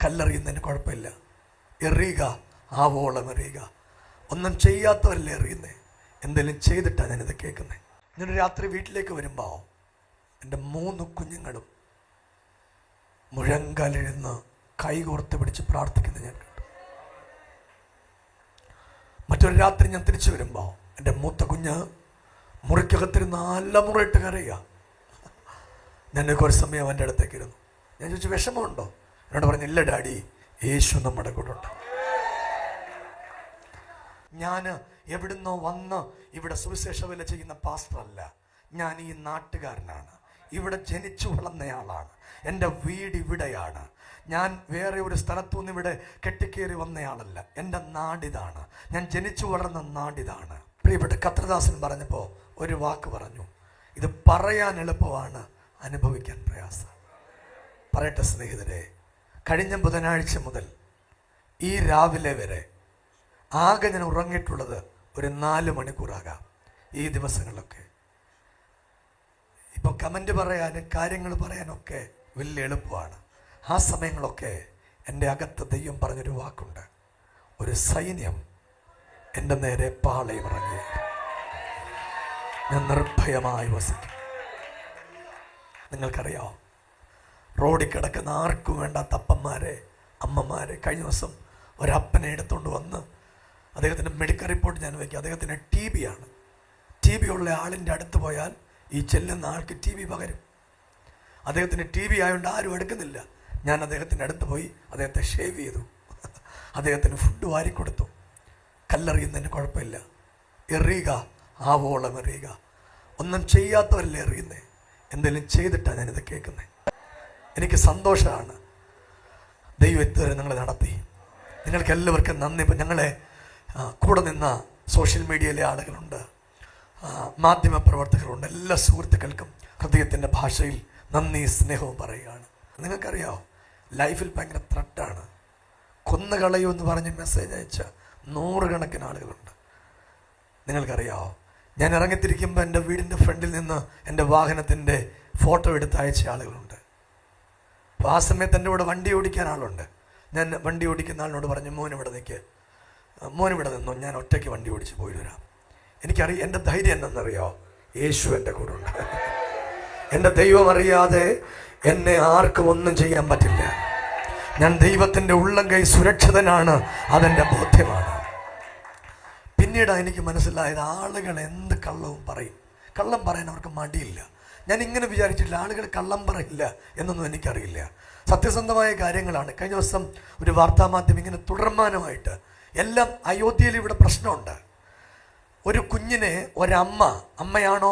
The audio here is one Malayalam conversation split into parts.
കല്ലെറിയുന്നതിന് കുഴപ്പമില്ല, എറിയുക, ആവോളം എറിയുക. ഒന്നും ചെയ്യാത്തവരല്ലേ എറിയുന്നേ, എന്തെങ്കിലും ചെയ്തിട്ടാണ് ഞാനിത് കേൾക്കുന്നത്. ഞാനൊരു രാത്രി വീട്ടിലേക്ക് വരുമ്പോൾ എൻ്റെ 3 കുഞ്ഞുങ്ങളും മുഴങ്കാലിരുന്ന് കൈകോർത്ത് പിടിച്ച് പ്രാർത്ഥിക്കുന്നത് ഞാൻ കണ്ടു. മറ്റൊരു രാത്രി ഞാൻ തിരിച്ചു വരുമ്പോൾ എൻ്റെ മൂത്ത കുഞ്ഞ് മുറിക്കകത്തിരുന്ന് നല്ല മുറയിട്ട് കരയുക. ഞാൻ കുറച്ച് സമയം അവൻ്റെ അടുത്തേക്ക് ഇരുന്നു. ഞാൻ ചോദിച്ചു, വിഷമമുണ്ടോ? എന്നോട് പറഞ്ഞു, ഇല്ല ഡാഡി, യേശു നമ്മുടെ കൂടെ ഉണ്ട്. ഞാൻ എവിടുന്നോ വന്ന് ഇവിടെ സുവിശേഷ വേല ചെയ്യുന്ന പാസ്റ്ററല്ല, ഞാൻ ഈ നാട്ടുകാരനാണ്, ഇവിടെ ജനിച്ചു വളർന്നയാളാണ്, എൻ്റെ വീട് ഇവിടെയാണ്, ഞാൻ വേറെ ഒരു സ്ഥലത്തുനിന്ന് ഇവിടെ കെട്ടിക്കേറി വന്നയാളല്ല, എൻ്റെ നാടിതാണ്, ഞാൻ ജനിച്ചു വളർന്ന നാടിതാണ്. പ്രിയപ്പെട്ട കത്രദാസൻ പറഞ്ഞപ്പോൾ ഒരു വാക്ക് പറഞ്ഞു, ഇത് പറയാൻ എളുപ്പമാണ്, അനുഭവിക്കാൻ പ്രയാസം. പറയട്ടെ സ്നേഹിതരെ, കഴിഞ്ഞ ബുധനാഴ്ച മുതൽ ഈ രാവിലെ വരെ ആകെ ഞാൻ ഉറങ്ങിയിട്ടുള്ളത് ഒരു 4 മണിക്കൂറാകാം. ഈ ദിവസങ്ങളിലൊക്കെ ഇപ്പം കമൻറ്റ് പറയാനും കാര്യങ്ങൾ പറയാനൊക്കെ വലിയ എളുപ്പമാണ്. ആ സമയങ്ങളൊക്കെ എൻ്റെ അകത്ത് ദൈവം പറഞ്ഞൊരു വാക്കുണ്ട്, ഒരു സൈന്യം എൻ്റെ നേരെ പാളയം ഇറങ്ങി, ഞാൻ നിർഭയമായി വസിക്കും. നിങ്ങൾക്കറിയാം, റോഡിൽ കിടക്കുന്ന ആർക്കും വേണ്ടാത്ത അപ്പന്മാരെ, അമ്മമാരെ. കഴിഞ്ഞ ദിവസം ഒരപ്പനെ എടുത്തുകൊണ്ട് വന്ന് അദ്ദേഹത്തിൻ്റെ മെഡിക്കൽ റിപ്പോർട്ട് ഞാൻ വയ്ക്കും. അദ്ദേഹത്തിന് TB ആണ്. TB ഉള്ള ആളിൻ്റെ അടുത്ത് പോയാൽ ഈ ചെല്ലുന്ന ആൾക്ക് TB പകരും. അദ്ദേഹത്തിന് TB ആയതുകൊണ്ട് ആരും എടുക്കുന്നില്ല. ഞാൻ അദ്ദേഹത്തിൻ്റെ അടുത്ത് പോയി അദ്ദേഹത്തെ ഷേവ് ചെയ്തു, അദ്ദേഹത്തിന് ഫുഡ് വാരിക്കൊടുത്തു. കല്ലെറിയുന്നതിന് കുഴപ്പമില്ല, എറിയുക, ആവോളം എറിയുക. ഒന്നും ചെയ്യാത്തവരല്ലേ എറിയുന്നേ, എന്തെങ്കിലും ചെയ്തിട്ടാണ് ഞാനിത് കേൾക്കുന്നത്. എനിക്ക് സന്തോഷമാണ്. ദൈവം ഇതുവരെ നിങ്ങളെ നടത്തി. നിങ്ങൾക്ക് എല്ലാവർക്കും നന്ദി. ഇപ്പം ഞങ്ങളെ കൂടെ നിന്ന സോഷ്യൽ മീഡിയയിലെ ആളുകളുണ്ട്, മാധ്യമപ്രവർത്തകരുണ്ട്. എല്ലാ സുഹൃത്തുക്കൾക്കും ഹൃദയത്തിൻ്റെ ഭാഷയിൽ നന്ദി സ്നേഹവും പറയുകയാണ്. നിങ്ങൾക്കറിയാമോ, ലൈഫിൽ ഭയങ്കര ത്രട്ടാണ്. കൊന്നുകളയൂ എന്ന് പറഞ്ഞ് മെസ്സേജ് അയച്ച 100 കണക്കിന് ആളുകളുണ്ട്. നിങ്ങൾക്കറിയാമോ, ഞാൻ ഇറങ്ങിത്തിരിക്കുമ്പോൾ എൻ്റെ വീടിൻ്റെ ഫ്രണ്ടിൽ നിന്ന് എൻ്റെ വാഹനത്തിൻ്റെ ഫോട്ടോ എടുത്ത് അയച്ച ആളുകളുണ്ട്. അപ്പോൾ ആ സമയത്ത് എൻ്റെ കൂടെ വണ്ടി ഓടിക്കാൻ ആളുണ്ട്. ഞാൻ വണ്ടി ഓടിക്കുന്ന ആളിനോട് പറഞ്ഞു, മോനിവിടെ നിന്നോ, ഞാൻ ഒറ്റയ്ക്ക് വണ്ടി ഓടിച്ച് പോയി വരാം. എനിക്കറിയാം എൻ്റെ ധൈര്യം എന്തെന്നറിയോ, യേശു എൻ്റെ കൂടെ ഉണ്ട്. എൻ്റെ ദൈവം അറിയാതെ എന്നെ ആർക്കും ഒന്നും ചെയ്യാൻ പറ്റില്ല. ഞാൻ ദൈവത്തിൻ്റെ ഉള്ളം കൈ സുരക്ഷിതനാണ്, അതെൻ്റെ ബോധ്യമാണ്. പിന്നീട് എനിക്ക് മനസ്സിലായത്, ആളുകൾ എന്ത് കള്ളവും പറയും. കള്ളം പറയാൻ അവർക്ക് മടിയില്ല. ഞാൻ ഇങ്ങനെ വിചാരിച്ചിട്ടില്ല, ആളുകൾ കള്ളം പറയില്ല എന്നൊന്നും എനിക്കറിയില്ല. സത്യസന്ധമായ കാര്യങ്ങളാണ്. കഴിഞ്ഞ ദിവസം ഒരു വാർത്താമാധ്യമം ഇങ്ങനെ തുടർമാനമായിട്ട് എല്ലാം അയോധ്യയിൽ ഇവിടെ പ്രശ്നമുണ്ട്. ഒരു കുഞ്ഞിനെ അമ്മയാണോ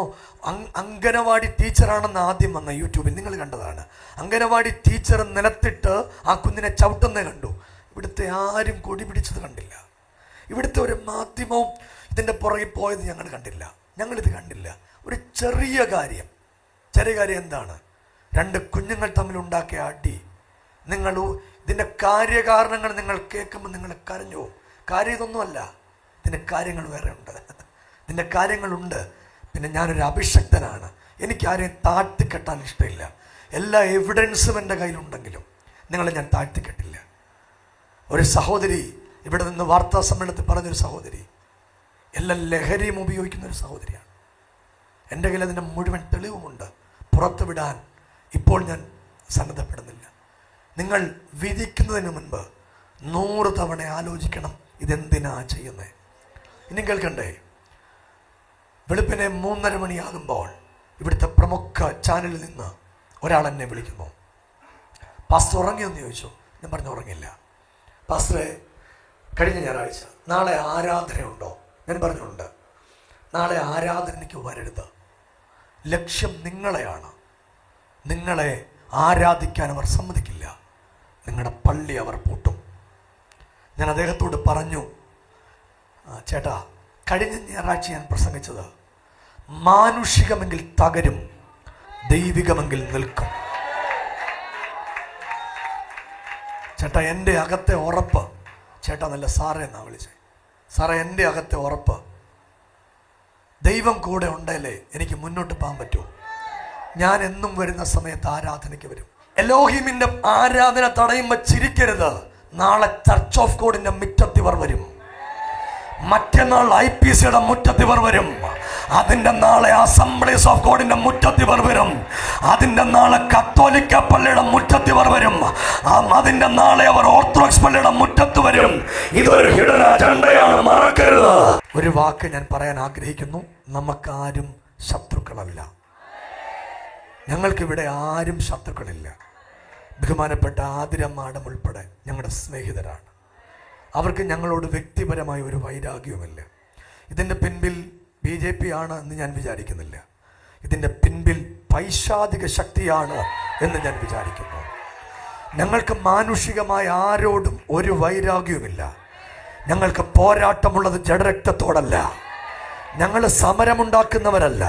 അംഗനവാടി ടീച്ചറാണെന്ന് ആദ്യം വന്ന യൂട്യൂബിൽ നിങ്ങൾ കണ്ടതാണ്. അംഗനവാടി ടീച്ചർ നിലത്തിട്ട് ആ കുഞ്ഞിനെ ചവിട്ടുന്നത് കണ്ടു. ഇവിടുത്തെ ആരും കൊടി പിടിച്ചത് കണ്ടില്ല. ഇവിടുത്തെ ഒരു മാധ്യമവും ഇതിൻ്റെ പുറകിൽ പോയത് ഞങ്ങളിത് കണ്ടില്ല. ഒരു ചെറിയ കാര്യം എന്താണ്? 2 കുഞ്ഞുങ്ങൾ തമ്മിലുണ്ടാക്കിയ അടി. ഇതിൻ്റെ കാര്യകാരണങ്ങൾ നിങ്ങൾ കേൾക്കുമ്പോൾ നിങ്ങൾ കരഞ്ഞു. കാര്യം ഇതൊന്നുമല്ല, ഇതിൻ്റെ കാര്യങ്ങൾ വേറെ ഉണ്ട്. ഇതിൻ്റെ കാര്യങ്ങളുണ്ട്. പിന്നെ ഞാനൊരു അഭിഷക്തനാണ്, എനിക്കാരെയും താഴ്ത്തിക്കെട്ടാൻ ഇഷ്ടമില്ല. എല്ലാ എവിഡൻസും എൻ്റെ കയ്യിലുണ്ടെങ്കിലും നിങ്ങളെ ഞാൻ താഴ്ത്തിക്കെട്ടില്ല. ഒരു സഹോദരി ഇവിടെ നിന്ന് വാർത്താ സമ്മേളനത്തിൽ പറഞ്ഞൊരു സഹോദരി എല്ലാ ലഹരിയും ഉപയോഗിക്കുന്ന ഒരു സഹോദരിയാണ്. എൻ്റെ കയ്യിൽ അതിൻ്റെ മുഴുവൻ തെളിവുമുണ്ട്. പുറത്തു വിടാൻ ഇപ്പോൾ ഞാൻ സന്നദ്ധപ്പെടുന്നില്ല. നിങ്ങൾ വിധിക്കുന്നതിന് മുൻപ് 100 തവണ ആലോചിക്കണം, ഇതെന്തിനാ ചെയ്യുന്നത്. ഇനി കേൾക്കണ്ടേ, വെളുപ്പിനെ 3:30 മണിയാകുമ്പോൾ ഇവിടുത്തെ പ്രമുഖ ചാനലിൽ നിന്ന് ഒരാൾ എന്നെ വിളിക്കുന്നു. പാസ്റ്റർ ഉറങ്ങിയെന്ന് ചോദിച്ചു. ഞാൻ പറഞ്ഞു, ഉറങ്ങില്ല പാസ്റ്ററെ, കഴിഞ്ഞ ഞായറാഴ്ച നാളെ ആരാധനയുണ്ടോ? ഞാൻ പറഞ്ഞുണ്ട്. നാളെ ആരാധനയ്ക്ക് വരരുത്, ലക്ഷ്യം നിങ്ങളെയാണ്. നിങ്ങളെ ആരാധിക്കാൻ അവർ സമ്മതിക്കില്ല, നിങ്ങളുടെ പള്ളി അവർ പൂട്ടും. ഞാൻ അദ്ദേഹത്തോട് പറഞ്ഞു, ചേട്ടാ, കഴിഞ്ഞ ഞായറാഴ്ച ഞാൻ പ്രസംഗിച്ചത് മാനുഷികമെങ്കിൽ തകരും, ദൈവികമെങ്കിൽ നിൽക്കും. ചേട്ടാ, എൻ്റെ അകത്തെ ഉറപ്പ്, ചേട്ടാ നല്ല സാറേ എന്നാ വിളിച്ചേ, സാറേ എൻ്റെ അകത്തെ ഉറപ്പ്, ദൈവം കൂടെ ഉണ്ടല്ലേ എനിക്ക് മുന്നോട്ട് പോകാൻ പറ്റുമോ. ഞാൻ എന്നും വരുന്ന സമയത്ത് ആരാധനയ്ക്ക് വരും. എലോഹിമിന്റെ ആരാധന തടയുമ്പോൾ ചിരിക്കരുത്. നാളെ ചർച്ച് ഓഫ് ഗോഡിന്റെ മുറ്റത്തിവർ വരും. മറ്റന്നാൾ IPCയുടെ മുറ്റത്തിവർ വരും. അതിന്റെ നാളെ അസംബ്ലീസ് ഓഫ് ഗോഡിന്റെ മുറ്റത്തിവർ വരും. അതിന്റെ നാളെ കത്തോലിക്ക പള്ളിയുടെ മുറ്റത്തിവർ വരും. അതിന്റെ നാളെ അവർ ഓർത്തഡോക്സ് പള്ളിയുടെ മുറ്റത്ത് വരും. ഇതൊരു ഹിഡൻ അജണ്ടയാണ്, മറക്കരുത്. ഒരു വാക്ക് ഞാൻ പറയാൻ ആഗ്രഹിക്കുന്നു. നമുക്കാരും ശത്രുക്കളല്ല. ഞങ്ങൾക്കിവിടെ ആരും ശത്രുക്കളില്ല. ബഹുമാനപ്പെട്ട ആതിരമ്മാടം ഉൾപ്പെടെ ഞങ്ങളുടെ സ്നേഹിതരാണ്. അവർക്ക് ഞങ്ങളോട് വ്യക്തിപരമായ ഒരു വൈരാഗ്യവുമില്ല. ഇതിൻ്റെ പിൻപിൽ BJP ആണ് എന്ന് ഞാൻ വിചാരിക്കുന്നില്ല. ഇതിൻ്റെ പിൻപിൽ പൈശാചിക ശക്തിയാണ് എന്ന് ഞാൻ വിചാരിക്കുന്നു. ഞങ്ങൾക്ക് മാനുഷികമായ ആരോടും ഒരു വൈരാഗ്യവുമില്ല. ഞങ്ങൾക്ക് പോരാട്ടമുള്ളത് ജഡരക്തത്തോടല്ല. ഞങ്ങൾ സമരമുണ്ടാക്കുന്നവരല്ല.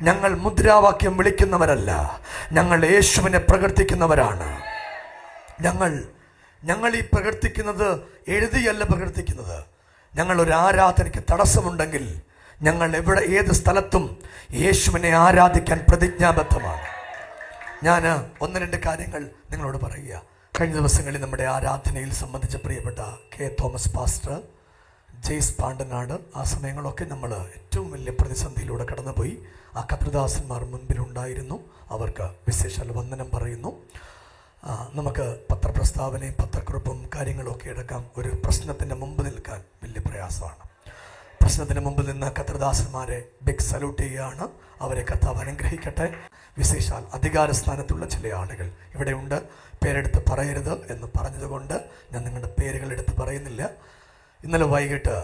ഞങ്ങൾ മുദ്രാവാക്യം വിളിക്കുന്നവരല്ല. ഞങ്ങൾ യേശുവിനെ പ്രകീർത്തിക്കുന്നവരാണ്. ഞങ്ങൾ ഈ പ്രകീർത്തിക്കുന്നത് എഴുതിയല്ല പ്രകീർത്തിക്കുന്നത്. ഞങ്ങൾ ഒരു ആരാധനയ്ക്ക് തടസ്സമുണ്ടെങ്കിൽ ഞങ്ങൾ ഏത് സ്ഥലത്തും യേശുവിനെ ആരാധിക്കാൻ പ്രതിജ്ഞാബദ്ധമാണ്. ഞാൻ 1-2 കാര്യങ്ങൾ നിങ്ങളോട് പറയുക. കഴിഞ്ഞ ദിവസങ്ങളിൽ നമ്മുടെ ആരാധനയിൽ സംബന്ധിച്ച പ്രിയപ്പെട്ട K. Thomas pastor, Jaise Pandanad, ആ സമയങ്ങളൊക്കെ നമ്മൾ ഏറ്റവും വലിയ പ്രതിസന്ധിയിലൂടെ കടന്നുപോയി. ആ കർത്തൃദാസന്മാർ മുൻപിലുണ്ടായിരുന്നു. അവർക്ക് വിശേഷാൽ വന്ദനം പറയുന്നു. നമുക്ക് പത്രപ്രസ്താവനയും പത്രക്കുറിപ്പും കാര്യങ്ങളൊക്കെ എടുക്കാം. ഒരു പ്രശ്നത്തിൻ്റെ മുമ്പ് നിൽക്കാൻ വലിയ പ്രയാസമാണ്. പ്രശ്നത്തിന് മുമ്പ് നിന്ന് കർത്തൃദാസന്മാരെ ബിഗ് സല്യൂട്ട് ചെയ്യുകയാണ്. അവരെ കർത്താവ് അനുഗ്രഹിക്കട്ടെ. വിശേഷാൽ അധികാരസ്ഥാനത്തുള്ള ചില ആളുകൾ ഇവിടെയുണ്ട്. പേരെടുത്ത് പറയരുത് എന്ന് പറഞ്ഞതുകൊണ്ട് ഞാൻ നിങ്ങളുടെ പേരുകൾ എടുത്ത് പറയുന്നില്ല. ഇന്നലെ വൈകിട്ട്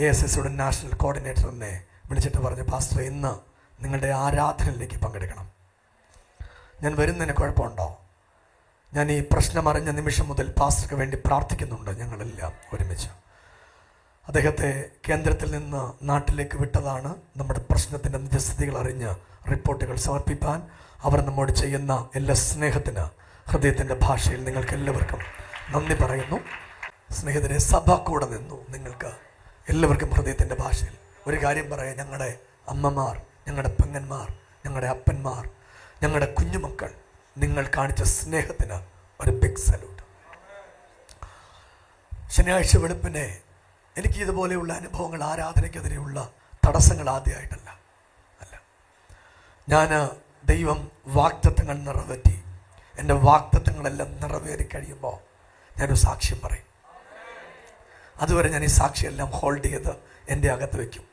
ASSയുടെ നാഷണൽ കോർഡിനേറ്ററിനെ വിളിച്ചിട്ട് പറഞ്ഞു, പാസ്റ്റർ ഇന്ന് നിങ്ങളുടെ ആരാധനയിലേക്ക് പങ്കെടുക്കണം. ഞാൻ വരുന്നതിന് കുഴപ്പമുണ്ടോ? ഞാൻ ഈ പ്രശ്നം അറിഞ്ഞ നിമിഷം മുതൽ പാസ്റ്റർക്ക് വേണ്ടി പ്രാർത്ഥിക്കുന്നുണ്ട്. ഞങ്ങളെല്ലാം ഒരുമിച്ച് അദ്ദേഹത്തെ കേന്ദ്രത്തിൽ നിന്ന് നാട്ടിലേക്ക് വിട്ടതാണ്. നമ്മുടെ പ്രശ്നത്തിൻ്റെ നിജസ്ഥിതികൾ അറിഞ്ഞ് റിപ്പോർട്ടുകൾ സമർപ്പിക്കാൻ അവർ നമ്മോട് ചെയ്യുന്ന എല്ലാ സ്നേഹത്തിന് ഹൃദയത്തിൻ്റെ ഭാഷയിൽ നിങ്ങൾക്ക് എല്ലാവർക്കും നന്ദി പറയുന്നു. സ്നേഹിതരെ, സഭ കൂടെ നിന്നു. നിങ്ങൾക്ക് എല്ലാവർക്കും ഹൃദയത്തിൻ്റെ ഭാഷയിൽ ഒരു കാര്യം പറയാം. ഞങ്ങളുടെ അമ്മമാർ, ഞങ്ങളുടെ പെങ്ങന്മാർ, ഞങ്ങളുടെ അപ്പന്മാർ, ഞങ്ങളുടെ കുഞ്ഞുമക്കൾ, നിങ്ങൾ കാണിച്ച സ്നേഹത്തിന് ഒരു ബിഗ് സല്യൂട്ട്. ശനിയാഴ്ച വെളുപ്പിനെ എനിക്ക് ഇതുപോലെയുള്ള അനുഭവങ്ങൾ, ആരാധനയ്ക്കെതിരെയുള്ള തടസ്സങ്ങൾ ആദ്യമായിട്ടല്ല. ഞാൻ ദൈവം വാഗ്ദത്തങ്ങൾ നിറവേറ്റി. എൻ്റെ വാഗ്ദത്തങ്ങളെല്ലാം നിറവേറി കഴിയുമ്പോൾ ഞാനൊരു സാക്ഷ്യം പറയും. അതുവരെ ഞാൻ ഈ സാക്ഷിയെല്ലാം ഹോൾഡ് ചെയ്ത് എൻ്റെ അകത്ത് വയ്ക്കും.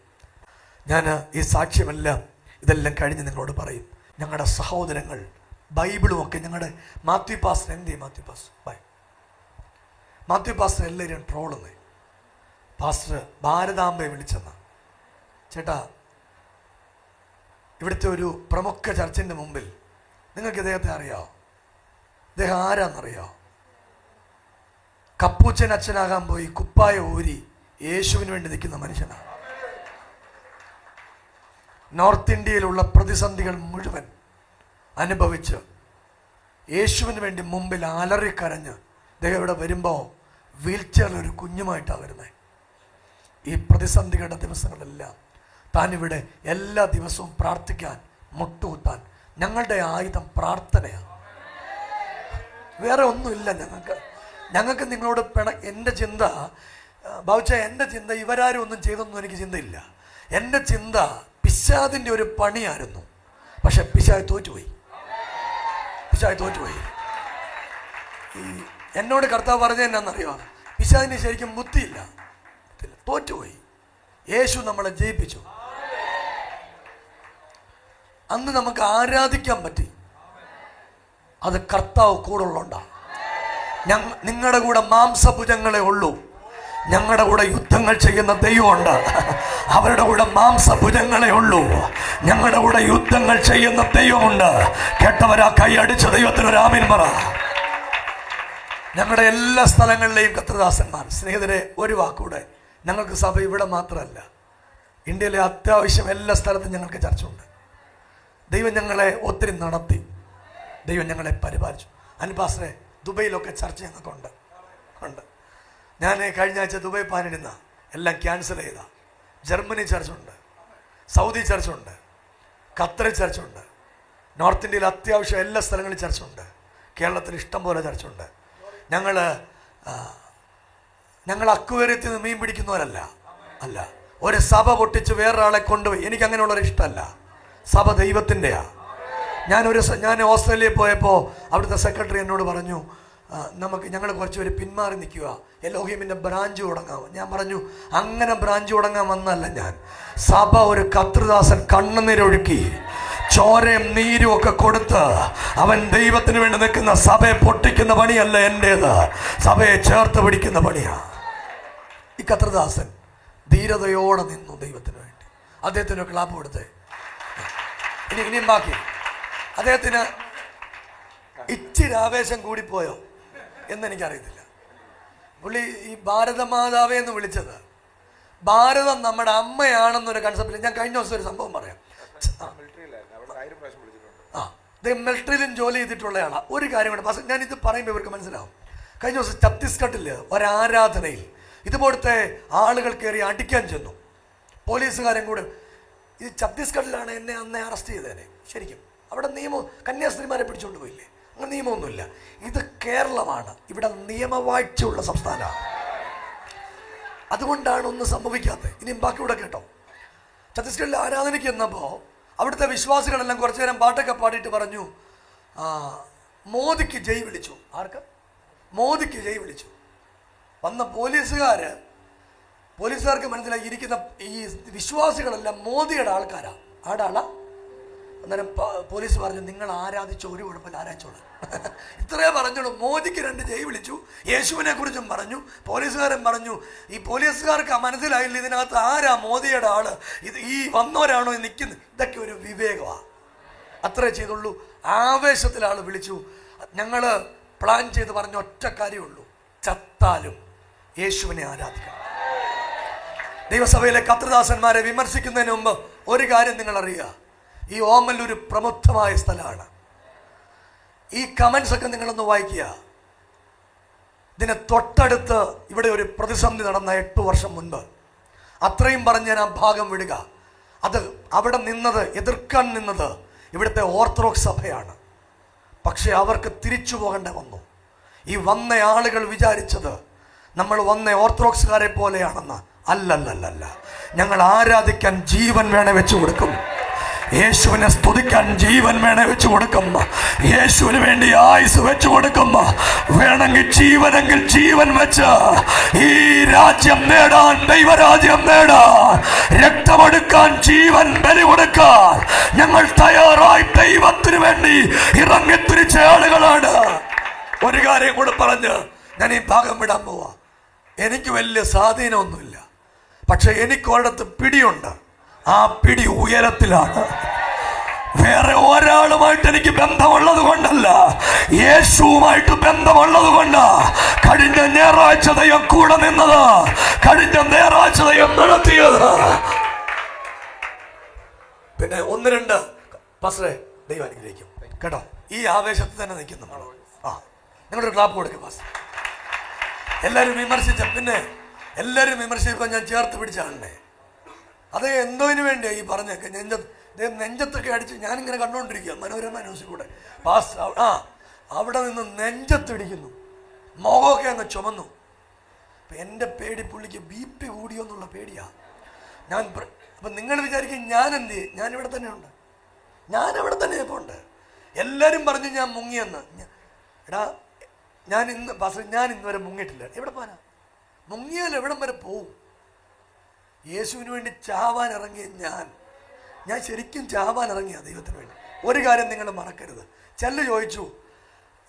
ഞാൻ ഈ സാക്ഷ്യമെല്ലാം ഇതെല്ലാം കഴിഞ്ഞ് നിങ്ങളോട് പറയും. ഞങ്ങളുടെ സഹോദരങ്ങൾ ബൈബിളും ഒക്കെ ഞങ്ങളുടെ മാത്യു പാസ്റ്റർ, എന്ത് ചെയ്യും മാത്യു പാസ്റ്റർ? മാത്യു പാസ്റ്റർ എല്ലാവരും ട്രോളുന്നേ. പാസ്റ്റർ ഭാരതാംബയെ വിളിച്ചെന്ന ചേട്ടാ, ഇവിടുത്തെ ഒരു പ്രമുഖ ചർച്ചിൻ്റെ മുമ്പിൽ നിങ്ങൾക്ക് ഇദ്ദേഹത്തെ അറിയാമോ? ഇദ്ദേഹം ആരാന്നറിയാമോ? കപ്പൂച്ചൻ അച്ഛനാകാൻ പോയി കുപ്പായ ഊരി യേശുവിന് വേണ്ടി നിൽക്കുന്ന മനുഷ്യനാണ്. നോർത്ത് ഇന്ത്യയിലുള്ള പ്രതിസന്ധികൾ മുഴുവൻ അനുഭവിച്ച് യേശുവിന് വേണ്ടി മുമ്പിൽ അലറിക്കരഞ്ഞ് അദ്ദേഹം ഇവിടെ വരുമ്പോൾ വീൽ ചെയറിൽ ഒരു കുഞ്ഞുമായിട്ടാണ് വരുന്നത്. ഈ പ്രതിസന്ധികളുടെ ദിവസങ്ങളെല്ലാം താനിവിടെ എല്ലാ ദിവസവും പ്രാർത്ഥിക്കാൻ, മുട്ടുകുത്താൻ. ഞങ്ങളുടെ ആയുധം പ്രാർത്ഥനയാണ്. വേറെ ഒന്നുമില്ല ഞങ്ങൾക്ക് നിങ്ങളോട് എൻ്റെ ചിന്ത ബാബുച്ച, എൻ്റെ ചിന്ത ഇവരാരും ഒന്നും ചെയ്തൊന്നും എനിക്ക് ചിന്തയില്ല. എൻ്റെ ചിന്ത പിശാദിൻ്റെ ഒരു പണിയായിരുന്നു. പക്ഷെ പിശാദ് തോറ്റുപോയി. ഈ എന്നോട് കർത്താവ് പറഞ്ഞത് എന്നാന്നറിയോ? പിശാദിന് ശരിക്കും ബുദ്ധിയില്ല, തോറ്റുപോയി. യേശു നമ്മളെ ജയിപ്പിച്ചു. അന്ന് നമുക്ക് ആരാധിക്കാൻ പറ്റി. അത് കർത്താവ് കൂടുള്ളതുകൊണ്ടാണ്. നിങ്ങളുടെ കൂടെ മാംസഭുജങ്ങളെ ഉള്ളൂ. ഞങ്ങളുടെ കൂടെ യുദ്ധങ്ങൾ ചെയ്യുന്ന ദൈവമുണ്ട്. അവരുടെ കൂടെ മാംസഭുജങ്ങളെ ഉള്ളൂ. ഞങ്ങളുടെ കൂടെ യുദ്ധങ്ങൾ ചെയ്യുന്ന ദൈവമുണ്ട്. കേട്ടവരാ കൈ അടിച്ച ദൈവത്തിനൊരു ആമീൻ പറ. ഞങ്ങളുടെ എല്ലാ സ്ഥലങ്ങളിലെയും കർത്തൃദാസന്മാർ, സ്നേഹിതരെ, ഒരു വാക്കൂടെ, ഞങ്ങൾക്ക് സഭ ഇവിടെ മാത്രമല്ല, ഇന്ത്യയിലെ അത്യാവശ്യം എല്ലാ സ്ഥലത്തും ഞങ്ങൾക്ക് ചർച്ചയുണ്ട്. ദൈവം ഞങ്ങളെ ഒത്തിരി നടത്തി. ദൈവം ഞങ്ങളെ പരിപാലിച്ചു. അനുപാസനെ ദുബൈയിലൊക്കെ ചർച്ച ഞങ്ങൾക്കുണ്ട്. ഞാൻ കഴിഞ്ഞ ആഴ്ച ദുബായ് പാനിടുന്ന എല്ലാം ക്യാൻസൽ ചെയ്ത. ജർമ്മനി ചർച്ചുണ്ട്, സൗദി ചർച്ചുണ്ട്, ഖത്തർ ചർച്ചുണ്ട്, നോർത്ത് ഇന്ത്യയിൽ അത്യാവശ്യം എല്ലാ സ്ഥലങ്ങളിലും ചർച്ചുണ്ട്. കേരളത്തിൽ ഇഷ്ടം പോലെ ചർച്ചുണ്ട്. ഞങ്ങൾ അക്വേറിയത്തിൽ നിന്ന് മീൻ പിടിക്കുന്നവരല്ല. അല്ല, ഒരു സഭ പൊട്ടിച്ച് വേറൊരാളെ കൊണ്ടുപോയി. എനിക്ക് അങ്ങനെയുള്ളൊരു ഇഷ്ടമല്ല. സഭ ദൈവത്തിൻ്റെയാ. ഞാൻ ഓസ്ട്രേലിയയിൽ പോയപ്പോൾ അവിടുത്തെ സെക്രട്ടറി എന്നോട് പറഞ്ഞു, ഞങ്ങൾ കുറച്ച് പേര് പിന്മാറി നിൽക്കുക, എലോഹിമിൻ്റെ ബ്രാഞ്ച് തുടങ്ങാം. ഞാൻ പറഞ്ഞു, അങ്ങനെ ബ്രാഞ്ച് തുടങ്ങാൻ വന്നല്ല ഞാൻ. സഭ ഒരു കർത്തൃദാസൻ കണ്ണുനീരൊഴുക്കി ചോരയും നീരും ഒക്കെ കൊടുത്ത് അവൻ ദൈവത്തിന് വേണ്ടി നിൽക്കുന്ന സഭയെ പൊട്ടിക്കുന്ന പണിയല്ല എൻ്റേത്, സഭയെ ചേർത്ത് പിടിക്കുന്ന പണിയാ. ഈ കർത്തൃദാസൻ ധീരതയോടെ നിന്നു ദൈവത്തിന് വേണ്ടി. അദ്ദേഹത്തിന് ക്ലാപ്പ് കൊടുത്തേ. ഇനിയും ബാക്കി അദ്ദേഹത്തിന് ഇച്ചിരി ആവേശം കൂടിപ്പോയോ എന്നെനിക്കറിയത്തില്ല. പുള്ളി ഈ ഭാരതമാതാവേ എന്ന് വിളിച്ചത് ഭാരതം നമ്മുടെ അമ്മയാണെന്നൊരു കൺസെപ്റ്റിൽ. ഞാൻ കഴിഞ്ഞ ദിവസം ഒരു സംഭവം പറയാം. അദ്ദേഹം മിലിറ്ററിയിലും ജോലി ചെയ്തിട്ടുള്ളയാളാണ്. ഒരു കാര്യം കൂടെ പക്ഷേ ഞാനിത് പറയുമ്പോൾ ഇവർക്ക് മനസ്സിലാവും. കഴിഞ്ഞ ദിവസം ഛത്തീസ്ഗഡിൽ ഒരാരാധനയിൽ ഇതുപോലത്തെ ആളുകൾ കയറി അടിക്കാൻ ചെന്നു. പോലീസുകാരൻ കൂടെ. ഇത് ഛത്തീസ്ഗഡിലാണ് എന്നെ അന്നേ അറസ്റ്റ് ചെയ്തേനെ. ശരിക്കും അവിടെ നിയമം, കന്യാസ്ത്രീമാരെ പിടിച്ചുകൊണ്ട് പോയില്ലേ? അങ്ങനെ നിയമമൊന്നുമില്ല. ഇത് കേരളമാണ്, ഇവിടെ നിയമവാഴ്ചയുള്ള സംസ്ഥാനമാണ്. അതുകൊണ്ടാണ് ഒന്നും സംഭവിക്കാത്തത്. ഇനിയും ബാക്കി ഇവിടെ കേട്ടോ. ഛത്തീസ്ഗഡിൽ ആരാധനയ്ക്ക് എന്നപ്പോൾ അവിടുത്തെ വിശ്വാസികളെല്ലാം കുറച്ചു നേരം പാട്ടൊക്കെ പാടിയിട്ട് പറഞ്ഞു, മോദിക്ക് ജയ് വിളിച്ചു. ആർക്ക്? മോദിക്ക് ജയ് വിളിച്ചു. വന്ന പോലീസുകാർക്ക് മനസ്സിലായി ഇരിക്കുന്ന ഈ വിശ്വാസികളെല്ലാം മോദിയുടെ ആൾക്കാരാണ്. ആടാളാ. അന്നേരം പോലീസ് പറഞ്ഞു, നിങ്ങൾ ആരാധിച്ചോ, ഒരു കുഴപ്പമില്ല, ആരാധിച്ചോളൂ. ഇത്രയേ പറഞ്ഞോളൂ. മോദിക്ക് 2 ജയ് വിളിച്ചു. യേശുവിനെ കുറിച്ചും പറഞ്ഞു. പോലീസുകാരൻ പറഞ്ഞു, ഈ പോലീസുകാർക്ക് മനസ്സിലായില്ല ഇതിനകത്ത് ആരാ മോദിയുടെ ആള്, ഇത് ഈ വന്നവരാണോ നിൽക്കുന്നത്. ഇതൊക്കെ ഒരു വിവേകമാണ്. അത്രേ ചെയ്തുള്ളൂ. ആവേശത്തിൽ ആൾ വിളിച്ചു. ഞങ്ങൾ പ്ലാൻ ചെയ്ത് പറഞ്ഞ ഒറ്റ കാര്യമുള്ളൂ, ചത്താലും യേശുവിനെ ആരാധിക്കണം. ദൈവസഭയിലെ കർത്തൃദാസന്മാരെ വിമർശിക്കുന്നതിന് മുമ്പ് ഒരു കാര്യം നിങ്ങൾ അറിയുക, ഈ ഓമല്ലൂർ പ്രമുഖമായ സ്ഥലമാണ്. ഈ കമൻസ് ഒക്കെ നിങ്ങളൊന്ന് വായിക്കുക. ഇതിനെ തൊട്ടടുത്ത് ഇവിടെ ഒരു പ്രതിസന്ധി നടന്ന 8 വർഷം മുൻപ്. അത്രയും പറഞ്ഞ് ഞാൻ ആ ഭാഗം വിടുക. അത് അവിടെ നിന്നത്, എതിർക്കാൻ നിന്നത് ഇവിടുത്തെ ഓർത്തഡോക്സ് സഭയാണ്. പക്ഷെ അവർക്ക് തിരിച്ചു പോകേണ്ട വന്നു. ഈ വന്ന ആളുകൾ വിചാരിച്ചത് നമ്മൾ വന്ന ഓർത്തഡോക്സുകാരെ പോലെയാണെന്ന്. അല്ലല്ലല്ല, ഞങ്ങൾ ആരാധിക്കാൻ ജീവൻ വേണേ വെച്ചു കൊടുക്കും. യേശുവിനെ സ്തുതിക്കാൻ ജീവൻ വേണേ വെച്ചു കൊടുക്കും. യേശുവിന് വേണ്ടി ആയുസ് വെച്ചു കൊടുക്കും. വേണമെങ്കിൽ ജീവനെങ്കിൽ ജീവൻ വെച്ച് ഈ രാജ്യം നേടാൻ, ദൈവരാജ്യം നേടാൻ, രക്തമെടുക്കാൻ, ജീവൻ ബലി കൊടുക്കാൻ ഞങ്ങൾ തയ്യാറായി ദൈവത്തിന് വേണ്ടി ഇറങ്ങിത്തിരിച്ച ആളുകളാണ്. ഒരു കാര്യം കൂടെ പറഞ്ഞ് ഞാൻ ഈ ഭാഗം വിടാൻ പോവാ. എനിക്ക് വലിയ സ്വാധീനമൊന്നുമില്ല, പക്ഷെ എനിക്ക് ഒരിടത്ത് പിടിയുണ്ട്. ആ പിടി ഉയരത്തിലാണ്. വേറെ ഒരാളുമായിട്ട് എനിക്ക് ബന്ധമുള്ളത് കൊണ്ടല്ല, യേശുവുമായിട്ട് ബന്ധമുള്ളത് കൊണ്ടാ കഴിഞ്ഞ ഞായറാഴ്ച ദൈവം കൂടെ നിന്നത്, കഴിഞ്ഞ ഞായറാഴ്ച ദൈവം നടത്തിയത്. പിന്നെ 1-2 പാസ്റ്ററെ ദൈവം അനുഗ്രഹിക്കും കേട്ടോ. ഈ ആവേശത്തിൽ തന്നെ നിൽക്കും നമ്മൾ. നിങ്ങളൊരു ക്ലാപ്പ് കൊടുക്കും പാസ്റ്റർ. എല്ലാവരും വിമർശിച്ച, പിന്നെ എല്ലാവരും വിമർശിച്ചപ്പോൾ ഞാൻ ചേർത്ത് പിടിച്ചാണേ. അത് എന്തോതിനു വേണ്ടിയാണ് ഈ പറഞ്ഞൊക്കെ. നെഞ്ചത്തൊക്കെ അടിച്ച് ഞാനിങ്ങനെ കണ്ടുകൊണ്ടിരിക്കുക മനോരമ ന്യൂസിൽ കൂടെ. അവിടെ നിന്ന് നെഞ്ചത്തിടിക്കുന്നു, മുഖമൊക്കെ അങ്ങ് ചുമന്നു. അപ്പം എൻ്റെ പേടി പുള്ളിക്ക് BP കൂടിയോ എന്നുള്ള പേടിയാണ്. അപ്പം നിങ്ങൾ വിചാരിക്കും ഞാൻ എന്ത് ചെയ്യും? ഞാനിവിടെ തന്നെ ഉണ്ട്, ഞാനവിടെ തന്നെ ഇപ്പോൾ ഉണ്ട്. എല്ലാവരും പറഞ്ഞു ഞാൻ മുങ്ങിയെന്ന്. എടാ ഞാൻ ഇന്ന് വരെ മുങ്ങിയിട്ടില്ല. എവിടെ പോകാനാ? മുങ്ങിയാൽ എവിടം വരെ പോവും? യേശുവിന് വേണ്ടി ചാവാൻ ഇറങ്ങിയ ഞാൻ ശരിക്കും ചാവാൻ ഇറങ്ങിയ ദൈവത്തിന് വേണ്ടി. ഒരു കാര്യം നിങ്ങൾ മറക്കരുത്. ചെല്ല് ചോദിച്ചു,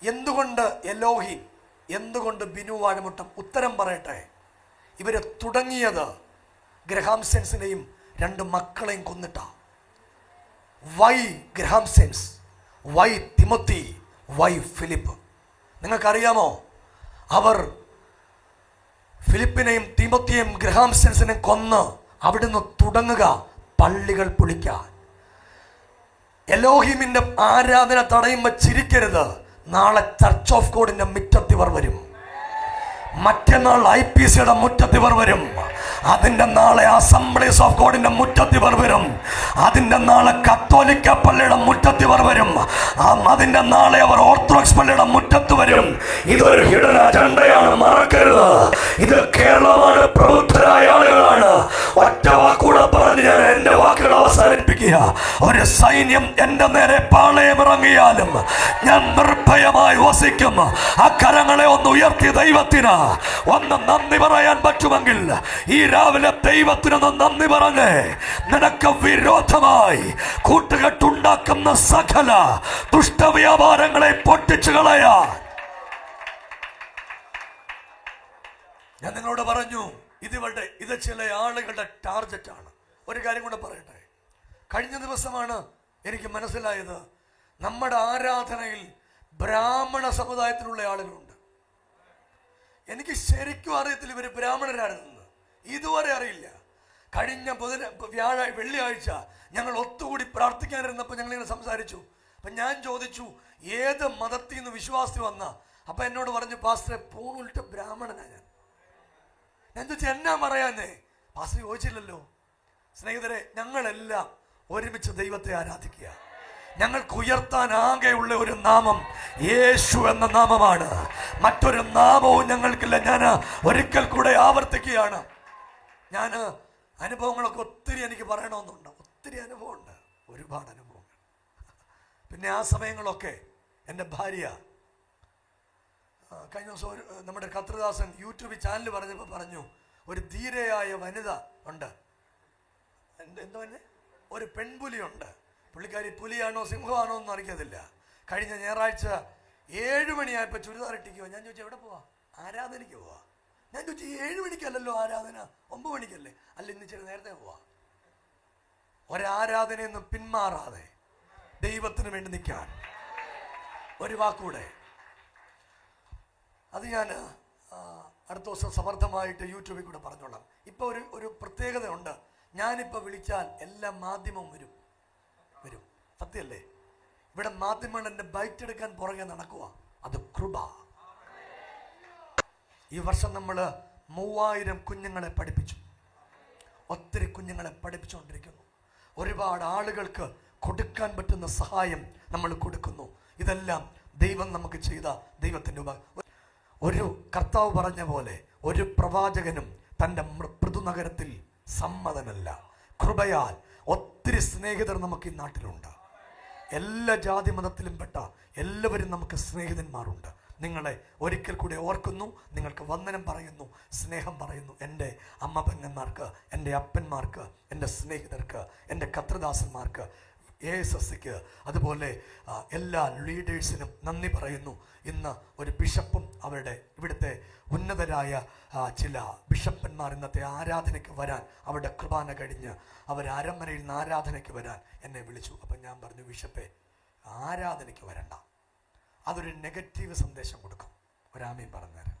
എന്തുകൊണ്ട് എലോഹീം, എന്തുകൊണ്ട് ബിനു വാഴമുട്ടം? ഉത്തരം പറയട്ടെ. ഇവരെ തുടങ്ങിയത് ഗ്രഹാം സെൻസിനെയും 2 മക്കളെയും കൊന്നിട്ടാ. Why Graham Staines, why Timothy, why Philip? നിങ്ങൾക്കറിയാമോ? അവർ ഫിലിപ്പിനെയും തിമോത്തിയെയും ഗ്രഹാം സെൻസിനെയും കൊന്ന് അവിടുന്ന് തുടങ്ങുക പള്ളികൾ പൊളിക്കാൻ. എലോഹീമിന്റെ ആരാധന തടയുമ്പോൾ ചിരിക്കരുത്. നാളെ ചർച്ച് ഓഫ് ഗോഡിന്റെ മുറ്റത്തിവർ വരും. മറ്റന്നാൾ IPCയുടെ മുറ്റത്ത് ഇവർ വരും. അതിൻ്റെ നാളെ അസംബ്ലീസ് ഓഫ് ഗോഡിന്റെ മുറ്റത്ത് ഇവർ വരും. അതിൻ്റെ നാളെ കത്തോലിക്ക പള്ളിയുടെ മുറ്റത്ത് ഇവർ വരും. അതിൻ്റെ നാളെ അവർ ഓർത്തഡോക്സ് പള്ളിയുടെ മുറ്റത്ത് വരും. ഇതൊരു ഹിഡൻ അജണ്ടയാണ്, മറക്കരുത്. ഇത് കേരളമാണ്, പ്രബുദ്ധരായ ആളുകളാണ്. ഒറ്റ വാക്കൂടെ പറഞ്ഞ് ഞാൻ എന്റെ വാക്കുകൾ അവസാനിപ്പിക്കുക. ഒരു സൈന്യം എന്റെ നേരെ പാളയമിറങ്ങിയാലും ഞാൻ നിർഭയമായി വസിക്കും. ആ കരങ്ങളെ ഒന്ന് ഉയർത്തി ദൈവത്തിന് ഒന്ന് നന്ദി പറയാൻ പറ്റുമെങ്കിൽ ഈ രാവിലെ ദൈവത്തിനൊന്ന് നന്ദി പറഞ്ഞേ. നിനക്ക് വിരോധമായി കൂട്ടുകെട്ടുണ്ടാക്കുന്ന സകല ദുഷ്ടവ്യാപാരങ്ങളെ പൊട്ടിച്ചു കളയാൻ ഞാൻ നിങ്ങളോട് പറഞ്ഞു. ഇത് ചില ആളുകളുടെ ടാർഗറ്റാണ്. ഒരു കാര്യം കൂടെ പറയട്ടെ. കഴിഞ്ഞ ദിവസമാണ് എനിക്ക് മനസ്സിലായത്, നമ്മുടെ ആരാധനയിൽ ബ്രാഹ്മണ സമുദായത്തിലുള്ള ആളുകളുണ്ട്. എനിക്ക് ശരിക്കും അറിയത്തില്ല ഇവർ ബ്രാഹ്മണരാണെന്ന്, ഇതുവരെ അറിയില്ല. കഴിഞ്ഞ വെള്ളിയാഴ്ച ഞങ്ങൾ ഒത്തുകൂടി പ്രാർത്ഥിക്കാനിരുന്നപ്പോൾ ഞങ്ങളിങ്ങനെ സംസാരിച്ചു. അപ്പം ഞാൻ ചോദിച്ചു, ഏത് മതത്തിൽ നിന്ന് വിശ്വാസി വന്ന? അപ്പം എന്നോട് പറഞ്ഞു, പാസ്റ്ററെ പൂണുലിട്ട ബ്രാഹ്മണനാണ് ഞാൻ ചോദിച്ചു, എന്നാ പറയാന്നേ? പാസ്റ്റർ ചോദിച്ചില്ലല്ലോ. സ്നേഹിതരെ, ഞങ്ങളെല്ലാം ഒരുമിച്ച് ദൈവത്തെ ആരാധിക്കുക. ഞങ്ങൾക്ക് ഉയർത്താൻ ആകെയുള്ള ഒരു നാമം യേശു എന്ന നാമമാണ്. മറ്റൊരു നാമവും ഞങ്ങൾക്കില്ല. ഞാൻ ഒരിക്കൽ കൂടെ ആവർത്തിക്കുകയാണ്. ഞാൻ അനുഭവങ്ങളൊക്കെ ഒത്തിരി എനിക്ക് പറയണമെന്നുണ്ട്. ഒത്തിരി അനുഭവമുണ്ട്, ഒരുപാട് അനുഭവങ്ങൾ. പിന്നെ ആ സമയങ്ങളൊക്കെ എൻ്റെ ഭാര്യ കഴിഞ്ഞ ദിവസം നമ്മുടെ കത്രദാസൻ യൂട്യൂബ് ചാനൽ പറഞ്ഞപ്പോൾ പറഞ്ഞു, ഒരു ധീരയായ വനിത ഉണ്ട്. എന്തോ ഒരു പെൺപുലിയുണ്ട്. പുള്ളിക്കാരി പുലിയാണോ സിംഹമാണോ ഒന്നും അറിയത്തില്ല. കഴിഞ്ഞ ഞായറാഴ്ച 7 മണിയായപ്പോൾ ചുരിദാർ ഇട്ടിക്കുവോ. ഞാൻ ചോദിച്ചു, എവിടെ പോവാ? ആരാധനയ്ക്ക് പോവാ. ഞാൻ ചോദിച്ചു, 7 മണിക്കല്ലല്ലോ ആരാധന, 9 മണിക്കല്ലേ? അല്ല, ഇന്ന് ഇച്ചിരി നേരത്തെ പോവാ. ഒരാരാധനയൊന്നും പിന്മാറാതെ ദൈവത്തിന് വേണ്ടി നിൽക്കാൻ ഒരു വാക്കൂടെ. അത് ഞാൻ അടുത്ത ദിവസം സമർത്ഥമായിട്ട് യൂട്യൂബിൽ കൂടെ പറഞ്ഞോളാം. ഇപ്പോൾ ഒരു പ്രത്യേകതയുണ്ട്. ഞാനിപ്പോൾ വിളിച്ചാൽ എല്ലാ മാധ്യമവും വരും. സത്യമല്ലേ? ഇവിടെ മാധ്യമങ്ങൾ എൻ്റെ ബൈറ്റ് എടുക്കാൻ പുറകെ നടക്കുക. അത് കൃപ. ഈ വർഷം നമ്മൾ 3000 കുഞ്ഞുങ്ങളെ പഠിപ്പിച്ചു. ഒത്തിരി കുഞ്ഞുങ്ങളെ പഠിപ്പിച്ചുകൊണ്ടിരിക്കുന്നു. ഒരുപാട് ആളുകൾക്ക് കൊടുക്കാൻ പറ്റുന്ന സഹായം നമ്മൾ കൊടുക്കുന്നു. ഇതെല്ലാം ദൈവം നമുക്ക് ചെയ്ത ദൈവത്തിൻ്റെ ഒരു കർത്താവ് പറഞ്ഞ പോലെ, ഒരു പ്രവാചകനും തൻ്റെ മൃദുനഗരത്തിൽ സമ്മതനല്ല. കൃപയാൽ ഒത്തിരി സ്നേഹിതർ നമുക്ക് ഈ നാട്ടിലുണ്ട്. എല്ലാ ജാതി മതത്തിലും പെട്ട എല്ലാവരും നമുക്ക് സ്നേഹിതന്മാരുണ്ട്. നിങ്ങളെ ഒരിക്കൽ കൂടി ഓർക്കുന്നു, നിങ്ങൾക്ക് വന്ദനം പറയുന്നു, സ്നേഹം പറയുന്നു. എൻ്റെ അമ്മ പെങ്ങന്മാർക്ക്, എൻ്റെ അപ്പന്മാർക്ക്, എൻ്റെ സ്നേഹിതർക്ക്, എൻ്റെ കത്രദാസന്മാർക്ക്, ASSക്ക്, അതുപോലെ എല്ലാ ലീഡേഴ്സിനും നന്ദി പറയുന്നു. ഇന്ന് ഒരു ബിഷപ്പും അവരുടെ ഇവിടുത്തെ ഉന്നതരായ ചില ബിഷപ്പന്മാർ ഇന്നത്തെ ആരാധനയ്ക്ക് വരാൻ, അവരുടെ കുർബാന കഴിഞ്ഞ് അവർ അരമനയിൽ നിന്ന് ആരാധനയ്ക്ക് വരാൻ എന്നെ വിളിച്ചു. അപ്പം ഞാൻ പറഞ്ഞു, ബിഷപ്പേ, ആരാധനയ്ക്ക് വരണ്ട, അതൊരു നെഗറ്റീവ് സന്ദേശം കൊടുക്കും. ഒരാമയും പറഞ്ഞുതരാം.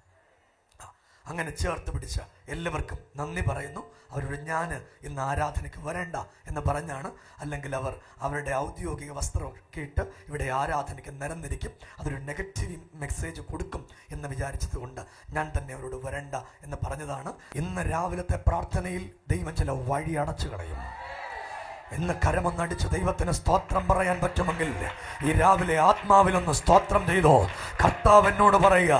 അങ്ങനെ ചേർത്ത് പിടിച്ച എല്ലാവർക്കും നന്ദി പറയുന്നു. അവരോട് ഞാൻ ഇന്ന് ആരാധനയ്ക്ക് വരണ്ട എന്ന് പറഞ്ഞാണ്. അല്ലെങ്കിൽ അവർ അവരുടെ ഔദ്യോഗിക വസ്ത്രമൊക്കെ ഇട്ട് ഇവിടെ ആരാധനയ്ക്ക് നിരന്നിരിക്കും. അതൊരു നെഗറ്റീവ് മെസ്സേജ് കൊടുക്കും എന്ന് വിചാരിച്ചത് കൊണ്ട് ഞാൻ തന്നെ അവരോട് വരണ്ട എന്ന് പറഞ്ഞതാണ്. ഇന്ന് രാവിലത്തെ പ്രാർത്ഥനയിൽ ദൈവം ചില വഴി അടച്ചു കളയും. ഇന്ന് കരമൊന്നടിച്ച് ദൈവത്തിന് സ്തോത്രം പറയാൻ പറ്റുമെങ്കിൽ ഈ രാവിലെ ആത്മാവിലൊന്ന് സ്തോത്രം ചെയ്തോ. കർത്താവ് എന്നോട് പറയുക,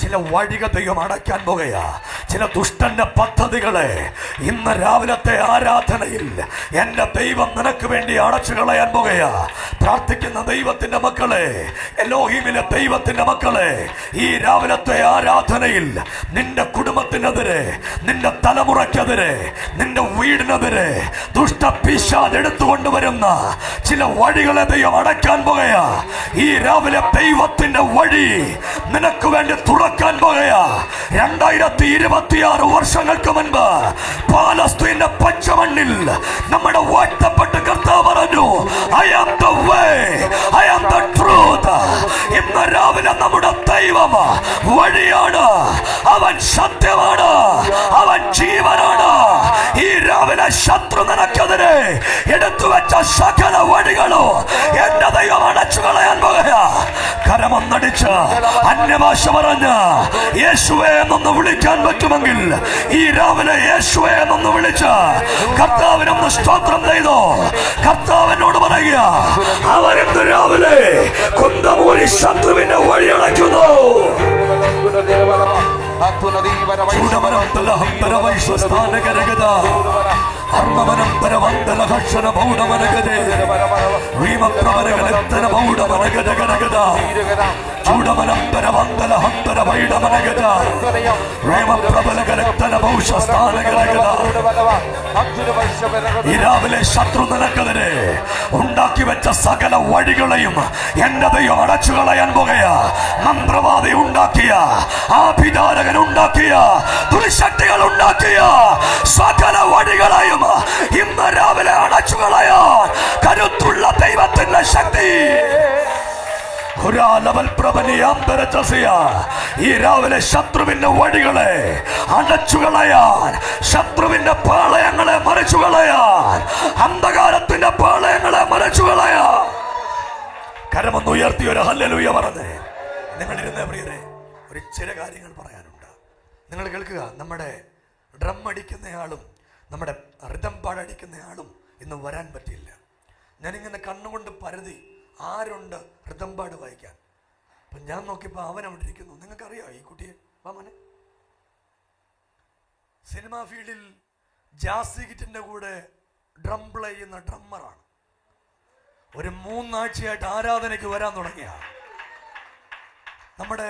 ചില വഴികൾ ദൈവം അടയ്ക്കാൻ പോകുക. ചില ദുഷ്ടന്റെ പദ്ധതികളെ ഇന്ന് രാവിലത്തെ ആരാധനയിൽ എൻ്റെ ദൈവം നിനക്ക് വേണ്ടി അടച്ചു കളയാൻ പോകുക. പ്രാർത്ഥിക്കുന്ന ദൈവത്തിന്റെ മക്കളെ, എലോഹീമിലെ ദൈവത്തിന്റെ മക്കളെ, ഈ രാവിലത്തെ ആരാധനയിൽ നിന്റെ കുടുംബത്തിനെതിരെ, നിന്റെ തലമുറയ്ക്കെതിരെ, നിന്റെ വീടിനെതിരെ ദുഷ്ടപിശാച് എടുത്തുകൊണ്ടുവരുന്ന ചില വഴികളെ ദൈവം അടയ്ക്കാൻ പോകുക. ഈ രാവിലെ ദൈവത്തിന്റെ വഴി നിനക്ക് വേണ്ടി തുറക്കാൻ പോകുക. 2026 വർഷങ്ങൾക്ക് മുൻപ് പാലസ്തീന്റെ പച്ചമണ്ണിൽ നമ്മുടെ വാഴ്ത്തപ്പെട്ട കർത്താവ് പറഞ്ഞു, I am the way, I am the truth, ഇന്ന് രാവിലെ നമ്മുടെ ദൈവം വഴിയാണ്, അവൻ സത്യമാണ്, അവൻ ജീവനാണ്. ഈ രാവിലെ ശത്രു നിനക്കെതിരെ എടുത്തു വെച്ച സകല വഴികളോ എന്റെ ദൈവം അടച്ചു കളയാൻ പോകുക. കരമൊന്നടിച്ച് അന്യഭാഷ പറഞ്ഞ് യേശുവേ എന്നൊന്ന് വിളിക്കാൻ പറ്റുമെങ്കിൽ ഈ രാവിലെ യേശുവേ എന്നൊന്ന് വിളിച്ച് കർത്താവിനൊന്ന് സ്തോത്രം ചെയ്തോ. കർത്താവിനോട് പറയുക, അവരെന്ന് രാവിലെ കുന്തമൂരി ശത്രുവിന്റെ വഴി അടയ്ക്കുന്നു. ഈ രാവിലെ ശത്രു നിനക്കെതിരെ ഉണ്ടാക്കി വെച്ച സകല വഴികളെയും എന്റെ ദൈവം അടച്ചു കളയാൻ പോകുകയാ. മന്ത്രവാദി ഉണ്ടാക്കിയ, ആഭിചാരകൻ ഉണ്ടാക്കിയ, ദുർശക്തികൾ ഉണ്ടാക്കിയ സകല വഴികളെയും ഇന്ന് രാവിലെ അടച്ചു കളയാൻ കരുത്തുള്ള ദൈവത്തിന്റെ ശക്തി. ഈ രാവിലെ ശത്രുവിന്റെ വഴികളെ അടച്ചുകളയാൻ, ശത്രുവിന്റെ പാളയങ്ങളെ മറിച്ചുകളയാൻ, അന്ധകാരത്തിന്റെ പാളയങ്ങളെ മറിച്ചുകളയാൻ കരമൊന്ന് ഉയർത്തി ഒരു ഹല്ലേലൂയ പറഞ്ഞേ. നിങ്ങളിരുന്ന പ്രിയരെ, ഒരു ചില കാര്യങ്ങൾ പറയാനുണ്ട്. നിങ്ങൾ കേൾക്കുക. നമ്മുടെ ഡ്രം അടിക്കുന്നയാളും നമ്മുടെ റിതം പാടടിക്കുന്നയാളും ഇന്ന് വരാൻ പറ്റില്ല. ഞാനിങ്ങനെ കണ്ണുകൊണ്ട് പരതി ആരുണ്ട് റിതംപാട് വായിക്കാൻ. അപ്പം ഞാൻ നോക്കിയപ്പോൾ അവൻ അവിടെ ഇരിക്കുന്നു. നിങ്ങൾക്കറിയാം ഈ കുട്ടിയെ? വാമനെ സിനിമാ ഫീൽഡിൽ ജാസി ഗിറ്റിൻ്റെ കൂടെ ഡ്രം പ്ലേ ചെയ്യുന്ന ഡ്രമ്മറാണ്. ഒരു 3 ആഴ്ചയായിട്ട് ആരാധനയ്ക്ക് വരാൻ തുടങ്ങിയ നമ്മുടെ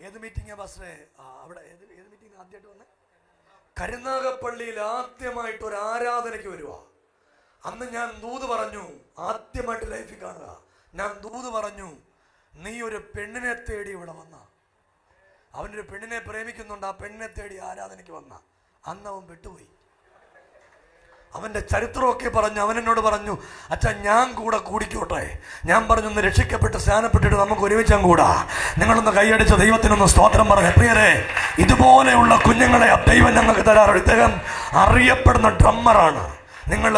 ഏത് മീറ്റിംഗാ ബസ്സേ? അവിടെ ഏത് മീറ്റിംഗ് ആദ്യമായിട്ട് വന്നേ? കരുനാഗപ്പള്ളിയിൽ ആദ്യമായിട്ട് ഒരു ആരാധനയ്ക്ക് വരുക. അന്ന് ഞാൻ ദൂത് പറഞ്ഞു, ആദ്യമായിട്ട് ലൈഫിൽ കാണുക. ഞാൻ ദൂത് പറഞ്ഞു, നീ ഒരു പെണ്ണിനെ തേടി ഇവിടെ വന്ന. അവനൊരു പെണ്ണിനെ പ്രേമിക്കുന്നുണ്ട്. ആ പെണ്ണിനെ തേടി ആരാധനയ്ക്ക് വന്ന. അന്ന് അവൻ പെട്ടുപോയി. അവൻ്റെ ചരിത്രമൊക്കെ പറഞ്ഞു. അവൻ എന്നോട് പറഞ്ഞു, അച്ഛാ ഞാൻ കൂടെ കൂടിക്കോട്ടെ. ഞാൻ പറഞ്ഞു, ഒന്ന് രക്ഷിക്കപ്പെട്ട് സ്നാനപ്പെട്ടിട്ട് നമുക്ക് ഒരുമിച്ച് കൂടാ. നിങ്ങളൊന്ന് കൈയടിച്ച ദൈവത്തിനൊന്ന് സ്തോത്രം പറഞ്ഞു. പ്രിയരെ, ഇതുപോലെയുള്ള കുഞ്ഞുങ്ങളെ ദൈവം ഞങ്ങൾക്ക് തരാറുണ്ട്. ഇദ്ദേഹം അറിയപ്പെടുന്ന ഡ്രമ്മറാണ്. നിങ്ങൾ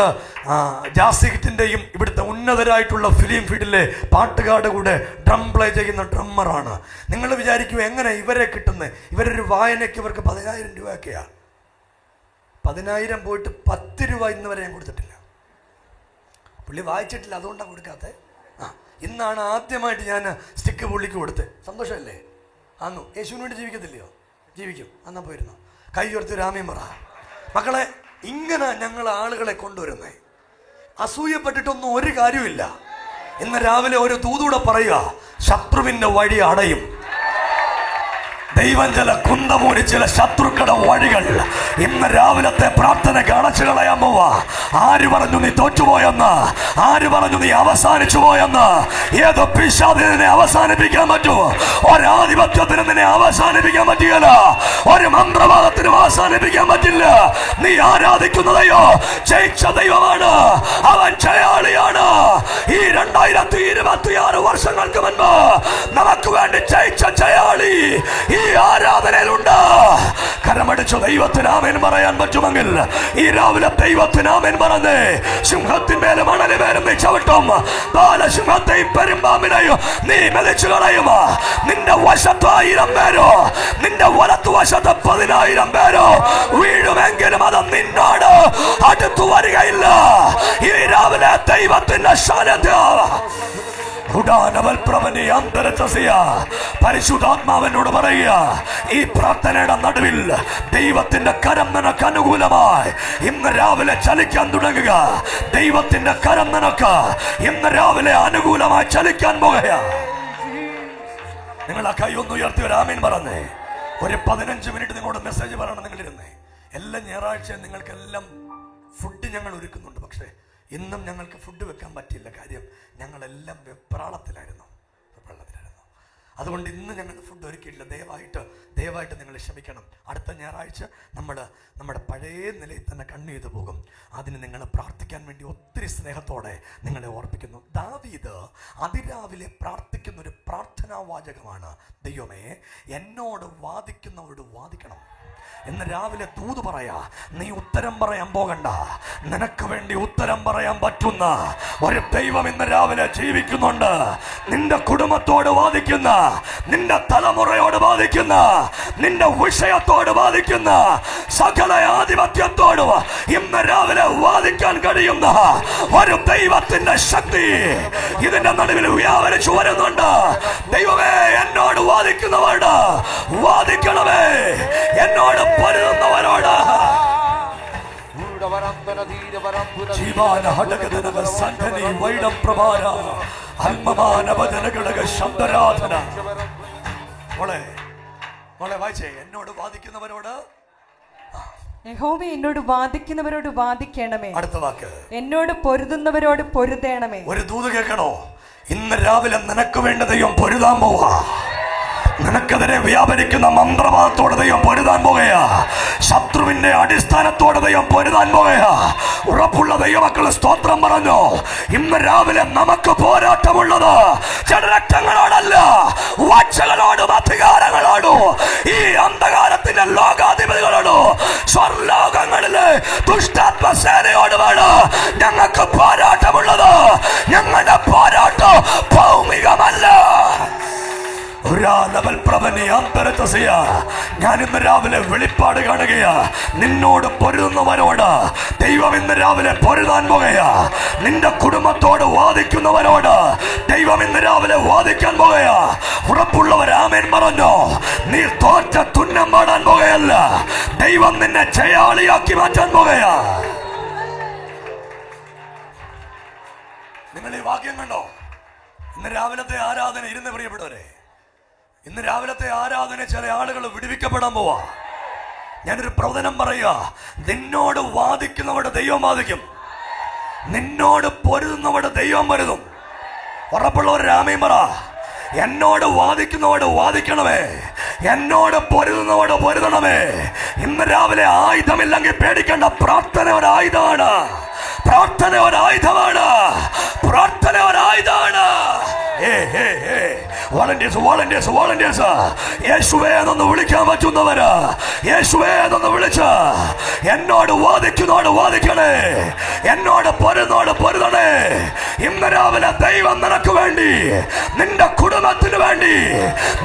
ജാസിഗിറ്റിൻ്റെയും ഇവിടുത്തെ ഉന്നതരായിട്ടുള്ള ഫിലിം ഫീൽഡിലെ പാട്ടുകാരുടെ കൂടെ ഡ്രം പ്ലേ ചെയ്യുന്ന ഡ്രമ്മറാണ്. നിങ്ങൾ വിചാരിക്കുക എങ്ങനെ ഇവരെ കിട്ടുന്നത്? ഇവരൊരു വായനയ്ക്ക് ഇവർക്ക് 10,000 രൂപയൊക്കെയാണ്. 10,000 പോയിട്ട് 10 രൂപ ഇന്ന് വരെ ഞാൻ കൊടുത്തിട്ടില്ല. പുള്ളി വായിച്ചിട്ടില്ല, അതുകൊണ്ടാണ് കൊടുക്കാത്തത്. ഇന്നാണ് ആദ്യമായിട്ട് ഞാൻ സ്റ്റിക്ക് പുള്ളിക്ക് കൊടുത്ത്. സന്തോഷമല്ലേ? ആന്നു. യേശുവിന് വേണ്ടി ജീവിക്കത്തില്ലയോ? ജീവിക്കും. അന്നാ പോയിരുന്നു. കൈ ഉയർത്തി രാമയും പറ. മക്കളെ, ഇങ്ങനെ ഞങ്ങൾ ആളുകളെ കൊണ്ടുവരുന്നേ. അസൂയപ്പെട്ടിട്ടൊന്നും ഒരു കാര്യമില്ല. ഇന്ന് രാവിലെ ഒരു തൂതൂടെ പറയുക, ശത്രുവിന്റെ വഴി അടയും. ദൈവം ചില കുന്തമൂരി ചില ശത്രുക്കളുടെ വഴികൾ ഇന്ന് രാവിലത്തെ പ്രാർത്ഥനയ്ക്ക് അടച്ചു കളയാൻ പോവാ. ആര് പറഞ്ഞു നീ തോറ്റുപോയെന്ന്? ആര് പറഞ്ഞു നീ അവസാനിച്ചു പോയെന്ന്? ഏതോ പിശാചിനെ അവസാനിപ്പിക്കാൻ പറ്റുമോ? ഒരാധിപത്യത്തിന് നിന്നെ അവസാനിപ്പിക്കാൻ പറ്റില്ല. ഒരു മന്ത്രവാദത്തിനും അവസാനിപ്പിക്കാൻ പറ്റില്ല. നീ ആരാധിക്കുന്നതയോ ജയിച്ച ദൈവമാണ്. അവൻ ജയാളിയാണ്. ഈ 2026 വർഷങ്ങൾക്ക് മുൻപ് നമുക്ക് വേണ്ടി ജയിച്ച ജയാളി ഈ ആരാധനയിലുണ്ട്. കരമടിച്ചു ദൈവത്തിന് ആമേൻ പറയാൻ പറ്റുമെങ്കിൽ ഈ രാവിലെ ദൈവത്തിന് ആമേൻ പറഞ്ഞേ. സിംഹത്തിന്മേലും മണലിന്മേലും നീ ചവിട്ടും. ബാലസിംഹത്തെയും പെരുമ്പാമ്പിനെയും നീ മെതിച്ചു കളയും. നിന്റെ വശത്ത് 1000 പേരോ നിന്റെ വലത്തു വശത്ത് 10,000 പേരോ വീഴുമെങ്കിലും അത് നിന്നോട് അടുത്തു വരികയില്ല. ഈ രാവിലെ ദൈവത്തിന്റെ സാന്നിധ്യം പരിശുദ്ധാത്മാവിനോട് പറയുക, ഈ പ്രാർത്ഥനയുടെ നടുവിൽ ദൈവത്തിന്റെ കരം നിനക്ക് അനുകൂലമായി ഇന്ന് രാവിലെ ചലിക്കാൻ തുടങ്ങുക. ദൈവത്തിന്റെ കരം നിനക്ക് ഇന്ന് രാവിലെ അനുകൂലമായി ചലിക്കാൻ പോകുക. നിങ്ങൾ ആ കൈ ഒന്ന് ഉയർത്തി ഒരു ആമീൻ പറഞ്ഞേ. ഒരു 15 മിനിറ്റ് നിങ്ങളോട് മെസ്സേജ് പറയണം. നിങ്ങളിരുന്നേ. എല്ലാ ഞായറാഴ്ചയും നിങ്ങൾക്കെല്ലാം ഫുഡ് ഞങ്ങൾ ഒരുക്കുന്നുണ്ട്. പക്ഷേ ഇന്നും ഞങ്ങൾക്ക് ഫുഡ് വെക്കാൻ പറ്റില്ല. കാര്യം ഞങ്ങളെല്ലാം വെപ്രാളത്തിലായിരുന്നു. അതുകൊണ്ട് ഇന്ന് ഞങ്ങൾ ഫുഡ് ഒരുക്കിയില്ല. ദയവായിട്ട് ദയവായിട്ട് നിങ്ങൾ ക്ഷമിക്കണം. അടുത്ത ഞായറാഴ്ച നമ്മൾ നമ്മുടെ പഴയ നിലയിൽ തന്നെ കണ്ണു പോകും. അതിന് നിങ്ങൾ പ്രാർത്ഥിക്കാൻ വേണ്ടി ഒത്തിരി സ്നേഹത്തോടെ നിങ്ങളെ ഓർപ്പിക്കുന്നു. ദാവീദ് അതിരാവിലെ പ്രാർത്ഥിക്കുന്ന ഒരു പ്രാർത്ഥനാ വാചകമാണ്, ദൈവമേ എന്നോട് വാദിക്കുന്നവരോട് വാദിക്കണം. ഇന്ന് രാവിലെ തൂത് പറയാ, നീ ഉത്തരം പറയാൻ പോകണ്ട. നിനക്ക് വേണ്ടി ഉത്തരം പറയാൻ പറ്റുന്ന ഒരു ദൈവം ഇന്ന് രാവിലെ ജീവിക്കുന്നുണ്ട്. നിന്റെ കുടുംബത്തോട് വാദിക്കുന്ന, നിന്റെ തലമുറയോട് വാദിക്കുന്ന, നിന്റെ വിഷയത്തോട് വാദിക്കുന്ന, സകല ആധിപത്യത്തോട് ഇന്ന് രാവിലെ വാദിക്കാൻ കഴിയുന്ന ഒരു ദൈവത്തിന്റെ ശക്തി ഇതിന്റെ നടുവിൽ വ്യാപരിച്ചു വരുന്നുണ്ട്. ദൈവമേ എന്നോട് വാദിക്കുന്നവരോട് വാദിക്കണമേ, എന്നോട് പൊരുതുന്നവരോട്. എന്നോട് വാദിക്കുന്നവരോട് യഹോവേ എന്നോട് വാദിക്കുന്നവരോട് വാദിക്കണമേ. അടുത്ത വാക്ക്, എന്നോട് പൊരുതുന്നവരോട് പൊരുതണമേ. ഒരു ദൂത് കേൾക്കണോ? ഇന്ന് രാവിലെ നിനക്ക് വേണ്ടി ദൈവം പൊരുതാൻ പോവാ. നിനക്കെതിരെ വ്യാപരിക്കുന്ന മന്ത്രവാദത്തോടെ ദൈവം പൊരുതാൻ പോകുകയാ. ശത്രുവിന്റെ അടിസ്ഥാനത്തോടെ ദൈവം പൊരുതാൻ പോകുകയാ. ഉറപ്പുള്ള ദൈവമക്കൾ സ്തോത്രം പറഞ്ഞു. ഇന്ന് രാവിലെ നമുക്ക് പോരാട്ടമുള്ളത് ജഡരക്തങ്ങളോടല്ല, വാഴ്ചകളോടും അധികാരങ്ങളോടും ഈ അന്ധകാരത്തിന്റെ ലോകാധിപതികളോടും സ്വർലോകങ്ങളിലെ ദുഷ്ടാത്മസേനയോടുമാണ് ഞങ്ങൾക്ക് പോരാട്ടമുള്ളത്. ഞങ്ങളുടെ പോരാട്ടം ഭൗമികമല്ല. ഞാൻ ഇന്ന് രാവിലെ വെളിപ്പാട് കാണുകയാ. നിന്നോട് പൊരുതുന്നവരോട് ദൈവം ഇന്ന് രാവിലെ പൊരുതാൻ പോകുകയാ. നിന്റെ കുടുംബത്തോട് വാദിക്കുന്നവരോട് ദൈവം ഇന്ന് രാവിലെ വാദിക്കാൻ പോകുകയാ. ഉറപ്പുള്ളവർ ആമേൻ പറഞ്ഞു. നീ തോറ്റ തുന്നം പാടാൻ പോകുകയല്ല, ദൈവം നിന്നെ ജയാളിയാക്കി മാറ്റാൻ പോകുകയാ. നിങ്ങൾ ഈ വാക്യം കണ്ടോ? ഇന്ന് രാവിലത്തെ ആരാധന ഇരുന്ന് പ്രിയപ്പെട്ടവരെ, ഇന്ന് രാവിലത്തെ ആരാധന ചില ആളുകൾ വിടുവിക്കപ്പെടാൻ പോവാ. ഞാനൊരു പ്രവചനം പറയുക, നിന്നോട് വാദിക്കുന്നവരുടെ ദൈവം വാദിക്കും, നിന്നോട് പൊരുതുന്നവരുടെ ദൈവം പൊരുതും. ഉറപ്പുള്ളവർ രാമയും പറ. എന്നോട് വാദിക്കുന്നവരോട് വാദിക്കണമേ, എന്നോട് പൊരുതുന്നവരോട് പൊരുതണമേ. ഇന്ന് രാവിലെ ആയുധമില്ലെങ്കിൽ പേടിക്കേണ്ട. പ്രാർത്ഥന ഒരു ആയുധമാണ്, പ്രാർത്ഥന ഒരു ആയുധമാണ്, പ്രാർത്ഥന ഒരു ആയുധമാണ്. വോളണ്ടിയേഴ്സ് യേശുവേ എന്നൊന്ന് വിളിക്കാൻ പറ്റുന്നവര് യേശുവേ എന്നൊന്ന് വിളിച്ച് എന്നോട് വാദിക്കുന്നോട് വാദിക്കണേ, എന്നോട് പൊരുന്നോട് പൊരുതണേ. ഇന്ന് രാവിലെ ദൈവം നിനക്ക് വേണ്ടി, നിന്റെ കുടുംബത്തിന് വേണ്ടി,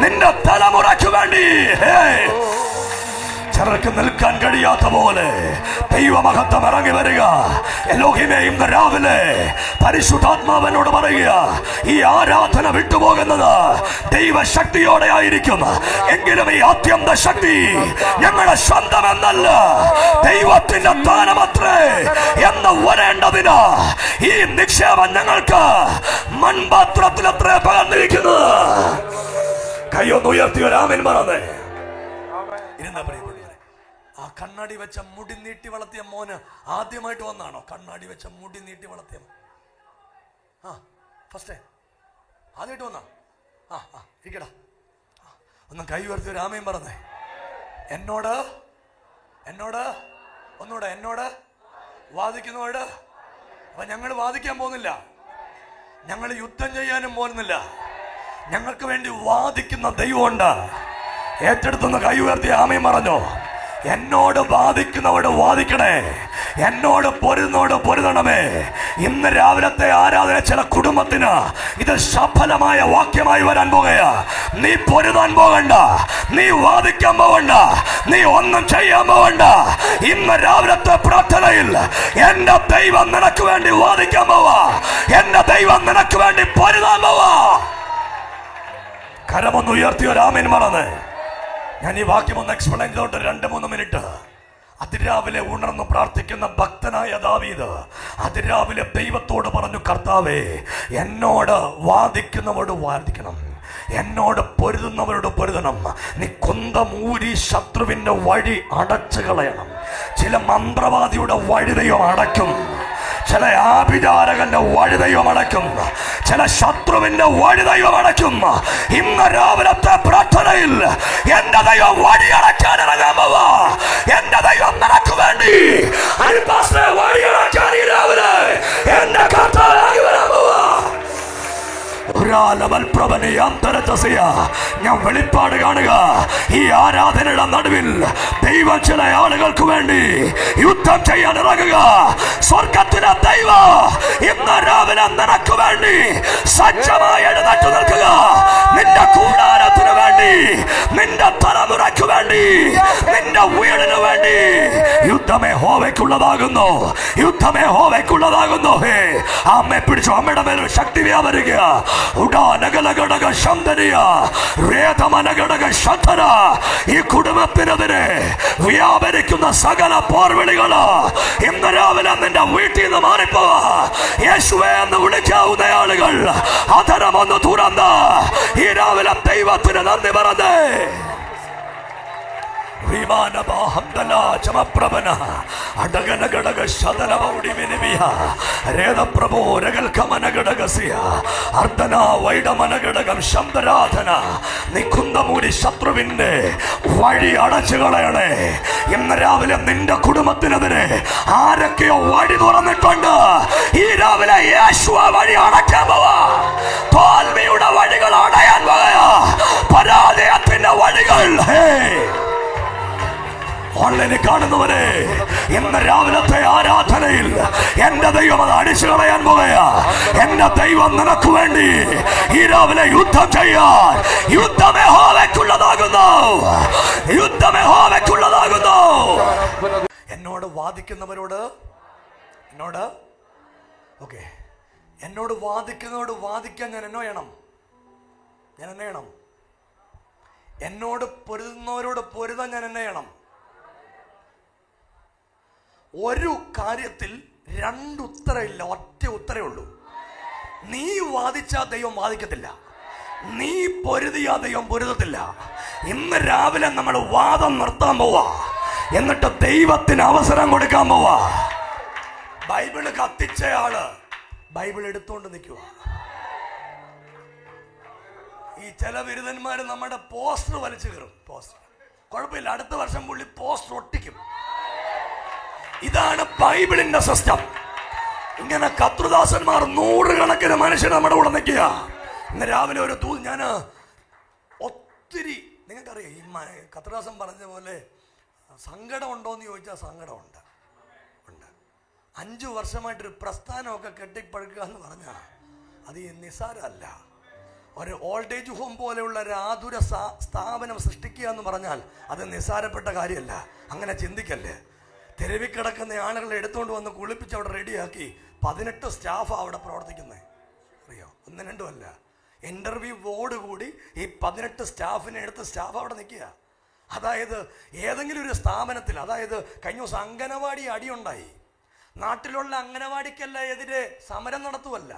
നിന്റെ തലമുറയ്ക്ക് വേണ്ടി ചിലർക്ക് നിൽക്കാൻ കഴിയാത്ത പോലെ ദൈവമഹത്വം ഇറങ്ങി വരിക. എലോഹിമേ ഇന്ന് രാവിലെ പരിശുദ്ധാത്മാവനോട് പറയുക, ഈ ആരാധന വിട്ടുപോകുന്നത് ദൈവശക്തിയോടെ ആയിരിക്കും. എങ്കിലും ഈ അത്യന്ത ശക്തി ഞങ്ങളുടെ സ്വന്തമെന്നല്ല, ദൈവത്തിന്റെ ദാനമത്രേ എന്ന് വരേണ്ടതിന് ഈ നിക്ഷേപം ഞങ്ങൾക്ക് മൺപാത്രത്തിൽ അത്രേ പകർന്നിരിക്കുന്നത്. കൈയൊന്ന് ഉയർത്തി ഒരാമൻ പറഞ്ഞേ. ഇരുന്ന പ്രിയപ്പെട്ടവരെ, ആ കണ്ണാടി വെച്ച മുടി നീട്ടി വളർത്തിയ മോന് ആദ്യമായിട്ട് വന്നാണോ? കണ്ണാടി വെച്ച മുടി നീട്ടി വളർത്തിയ ഫസ്റ്റ് ആദ്യമായിട്ട് വന്നാ? ഇരിക്കടാ, ഒന്ന് കൈ ഉയർത്തി രാമയും പറഞ്ഞേ. എന്നോട് എന്നോട് ഒന്നുകൂടെ, എന്നോട് വാദിക്കുന്നവരോട്. അപ്പൊ ഞങ്ങൾ വാദിക്കാൻ പോകുന്നില്ല, ഞങ്ങൾ യുദ്ധം ചെയ്യാനും പോകുന്നില്ല. ഞങ്ങൾക്ക് വേണ്ടി വാദിക്കുന്ന ദൈവമുണ്ട്. ഏറ്റെടുത്തുനിന്ന് കൈ ഉയർത്തി ആമയും പറഞ്ഞു. എന്നോട് വാദിക്കുന്നവരോട് വാദിക്കണേ, എന്നോട് പൊരുന്നോട് പൊരുതണമേ. ഇന്ന് രാവിലത്തെ ആരാധന ചില കുടുംബത്തിന് ഇത് സഫലമായ വാക്യമായി വരാൻ പോകുകയാ. നീ പൊരുതാൻ പോകണ്ട, നീ വാദിക്കാൻ പോകണ്ട, നീ ഒന്നും ചെയ്യാൻ പോകണ്ട. ഇന്ന് രാവിലത്തെ പ്രാർത്ഥനയിൽ എന്റെ ദൈവം നിനക്ക് വേണ്ടി വാദിക്കാൻ പോവാ, എന്റെ ദൈവം നിനക്ക് വേണ്ടി പൊരുതാൻ പോവാ. കരമൊന്ന് ഉയർത്തി ഒരാമേൻ പറഞ്ഞ് ഞാൻ ഈ വാക്യം ഒന്ന് എക്സ്പ്ലെയിൻ ചെയ്തോട്ട് 2-3 മിനിറ്റ്. അതിരാവിലെ ഉണർന്നു പ്രാർത്ഥിക്കുന്ന ഭക്തനായ ദാവീദ് അതിരാവിലെ ദൈവത്തോട് പറഞ്ഞു, കർത്താവേ എന്നോട് വാദിക്കുന്നവരോട് വാദിക്കണം, എന്നോട് പൊരുതുന്നവരോട് പൊരുതണം. നീ കുന്തമൂരി ശത്രുവിന്റെ വഴി അടച്ചു കളയണം. ചില മന്ത്രവാദിയുടെ വഴി ദൈവം അടയ്ക്കും, ചില ആഭിചാരകന്റെ വഴി ദൈവം അടയ്ക്കും, ചില ശത്രുവിന്റെ വഴി ദൈവം അടയ്ക്കും. ഇന്ന് രാവിലത്തെ പ്രാർത്ഥനയിൽ എന്റെ ദൈവം വഴി അടയ്ക്കാൻ ഇറങ്ങാൻ പോവാ. എന്റെ ദൈവം നിനക്ക് വേണ്ടി വഴി അടയ്ക്കാൻ ഈ രാവിലെ എന്റെ കർത്താവ് വരാൻ പോവാ. ഞാൻ വെളിപ്പാട് കാണുക. ഈ ആരാധനയുടെ നടുവിൽ ദൈവം ചില ആളുകൾക്ക് വേണ്ടി യുദ്ധം ചെയ്യാൻ ഇറങ്ങുക. സ്വർഗത്തിലെ ദൈവം ഇന്ന് രാവിലെ നിനക്ക് വേണ്ടി സജ്ജമായി എഴുന്നേറ്റ് നിൽക്കുക. നിന്റെ കൂടാരത്തിന് വേണ്ടി, നിന്റെ തലമുറയ്ക്ക് വേണ്ടി, നിന്റെ വീടിന് വേണ്ടി. യുദ്ധമേ ഹോവയ്ക്കുള്ളതാകുന്നു, യുദ്ധമേ ഹോവയ്ക്കുള്ളതാകുന്നു. അമ്മയെ പിടിച്ചു, അമ്മയുടെ മേൽ ശക്തി വ്യാപരിക്കുക. ഈ കുടുംബത്തിനെതിരെ വ്യാപരിക്കുന്ന സകല പോർവിളികള് ഇന്ന് രാവിലെ നിന്റെ വീട്ടിൽ നിന്ന് മാറിപ്പോവാ. യേശുവേ എന്ന് വിളിക്കാവുന്ന ആളുകൾ അധരമൊന്ന് തുറന്ന് ഈ രാവിലെ ദൈവത്തിന് നന്ദി പറഞ്ഞേ. ശത്രുവിന്റെ വഴി അടച്ചു കളയണേ. ഇന്ന് രാവിലെ നിന്റെ കുടുംബത്തിനെതിരെ ആരൊക്കെയോ വഴി തുറന്നിട്ടുണ്ട്. ഈ രാവിലെ യേശു വഴി അടയ്ക്കാൻ പോവാ. തോൽവിയുടെ വഴികൾ അടയാൻ പോവാ. പരാജയത്തിന്റെ വഴികൾ ഓൺലൈനിൽ കാണുന്നവരെ, ഇന്ന് രാവിലത്തെ ആരാധനയിൽ എന്റെ ദൈവം അത് അടിച്ചു കളയാൻ പോവുകയാ. എന്റെ ദൈവം നിനക്ക് വേണ്ടി ഈ രാവിലെ യുദ്ധം ചെയ്യാൻ. യുദ്ധമേ ഹോവയ്ക്കുള്ളതാകുന്നു, യുദ്ധമേ ഹോവയ്ക്കുള്ളതാകുന്നു. എന്നോട് വാദിക്കുന്നവരോട് എന്നോട് വാദിക്കുന്നവരോട് വാദിക്കാൻ ഞാൻ എന്നോ ചെയ്യണം? എന്നോട് പൊരുതുന്നവരോട് പൊരുതാൻ ഞാൻ എന്നെ ചെയ്യണം? ഒരു കാര്യത്തിൽ രണ്ടുത്തരമില്ല, ഒറ്റ ഉത്തരേ ഉള്ളൂ. നീ വാദിച്ചാ ദൈവം വാദിക്കത്തില്ല, നീ പൊരുതിയാ ദൈവം പൊരുതത്തില്ല. ഇന്ന് രാവിലെ നമ്മൾ വാദം നിർത്താൻ പോവാ, എന്നിട്ട് ദൈവത്തിന് അവസരം കൊടുക്കാൻ പോവാ. ബൈബിള് കത്തിച്ചയാള് ബൈബിൾ എടുത്തുകൊണ്ട് നിൽക്കുക. ഈ ചില ബിരുദന്മാര് നമ്മുടെ പോസ്റ്റർ വലിച്ചു കയറും. പോസ്റ്റർ കുഴപ്പമില്ല, അടുത്ത വർഷം പുള്ളി പോസ്റ്റർ ഒട്ടിക്കും. ഇതാണ് ബൈബിളിന്റെ സിസ്റ്റം. ഇങ്ങനെ കർത്തൃദാസന്മാർ നൂറുകണക്കിന് മനുഷ്യർ നമ്മുടെ കൂടെ നിൽക്കുക. ഇന്ന് രാവിലെ ഒരു ഞാൻ ഒത്തിരി, നിങ്ങൾക്കറിയാം ഈ കർത്തൃദാസൻ പറഞ്ഞ പോലെ സങ്കടം ഉണ്ടോയെന്ന് ചോദിച്ചാൽ സങ്കടമുണ്ട്. 5 വർഷമായിട്ടൊരു പ്രസ്ഥാനമൊക്കെ കെട്ടിപ്പടുക്കുക എന്ന് പറഞ്ഞാൽ അത് നിസ്സാരമല്ല. ഒരു ഓൾഡ് ഏജ് ഹോം പോലെയുള്ള ഒരു ആതുര സ്ഥാപനം സൃഷ്ടിക്കുക എന്ന് പറഞ്ഞാൽ അത് നിസ്സാരപ്പെട്ട കാര്യമല്ല. അങ്ങനെ ചിന്തിക്കല്ലേ. തെരുവിൽ കിടക്കുന്ന ആളുകളെ എടുത്തുകൊണ്ട് വന്ന് കുളിപ്പിച്ച് അവിടെ റെഡിയാക്കി 18 സ്റ്റാഫാണ് അവിടെ പ്രവർത്തിക്കുന്നത്. അറിയോ? 1-2 അല്ല, ഇന്റർവ്യൂ ബോർഡ് കൂടി ഈ 18 സ്റ്റാഫിനെ എടുത്ത് സ്റ്റാഫ് അവിടെ നിൽക്കുക. അതായത് ഏതെങ്കിലും ഒരു സ്ഥാപനത്തിൽ, അതായത് കഴിഞ്ഞ ദിവസം അംഗനവാടി അടിയുണ്ടായി. നാട്ടിലുള്ള അംഗനവാടിക്കല്ല എതിരെ സമരം നടത്തുവല്ല,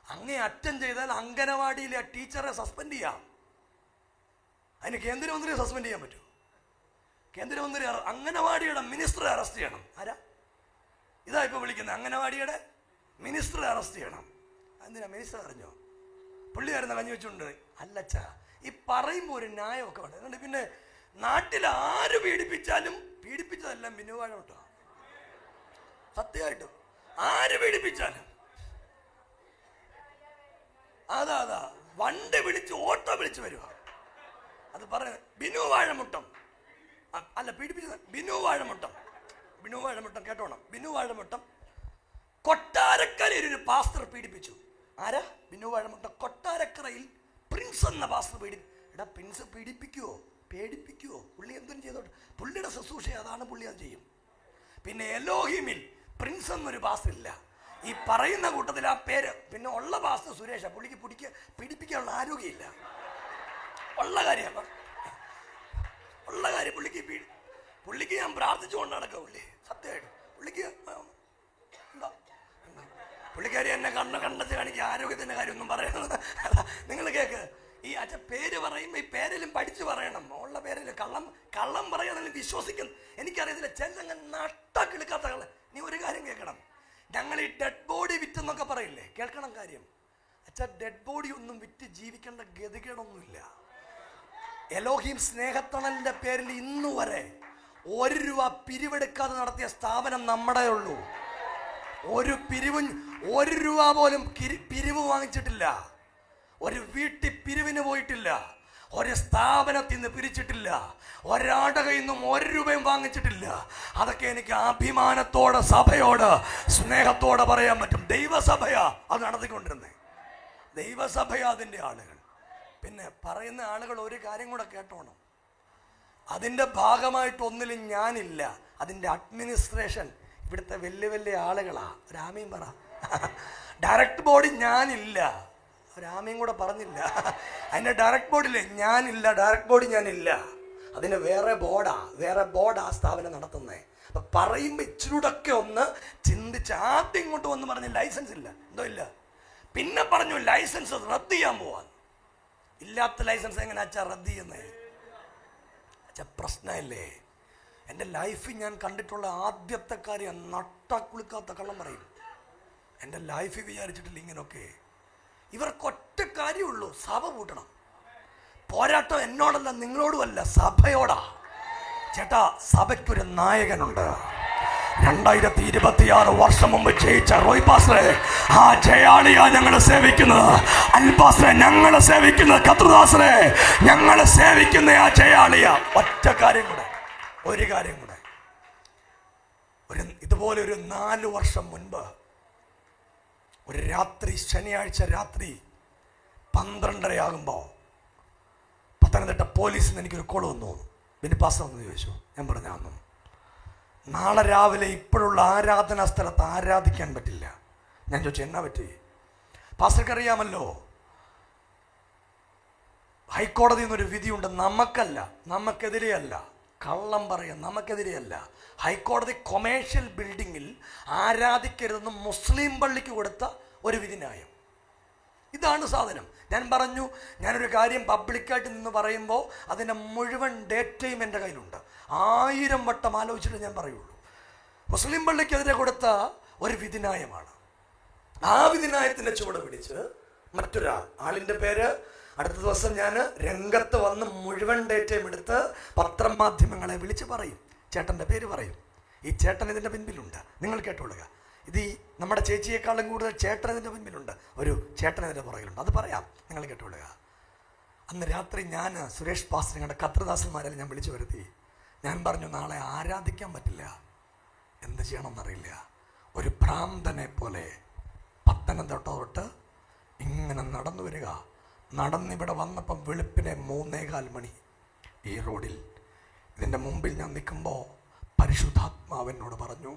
അങ്ങേ അറ്റം ചെയ്താൽ അംഗനവാടിയിലെ ടീച്ചറെ സസ്പെൻഡ് ചെയ്യാം. അതിന് കേന്ദ്രമന്ത്രിയെ സസ്പെൻഡ് ചെയ്യാൻ പറ്റുമോ? കേന്ദ്രമന്ത്രി അംഗനവാടിയുടെ മിനിസ്റ്ററെ അറസ്റ്റ് ചെയ്യണം. ആരാ ഇതാ ഇപ്പൊ വിളിക്കുന്നത്? അംഗനവാടിയുടെ മിനിസ്റ്ററെ അറസ്റ്റ് ചെയ്യണം. എന്തിനാ? മിനിസ്റ്റർ അറിഞ്ഞോ? പുള്ളിയായിരുന്ന കഞ്ഞി വെച്ചുകൊണ്ട് അല്ലച്ചാ, ഈ പറയുമ്പോൾ ഒരു ന്യായമൊക്കെ ഉണ്ട്. അതുകൊണ്ട് പിന്നെ നാട്ടിൽ ആര് പീഡിപ്പിച്ചാലും പീഡിപ്പിച്ചതെല്ലാം ബിനുവാഴ കേട്ടോ. സത്യമായിട്ടും ആര് പീഡിപ്പിച്ചാലും അതാ വണ്ടി വിളിച്ച് ഓട്ടോ വിളിച്ച് വരുക. അത് പറഞ്ഞ ബിനു വാഴമുട്ടം അല്ല, പീഡിപ്പിച്ചത് ബിനു വാഴമുട്ടം. ബിനു വാഴമുട്ടം കേട്ടോണം. ബിനു വാഴമുട്ടം കൊട്ടാരക്കരയിൽ ഒരു പാസ്റ്റർ പീഡിപ്പിച്ചു. ആരാ? ബിനു വാഴമുട്ടം. കൊട്ടാരക്കരയിൽ പ്രിൻസ് എന്ന പാസ്റ്റർ എടാ, പ്രിൻസ് പീഡിപ്പിക്കുവോ പേടിപ്പിക്കുവോ? പുള്ളി എന്തും ചെയ്തോട്ടെ, പുള്ളിയുടെ ശുശ്രൂഷ അതാണ്, പുള്ളി അത് ചെയ്യും. പിന്നെ എലോഹിമിൽ പ്രിൻസ് എന്നൊരു പാസ്റ്റർ ഇല്ല. ഈ പറയുന്ന കൂട്ടത്തിൽ ആ പേര്. പിന്നെ ഉള്ള പാസ്റ്റർ സുരേഷ. പുള്ളിക്ക് പീഡിപ്പിക്കാനുള്ള ആരോഗ്യമില്ല. ഉള്ള കാര്യം പുള്ളിക്ക് ഞാൻ പ്രാർത്ഥിച്ചുകൊണ്ട് നടക്കാം. സത്യമായിട്ട് പുള്ളിക്കാരി എന്നെ കണ്ടെത്തി കാണിക്കുക. ആരോഗ്യത്തിന്റെ കാര്യമൊന്നും പറയണത് നിങ്ങൾ കേക്ക്. ഈ അച്ഛൻ പേര് പറയുമ്പോൾ ഈ പേരിലും പഠിച്ചു പറയണം. ഉള്ള പേരിൽ കള്ളം പറയാൻ വിശ്വസിക്കും. എനിക്കറിയത്തില്ല, ചെല്ലങ്ങ് നട്ടക്കിളിക്കാത്ത കള്ളം. നീ ഒരു കാര്യം കേൾക്കണം. ഞങ്ങൾ ഈ ഡെഡ് ബോഡി വിറ്റെന്നൊക്കെ പറയില്ലേ, കേൾക്കണം കാര്യം. അച്ഛാ ഡെഡ് ബോഡി ഒന്നും വിറ്റ് ജീവിക്കേണ്ട ഗതികേടൊന്നുമില്ല. എലോഹീം സ്നേഹത്തണലിന്റെ പേരിൽ ഇന്നു വരെ 1 രൂപ പിരിവെടുക്കാതെ നടത്തിയ സ്ഥാപനം നമ്മുടെ ഉള്ളൂ. 1 രൂപ പോലും പിരിവ് വാങ്ങിച്ചിട്ടില്ല. ഒരു വീട്ടിൽ പിരിവിന് പോയിട്ടില്ല. ഒരു സ്ഥാപനത്തിൽ നിന്ന് പിരിച്ചിട്ടില്ല. ഒരാളുടെ കയ്യിൽ നിന്നും 1 രൂപയും വാങ്ങിച്ചിട്ടില്ല. അതൊക്കെ എനിക്ക് അഭിമാനത്തോടെ സഭയോട് സ്നേഹത്തോടെ പറയാൻ പറ്റും. ദൈവസഭയാ അത് നടത്തിക്കൊണ്ടിരുന്നേ. ദൈവസഭയാ അതിൻ്റെ ആളുകൾ. പിന്നെ പറയുന്ന ആളുകൾ ഒരു കാര്യം കൂടെ കേട്ടോണം. അതിൻ്റെ ഭാഗമായിട്ട് ഒന്നിലും ഞാനില്ല. അതിൻ്റെ അഡ്മിനിസ്ട്രേഷൻ ഇവിടുത്തെ വലിയ വലിയ ആളുകളാ. ഒരാമയും പറ. ഡയറക്റ്റ് ബോഡി ഞാനില്ല. ഒരാമയും കൂടെ പറഞ്ഞില്ല. അതിൻ്റെ ഡയറക്റ്റ് ബോർഡില്ലേ ഞാനില്ല. ഡയറക്റ്റ് ബോഡി ഞാനില്ല. അതിന് വേറെ ബോർഡാ സ്ഥാപനം നടത്തുന്നത്. അപ്പം പറയുമ്പോൾ ഇച്ചിരൂടൊക്കെ ഒന്ന് ചിന്തിച്ച് ആദ്യം ഇങ്ങോട്ട് വന്ന് പറഞ്ഞ് ലൈസൻസ് ഇല്ല, എന്തോ ഇല്ല. പിന്നെ പറഞ്ഞു ലൈസൻസ് റദ്ദ് ചെയ്യാൻ പോവാൻ. ഇല്ലാത്ത ലൈസൻസ് എങ്ങനെ അച്ഛാ റദ്ദ് ചെയ്യുന്നേ? അച്ഛാ പ്രശ്നമല്ലേ? എൻ്റെ ലൈഫിൽ ഞാൻ കണ്ടിട്ടുള്ള ആദ്യത്തെ കാര്യം നട്ടക്കുളിക്കാത്ത കള്ളം പറയും. എൻ്റെ ലൈഫിൽ വിചാരിച്ചിട്ടില്ല ഇങ്ങനൊക്കെ. ഇവർക്കൊറ്റ കാര്യമുള്ളൂ, സഭ കൂട്ടണം. പോരാട്ടം എന്നോടല്ല, നിങ്ങളോടുമല്ല, സഭയോടാ. ചേട്ടാ സഭയ്ക്കൊരു നായകനുണ്ട്. 2026 വർഷം മുമ്പ് ജയിച്ച റോയ് പാസ്റ്ററെ, ആ ജയാളിയാ ഞങ്ങളെ സേവിക്കുന്നത്. അൽപാസ്റ്ററെ ഞങ്ങളെ സേവിക്കുന്നത്. കത്രുദാസറെ ഞങ്ങളെ സേവിക്കുന്ന ആ ജയാളിയാ. ഒറ്റ കാര്യം കൂടെ, ഒരു കാര്യം കൂടെ. ഇതുപോലെ ഒരു 4 വർഷം മുൻപ് ഒരു രാത്രി, ശനിയാഴ്ച രാത്രി 12:30 പത്തനംതിട്ട പോലീസിൽ നിന്ന് എനിക്കൊരു കോൾ വന്നു. പിന്നെ പാസ്റ്റർ എന്ന് ചോദിച്ചു. ഞാൻ പറഞ്ഞു നാളെ രാവിലെ ഇപ്പോഴുള്ള ആരാധനാ സ്ഥലത്ത് ആരാധിക്കാൻ പറ്റില്ല. ഞാൻ ചോദിച്ചു എന്നാ പറ്റി? പാസ്റ്റർക്ക് അറിയാമല്ലോ, ഹൈക്കോടതിയിൽ നിന്നൊരു വിധിയുണ്ട്. നമുക്കെതിരെയല്ല, കള്ളം പറയാം, നമുക്കെതിരെയല്ല. ഹൈക്കോടതി കൊമേഴ്ഷ്യൽ ബിൽഡിങ്ങിൽ ആരാധിക്കരുതെന്ന് മുസ്ലിം പള്ളിക്ക് കൊടുത്ത ഒരു വിധിന്യായം. ഇതാണ് സാധനം. ഞാൻ പറഞ്ഞു, ഞാനൊരു കാര്യം പബ്ലിക്കായിട്ട് നിന്ന് പറയുമ്പോൾ അതിൻ്റെ മുഴുവൻ ഡേറ്റയും എൻ്റെ കയ്യിലുണ്ട്. 1000 വട്ടം ആലോചിച്ചിട്ട് ഞാൻ പറയുള്ളൂ. മുസ്ലിം പള്ളിക്കെതിരെ കൊടുത്ത ഒരു വിധിന്യായമാണ്. ആ വിധിന്യായത്തിൻ്റെ ചുവട് പിടിച്ച് ആളിൻ്റെ പേര് അടുത്ത ദിവസം ഞാൻ രംഗത്ത് വന്ന് മുഴുവൻ ഡേറ്റയും എടുത്ത് പത്രമാധ്യമങ്ങളെ വിളിച്ച് പറയും. ചേട്ടൻ്റെ പേര് പറയും. ഈ ചേട്ടൻ ഇതിൻ്റെ പിൻപിലുണ്ട്, നിങ്ങൾ കേട്ടോളുക. ഇത് ഈ നമ്മുടെ ചേച്ചിയേക്കാളും കൂടുതൽ ചേട്ടൻ ഇതിൻ്റെ പിൻപിലുണ്ട്. ഒരു ചേട്ടൻ ഇതിൻ്റെ പുറകിലുണ്ട്, അത് പറയാം, നിങ്ങൾ കേട്ടോളുക. അന്ന് രാത്രി ഞാൻ സുരേഷ് പാസ്റ്റർ, ഞങ്ങളുടെ കത്രുദാസന്മാരെല്ലാം ഞാൻ വിളിച്ചു വരുത്തി. ഞാൻ പറഞ്ഞു നാളെ ആരാധിക്കാൻ പറ്റില്ല, എന്ത് ചെയ്യണമെന്നറിയില്ല. ഒരു ഭ്രാന്തനെ പോലെ പത്തനംതിട്ട തൊട്ട് ഇങ്ങനെ നടന്നു വരിക. നടന്നിവിടെ വന്നപ്പം വെളുപ്പിനെ 3:15 മണി. ഈ റോഡിൽ ഇതിൻ്റെ മുമ്പിൽ ഞാൻ നിൽക്കുമ്പോൾ പരിശുദ്ധാത്മാവെന്നോട് പറഞ്ഞു,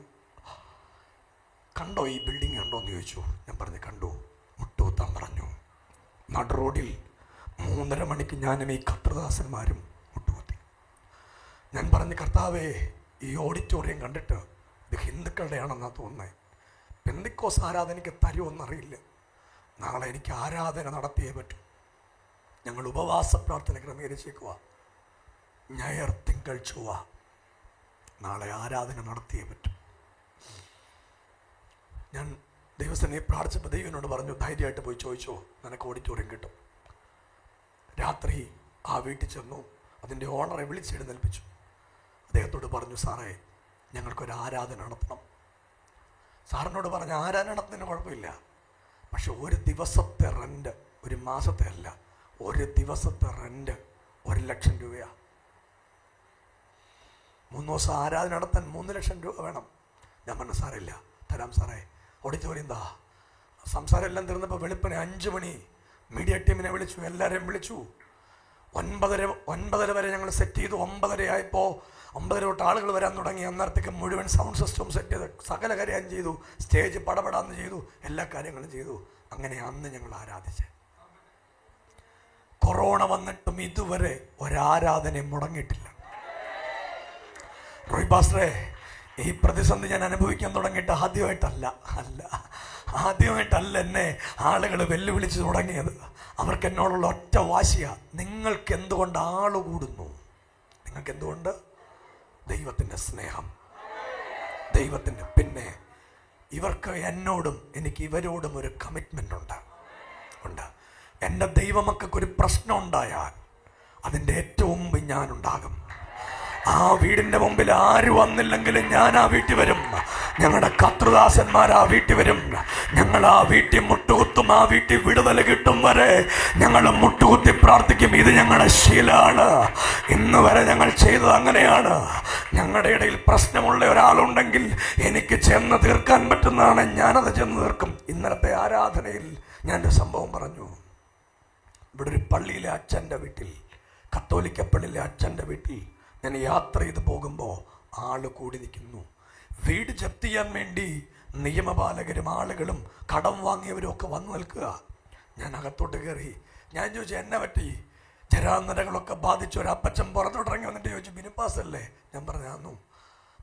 കണ്ടോ ഈ ബിൽഡിംഗ് കണ്ടോ എന്ന് ചോദിച്ചു. ഞാൻ പറഞ്ഞു കണ്ടു. മുട്ടുകുത്താൻ പറഞ്ഞു. നട റോഡിൽ 3:30 മണിക്ക് ഞാനും ഈ കത്രുദാസന്മാരും മുട്ടുകുത്തി. ഞാൻ പറഞ്ഞു കർത്താവേ, ഈ ഓഡിറ്റോറിയം കണ്ടിട്ട് ഇത് ഹിന്ദുക്കളുടെയാണെന്നാണ് തോന്നുന്നത്. പെന്തിക്കോസ് ആരാധനയ്ക്ക് തരുമെന്നറിയില്ല. നാളെ എനിക്ക് ആരാധന നടത്തിയേ പറ്റൂ. ഞങ്ങൾ ഉപവാസ പ്രാർത്ഥന ക്രമീകരിച്ചേക്കുക. ഞായർ, തിങ്കൾ, ചൊവ്വ നാളെ ആരാധന നടത്തിയേ പറ്റും. ഞാൻ ദൈവസേനയെ പ്രാർത്ഥിച്ചപ്പോൾ ദൈവനോട് പറഞ്ഞു, ധൈര്യമായിട്ട് പോയി ചോദിച്ചോ, നിനക്ക് ഓഡിറ്റോറിയം കിട്ടും. രാത്രി ആ വീട്ടിൽ ചെന്നു. അതിൻ്റെ ഓണറെ വിളിച്ചെഴുന്നേൽപ്പിച്ചു. അദ്ദേഹത്തോട് പറഞ്ഞു, സാറേ ഞങ്ങൾക്കൊരു ആരാധന നടത്തണം. സാറിനോട് പറഞ്ഞ ആരാധന നടത്തുന്നതിന് കുഴപ്പമില്ല, പക്ഷെ ഒരു ദിവസത്തെ റെൻ്റ്, ഒരു മാസത്തെ അല്ല, ഒരു ദിവസത്തെ റെൻ്റ് 1 ലക്ഷം രൂപയാണ്. 3 ദിവസം ആരാധന നടത്താൻ 3 ലക്ഷം രൂപ വേണം. ഞാൻ പറഞ്ഞു സാറില്ല, തരാം സാറേ. ഓഡിറ്റോറിയം എന്താ? സംസാരം എല്ലാം തീർന്നപ്പോൾ വെളുപ്പിനെ 5 മണി മീഡിയ ടീമിനെ വിളിച്ചു, എല്ലാവരെയും വിളിച്ചു. 9:30 വരെ ഞങ്ങൾ സെറ്റ് ചെയ്തു. 9:30 ആയപ്പോൾ 9:30 തൊട്ട് ആളുകൾ വരാൻ തുടങ്ങി. അന്നേരത്തേക്ക് മുഴുവൻ സൗണ്ട് സിസ്റ്റം സെറ്റ് ചെയ്ത് സകല കാര്യം ചെയ്തു. സ്റ്റേജ് പടപടാന്ന് ചെയ്തു, എല്ലാ കാര്യങ്ങളും ചെയ്തു. അങ്ങനെ അന്ന് ഞങ്ങൾ ആരാധിച്ചു. കൊറോണ വന്നിട്ടും ഇതുവരെ ഒരാരാധനയും മുടങ്ങിയിട്ടില്ല. റോയ് പാസ്റ്ററെ, ഈ പ്രതിസന്ധി ഞാൻ അനുഭവിക്കാൻ തുടങ്ങിയിട്ട് ആദ്യമായിട്ടല്ല എന്നെ ആളുകൾ വെല്ലുവിളിച്ച് തുടങ്ങിയത്. അവർക്ക് എന്നോടുള്ള ഒറ്റ വാശിയാ, നിങ്ങൾക്ക് എന്തുകൊണ്ട് ആള് കൂടുന്നു? നിങ്ങൾക്ക് എന്തുകൊണ്ട്? ദൈവത്തിൻ്റെ സ്നേഹം, പിന്നെ ഇവർക്ക് എന്നോടും എനിക്ക് ഇവരോടും ഒരു കമ്മിറ്റ്മെൻ്റ് ഉണ്ട്. ഉണ്ട്. എൻ്റെ ദൈവമക്കൾക്കൊരു പ്രശ്നം ഉണ്ടായാൽ അതിൻ്റെ ഏറ്റവും മുമ്പ് ഞാനുണ്ടാകും. ആ വീടിൻ്റെ മുമ്പിൽ ആര് വന്നില്ലെങ്കിലും ഞാൻ ആ വീട്ടിൽ വരും. ഞങ്ങളുടെ കർത്തൃദാസന്മാർ ആ വീട്ടിൽ വരും. ഞങ്ങൾ ആ വീട്ടിൽ മുട്ടുകുത്തും. ആ വീട്ടിൽ വിടുതൽ കിട്ടും വരെ ഞങ്ങൾ മുട്ടുകുത്തി പ്രാർത്ഥിക്കും. ഇത് ഞങ്ങളുടെ ശീലമാണ്. ഇന്ന് വരെ ഞങ്ങൾ ചെയ്തത് അങ്ങനെയാണ്. ഞങ്ങളുടെ ഇടയിൽ പ്രശ്നമുള്ള ഒരാളുണ്ടെങ്കിൽ എനിക്ക് ചെന്ന് തീർക്കാൻ പറ്റുന്നതാണ്, ഞാനത് ചെന്ന് തീർക്കും. ഇന്നലത്തെ ആരാധനയിൽ ഞാനൊരു സംഭവം പറഞ്ഞു. ഇവിടെ ഒരു പള്ളിയിലെ അച്ഛൻ്റെ വീട്ടിൽ, കത്തോലിക്ക പള്ളിയിലെ അച്ഛൻ്റെ വീട്ടിൽ ഞാൻ യാത്ര ചെയ്ത് പോകുമ്പോൾ ആള് കൂടി നിൽക്കുന്നു. വീട് ജപ്തി ചെയ്യാൻ വേണ്ടി നിയമപാലകരും ആളുകളും കടം വാങ്ങിയവരും ഒക്കെ വന്നു നിൽക്കുക. ഞാൻ അകത്തോട്ട് കയറി. ഞാൻ ചോദിച്ചു, എന്നെ പറ്റി? ജരാന്തരങ്ങളൊക്കെ ബാധിച്ചു. ഒരു അപ്പച്ചൻ പുറത്തോട്ട് ഇറങ്ങി വന്നിട്ട് ചോദിച്ചു, ബിനുപാസ് അല്ലേ? ഞാൻ പറഞ്ഞു,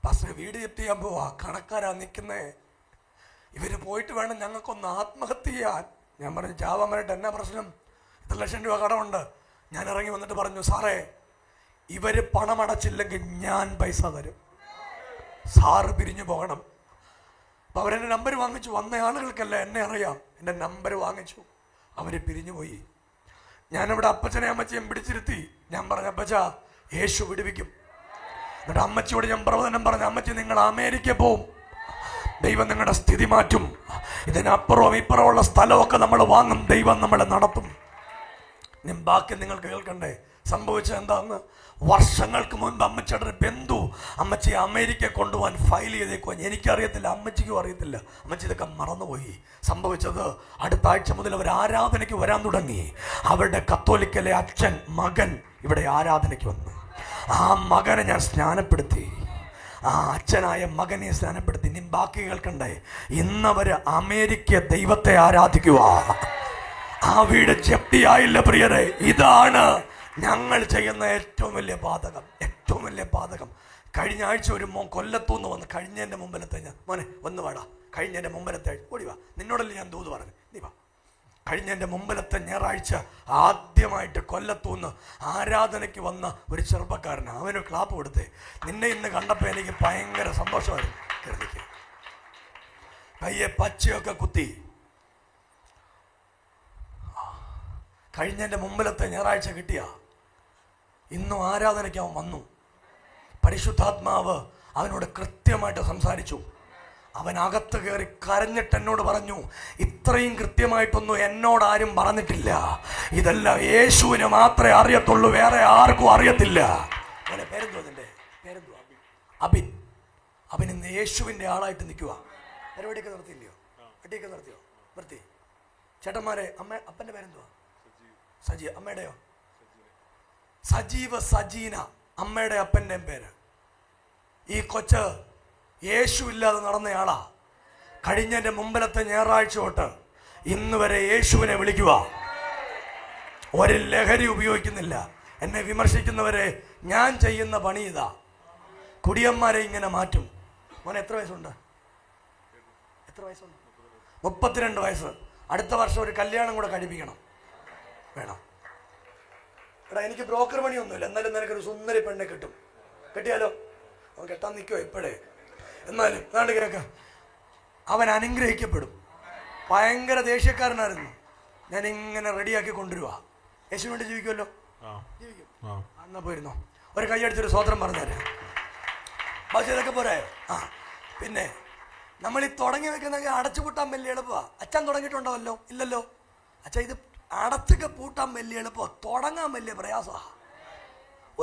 പാസ്റ്റർ വീട് ജപ്തി ചെയ്യാൻ പോവാ, കണക്കാരാ നിൽക്കുന്നേ, ഇവര് പോയിട്ട് വേണം ഞങ്ങൾക്കൊന്ന് ആത്മഹത്യ ചെയ്യാൻ. ഞാൻ പറഞ്ഞു, ചാവാൻ എന്നാ പ്രശ്നം? 1 ലക്ഷം രൂപ കടമുണ്ട്. ഞാൻ ഇറങ്ങി വന്നിട്ട് പറഞ്ഞു, സാറേ ഇവര് പണമടച്ചില്ലെങ്കിൽ ഞാൻ പൈസ തരും, സാറ് പിരിഞ്ഞു പോകണം. അപ്പം അവരെൻ്റെ നമ്പർ വാങ്ങിച്ചു. വന്ന ആളുകൾക്കല്ല, എന്നെ അറിയാം, എൻ്റെ നമ്പർ വാങ്ങിച്ചു. അവർ പിരിഞ്ഞു പോയി. ഞാനിവിടെ അപ്പച്ചനെ അമ്മച്ചിയും പിടിച്ചിരുത്തി. ഞാൻ പറഞ്ഞ, അപ്പച്ച യേശു വിടുവിക്കും. എന്നിട്ട് അമ്മച്ചിയോട് ഞാൻ പ്രവചനം പറഞ്ഞു, അമ്മച്ചി നിങ്ങൾ അമേരിക്ക പോവും, ദൈവം നിങ്ങളുടെ സ്ഥിതി മാറ്റും. ഇതിനപ്പുറവും ഇപ്പുറമുള്ള സ്ഥലമൊക്കെ നമ്മൾ വാങ്ങും, ദൈവം നമ്മളെ നടത്തും. ഞാൻ ബാക്കി നിങ്ങൾ കേൾക്കണ്ടേ സംഭവിച്ചത് എന്താന്ന്? വർഷങ്ങൾക്ക് മുൻപ് അമ്മച്ചിയുടെ ഒരു ബന്ധു അമ്മച്ചി അമേരിക്ക കൊണ്ടുപോകാൻ ഫയൽ ചെയ്തേക്കുവാൻ. എനിക്കറിയത്തില്ല, അമ്മച്ചിക്കും അറിയത്തില്ല. അമ്മച്ചി ഇതൊക്കെ മറന്നുപോയി. സംഭവിച്ചത് അടുത്ത ആഴ്ച മുതൽ അവർ ആരാധനയ്ക്ക് വരാൻ തുടങ്ങി. അവരുടെ കത്തോലിക്കലെ അച്ഛൻ മകൻ ഇവിടെ ആരാധനയ്ക്ക് വന്നു. ആ മകനെ ഞാൻ സ്നാനപ്പെടുത്തി. ആ അച്ഛനായ മകനെ സ്നാനപ്പെടുത്തി. ഇനി ബാക്കി കേൾക്കണ്ടേ? ഇന്നവര് അമേരിക്ക ദൈവത്തെ ആരാധിക്കുക. ആ വീട് ജപ്തിയായില്ല പ്രിയരെ. ഇതാണ് ഞങ്ങൾ ചെയ്യുന്ന ഏറ്റവും വലിയ പാതകം. ഏറ്റവും വലിയ പാതകം. കഴിഞ്ഞ ആഴ്ച ഒരു മോൻ കൊല്ലത്തൂന്ന് വന്ന്, കഴിഞ്ഞതിൻ്റെ മുമ്പിലത്തെ ഞാൻ, മോനെ ഒന്ന് വാടാ, കഴിഞ്ഞതിൻ്റെ മുമ്പിലത്തെ ആഴ്ച ഓടി വാ, നിന്നോടല്ലേ ഞാൻ ദൂത് പറഞ്ഞു, നീ വാ. കഴിഞ്ഞതിൻ്റെ മുമ്പിലത്തെ ഞായറാഴ്ച ആദ്യമായിട്ട് കൊല്ലത്തൂന്ന് ആരാധനയ്ക്ക് വന്ന ഒരു ചെറുപ്പക്കാരന്, അവന് ക്ലാപ്പ് കൊടുത്തേ. നിന്നെ ഇന്ന് കണ്ടപ്പോൾ എനിക്ക് ഭയങ്കര സന്തോഷമായിരുന്നു. കരുതിക്ക് കയ്യെ പച്ചയൊക്കെ കുത്തി. കഴിഞ്ഞതിൻ്റെ മുമ്പിലത്തെ ഞായറാഴ്ച കിട്ടിയ ഇന്നും ആരാധനയ്ക്ക് അവൻ വന്നു. പരിശുദ്ധാത്മാവ് അവനോട് കൃത്യമായിട്ട് സംസാരിച്ചു. അവൻ അകത്ത് കയറി കരഞ്ഞിട്ട് എന്നോട് പറഞ്ഞു, ഇത്രയും കൃത്യമായിട്ടൊന്നും എന്നോട് ആരും പറഞ്ഞിട്ടില്ല, ഇതെല്ലാം യേശുവിന് മാത്രമേ അറിയത്തുള്ളൂ, വേറെ ആർക്കും അറിയത്തില്ല. അവനെ പേരെന്തോ? അതിൻ്റെ പേരെന്തോ? അബിൻ. അവൻ ഇന്ന് യേശുവിൻ്റെ ആളായിട്ട് നിൽക്കുക. പരിപാടിയൊക്കെ നിർത്തിയില്ലയോ? വെട്ടിയൊക്കെ നിർത്തിയോ? നിർത്തി. ചേട്ടന്മാരെ, അപ്പൻ്റെ പേരെന്തുവാ? സജീവ്. അമ്മയുടെയോ? സജീവ സജീന. അമ്മയുടെ അപ്പൻ്റെ പേര്. ഈ കൊച്ച് യേശു ഇല്ലാതെ നടന്നയാളാ. കഴിഞ്ഞതിൻ്റെ മുമ്പിലത്തെ ഞായറാഴ്ച തൊട്ട് ഇന്ന് വരെ യേശുവിനെ വിളിക്കുക. ഒരു ലഹരി ഉപയോഗിക്കുന്നില്ല. എന്നെ വിമർശിക്കുന്നവരെ ഞാൻ ചെയ്യുന്ന പണി ഇതാ, കുടിയന്മാരെ ഇങ്ങനെ മാറ്റും. മോനെ എത്ര വയസ്സുണ്ട്? എത്ര വയസ്സുണ്ട്? 32 വയസ്സ്. അടുത്ത വർഷം ഒരു കല്യാണം കൂടെ കഴിപ്പിക്കണം. വേണം. എടാ, എനിക്ക് ബ്രോക്കർ പണിയൊന്നുമില്ല, എന്നാലും നിനക്കൊരു സുന്ദരി പെണ്ണെ കിട്ടും. കെട്ടിയാലോ? അവൻ കെട്ടാൻ നിൽക്കുമോ ഇപ്പോഴേ? എന്നാലും നാണ്ട് കേൾക്ക, അവൻ അനുഗ്രഹിക്കപ്പെടും. ഭയങ്കര ദേഷ്യക്കാരനായിരുന്നു. ഞാൻ ഇങ്ങനെ റെഡിയാക്കി കൊണ്ടുവരുക. യേശു വേണ്ടി ജീവിക്കുമല്ലോ, ജീവിക്കും. എന്നാ പോയിരുന്നോ? ഒരു കൈയടിച്ചൊരു സ്വോത്രം പറഞ്ഞേരെ. പക്ഷേ ഇതൊക്കെ പോരായോ? പിന്നെ നമ്മൾ ഈ തുടങ്ങി വെക്കുന്നെങ്കിൽ അടച്ചു പൂട്ടാൻ വലിയ എളുപ്പമാണ്. അച്ഛൻ തുടങ്ങിയിട്ടുണ്ടാവല്ലോ? ഇല്ലല്ലോ. അച്ഛാ, ഇത് അടച്ചൊക്കെ പൂട്ടാൻ വലിയ എളുപ്പമാണ്, തുടങ്ങാൻ വലിയ പ്രയാസമാണ്.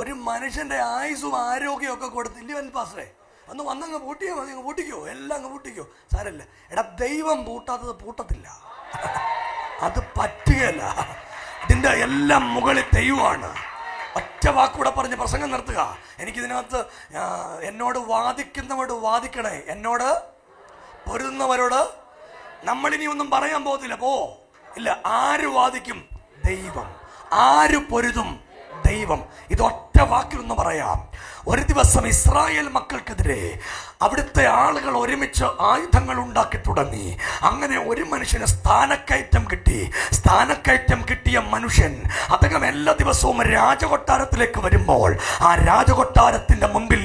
ഒരു മനുഷ്യൻ്റെ ആയുസ്സും ആരോഗ്യമൊക്കെ കൊടുത്തില്ലേ പാസ്റ്ററെ? ഒന്ന് വന്നങ്ങ് പൂട്ടിയോ മതി, അങ്ങ് പൂട്ടിക്കോ, എല്ലാം അങ്ങ് പൂട്ടിക്കോ, സാരമില്ല. എടാ, ദൈവം പൂട്ടാത്തത് പൂട്ടത്തില്ല, അത് പറ്റുകയല്ല. ഇതിൻ്റെ എല്ലാം മുകളിൽ ദൈവമാണ്. ഒറ്റ വാക്കൂടെ പറഞ്ഞ് പ്രസംഗം നിർത്തുക. എനിക്കിതിനകത്ത് എന്നോട് വാദിക്കുന്നവരോട് വാദിക്കണേ, എന്നോട് പൊരുതുന്നവരോട് നമ്മളിനി ഒന്നും പറയാൻ പോകത്തില്ല. ഇല്ല. ആര് വാദിക്കും? ദൈവം. ആര് പൊരുതും? ദൈവം. ഇതൊറ്റ വാക്കിലൊന്ന് പറയാം. ഒരു ദിവസം ഇസ്രായേൽ മക്കൾക്കെതിരെ അവിടുത്തെ ആളുകൾ ഒരുമിച്ച് ആയുധങ്ങൾ ഉണ്ടാക്കി തുടങ്ങി. അങ്ങനെ ഒരു മനുഷ്യന് സ്ഥാനക്കയറ്റം കിട്ടി. സ്ഥാനക്കയറ്റം കിട്ടിയ മനുഷ്യൻ അദ്ദേഹം എല്ലാ ദിവസവും രാജകൊട്ടാരത്തിലേക്ക് വരുമ്പോൾ ആ രാജകൊട്ടാരത്തിന്റെ മുൻപിൽ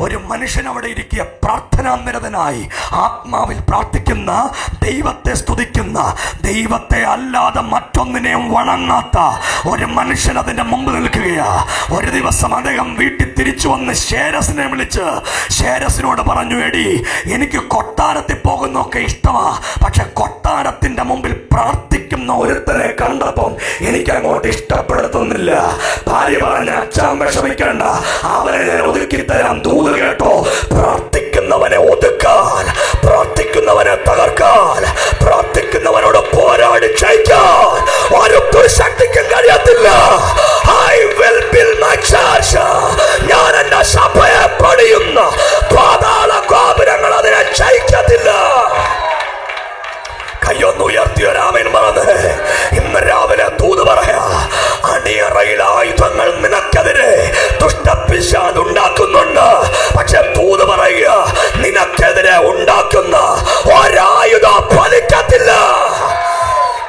ഒരു മനുഷ്യൻ അവിടെ ഇരിക്കുക, പ്രാർത്ഥനാനിരതനായി ആത്മാവിൽ പ്രാർത്ഥിക്കുന്ന, ദൈവത്തെ സ്തുതിക്കുന്ന, ദൈവത്തെ അല്ലാതെ മറ്റൊന്നിനെയും വണങ്ങാത്ത ഒരു മനുഷ്യൻ അതിന്റെ മുമ്പ് നിൽക്കുകയാ. ഒരു ദിവസം അദ്ദേഹം വീട്ടിൽ തിരിച്ചു വന്ന് ശേരസിനെ വിളിച്ച് ശേരസിനോട് പറഞ്ഞു, എടി എനിക്ക് കൊട്ടാരത്തിൽ പോകുന്നൊക്കെ ഇഷ്ടമാ, പക്ഷെ കൊട്ടാരത്തിന്റെ മുമ്പിൽ പ്രാർത്ഥിക്കുന്ന ഒരുത്തനെ കണ്ടപ്പം എനിക്ക് അങ്ങോട്ട് ഇഷ്ടപ്പെടുത്തുന്നില്ല. ഭാര്യ പറഞ്ഞ, അച്ഛൻ വിഷമിക്കണ്ട, അവനെ ഞാൻ ഒതുക്കി തരാം. ദൂത് കേട്ടോ, പ്രാർത്ഥിക്കുന്നവനെ ഒതുക്കാൻ, പ്രാർത്ഥിക്കുന്നവനെ തകർക്കാൻ, പ്രാർത്ഥിക്കുന്നവനോട് പോരാടി ജയിക്കാൻ ഒരു ശക്തിക്കും കഴിയത്തില്ല. I will build my church. ഞാൻ എന്റെ സഭയെ പണിയുന്ന, പാതാള ഗോപുരങ്ങൾ അതിനെ ജയിക്കത്തില്ല. കയ്യൊന്ന് ഉയർത്തിയൊരാമൻ പറഞ്ഞ് ഇന്ന് രാവിലെ ദൂത് പറയാ, അണിയറയിൽ ആയുധങ്ങൾ നിനക്കെതിരെ ദുഷ്ടപിശാച് ഉണ്ടാക്കുന്നുണ്ട്. പക്ഷെ ദൂത് പറയുക, നിനക്കെതിരെ ഉണ്ടാക്കുന്ന ഒരായുധം ഫലിക്കത്തില്ല.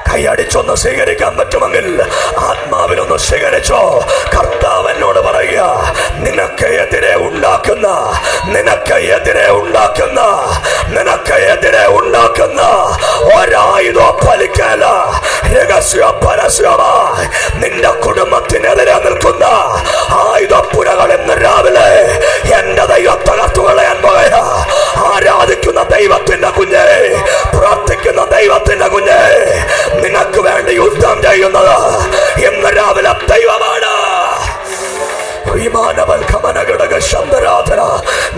കൈയടിച്ചൊന്ന് സ്വീകരിക്കാൻ പറ്റുമെങ്കിൽ ആത്മാവിലൊന്ന് സ്വീകരിച്ചോ. കർത്താവ് എന്നോട് പറയുക, നിനക്കെതിരെ ഉണ്ടാക്കുന്ന, നിനക്കെതിരെ ഉണ്ടാക്കുന്ന, നിനക്കെതിരെ ഉണ്ടാക്കുന്ന ഒരായുധം ഫലിക്കല. രഹസ്യ പരസ്യമായി നിന്റെ കുടുംബത്തിനെതിരെ നിൽക്കുന്ന ആയുധപ്പുരകൾ ഇന്ന് രാവിലെ എന്റെ ദൈവം തകർത്തു കളയാൻ പോയ. ആരാധിക്കുന്ന ദൈവത്തിന്റെ കുഞ്ഞെ, പ്രാർത്ഥിക്കുന്ന ദൈവത്തിന്റെ കുഞ്ഞെ, നിനക്ക് വേണ്ടി യുദ്ധം ചെയ്യുന്നത് ഇന്ന് രാവിലെ ദൈവമാണ്.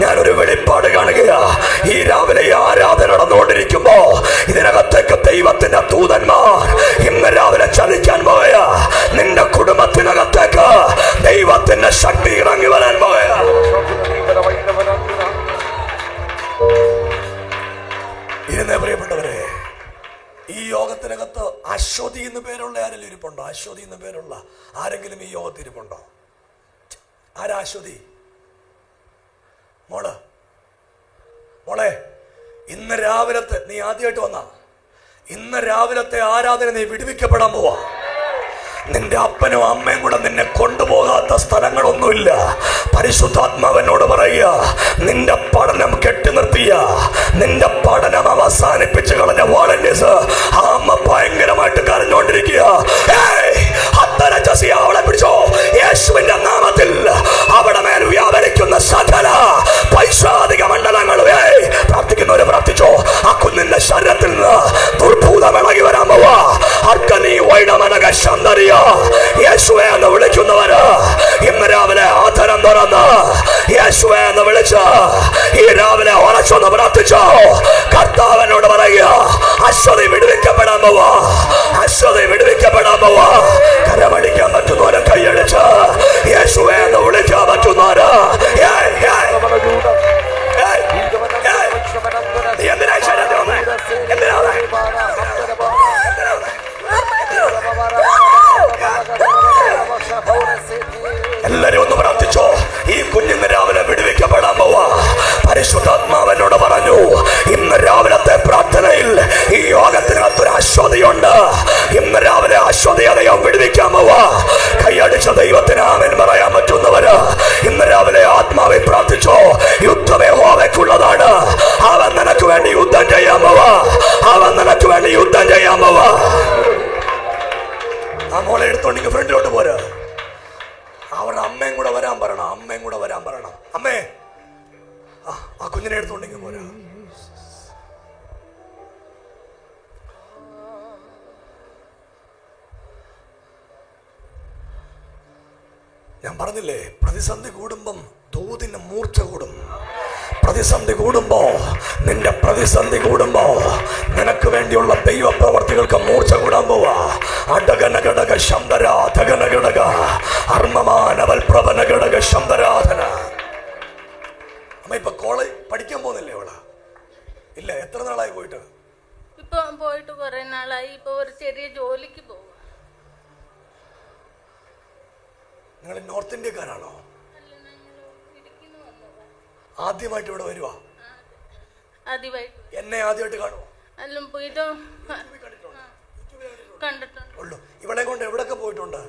ഞാനൊരു വെളിപ്പാട് കാണുകയാ. ഈ രാവിലെ ആരാധന നടന്നുകൊണ്ടിരിക്കുമ്പോ ഇതിനകത്തേക്ക് ദൈവത്തിന്റെ ദൂതന്മാർ ഇന്ന് രാവിലെ ചലിക്കാൻ പോയ. നിന്റെ കുടുംബത്തിനകത്തേക്ക് ദൈവത്തിന്റെ ശക്തി ഇറങ്ങി വരാൻ പോയ. ഇരുന്നേ പ്രിയപ്പെട്ടവരെ, ഈ യോഗത്തിനകത്ത് അശ്വതി എന്ന് പേരുള്ള ആരെങ്കിലും ഇരിപ്പുണ്ടോ? അശ്വതി എന്ന് പേരുള്ള ആരെങ്കിലും ഈ യോഗത്തിൽ ഇരിപ്പുണ്ടോ? ആരാ അശ്വതി? മോളെ, ഇന്ന് രാവിലത്തെ, നീ ആദ്യമായിട്ട് വന്ന ഇന്ന് രാവിലത്തെ ആരാധന നീ വിടുവിക്കപ്പെടാൻ പോവാ. നിന്റെ അപ്പനും അമ്മയും കൂടെ നിന്നെ കൊണ്ടുപോകാത്ത സ്ഥലങ്ങളൊന്നുമില്ല. പരിശുദ്ധാത്മാവനോട് പറയുക, നിന്റെ പഠനം കെട്ടി നിർത്തിയ, നിന്റെ പഠനം അവസാനിപ്പിച്ച് കളഞ്ഞ വോളന്റിയേഴ്സ് ആ അമ്മ ഭയങ്കരമായിട്ട് കരഞ്ഞുകൊണ്ടിരിക്കുക. അവളെ പിടിച്ചോ, യേശുവിന്റെ നാമത്തിൽ അവിടെ മേൽ വ്യാപരിക്കുന്ന സകല പൈശാചിക മണ്ഡലങ്ങളും പ്രാർത്ഥിക്കുന്നവരെ പ്രാർത്ഥിച്ചോ. ആ കുഞ്ഞിന്റെ ശരീരത്തിൽ നിന്ന് ദുർഭൂതം ഇളകി വരാൻ പോവാ. അർക്കനീ വൈഡമനക ശന്തരിയ യേശുവെ എന്ന് വിളിക്കുന്നവര് ഇന്ന് രാവിലെ ആധരം തുറന്ന് യേശുവെ എന്ന് വിളിച്ച് ഈ രാവിലെ ഉറച്ചൊന്ന് പ്രാർത്ഥിച്ചോ. കർത്താവിനോട് പറയുക, അശ്വതി വിടുവിക്കപ്പെടാൻ പോവാ, അശ്വതി വിടുവിക്കപ്പെടാൻ പോവാ. കരമടിക്കാൻ പറ്റുന്നവരെ കൈയടിച്ച് യേശുവെ എന്ന് വിളിക്കാൻ പറ്റുന്നവര് എന്തിനാ എല്ലാരും ഒന്ന് പ്രാർത്ഥിച്ചോ. ഈ കുഞ്ഞിന്ന് രാവിലെ വിടുവിക്കപ്പെടാൻ പോവാ. പരിശുദ്ധാത്മാവനോട് പറഞ്ഞു, ഇന്ന് രാവിലത്തെ പ്രാർത്ഥനയിൽ ഈ യോഗത്തിനകത്തൊരു അശ്വതിയുണ്ട്. ഇന്ന് രാവിലെ അശ്വതിയെ വിടുവിക്കാൻ പോവാ. കൈയടിച്ച ദൈവത്തിന് ആമേൻ പറയാൻ പറ്റുന്നവര് ഇന്ന് രാവിലെ ആത്മാവിൽ പ്രാർത്ഥിച്ചോ. യുദ്ധം യഹോവയ്ക്കുള്ളതാണ്. അവൻ നിനക്ക് വേണ്ടി യുദ്ധം ചെയ്യാൻ പോവാ. അവൻ നിനക്ക് വേണ്ടി യുദ്ധം ചെയ്യാൻ പോവാ. ആ മോളെ എടുത്തോണ്ടെങ്കിൽ ഫ്രണ്ടിലോട്ട് പോരാ. അവരുടെ അമ്മയും കൂടെ വരാൻ പറയണം, അമ്മയും കൂടെ വരാൻ പറയണം. അമ്മേ, ആ കുഞ്ഞിനെ എടുത്തോണ്ടെങ്കിൽ പോരാ. ഞാൻ പറഞ്ഞില്ലേ, പ്രതിസന്ധി കൂടുമ്പം ദൂതിന് മൂർച്ച കൂടും. പ്രതിസന്ധി കൂടുമ്പോ, നിന്റെ പ്രതിസന്ധി കൂടുമ്പോ നിനക്ക് വേണ്ടിയുള്ള ദൈവ പ്രവർത്തികൾക്ക് മൂർച്ച കൂടാൻ പോവാ. അടകനഘടക ശബ്ദരാധകനഘടക അർമ്മമാനവൽപ്രവനഘടക ശബ്ദരാധന. അമ്മ ഇപ്പൊ കോളേജ് പഠിക്കാൻ പോകുന്നില്ലേ അവള്? ഇല്ല, എത്ര നാളായി പോയിട്ട്? ഇപ്പൊ പോയിട്ട് കുറെ നാളായി. ഇപ്പൊ ഒരു ചെറിയ ജോലിക്ക് പോകും. നിങ്ങൾ നോർത്ത് ഇന്ത്യക്കാരാണോ? ആദ്യമായിട്ട് ഇവിടെ വരുവാ? എന്നെ ആദ്യമായിട്ട് കാണുമോ? കണ്ടിട്ടുണ്ട്. ഇവളെ കൊണ്ട് എവിടൊക്കെ പോയിട്ടുണ്ട്?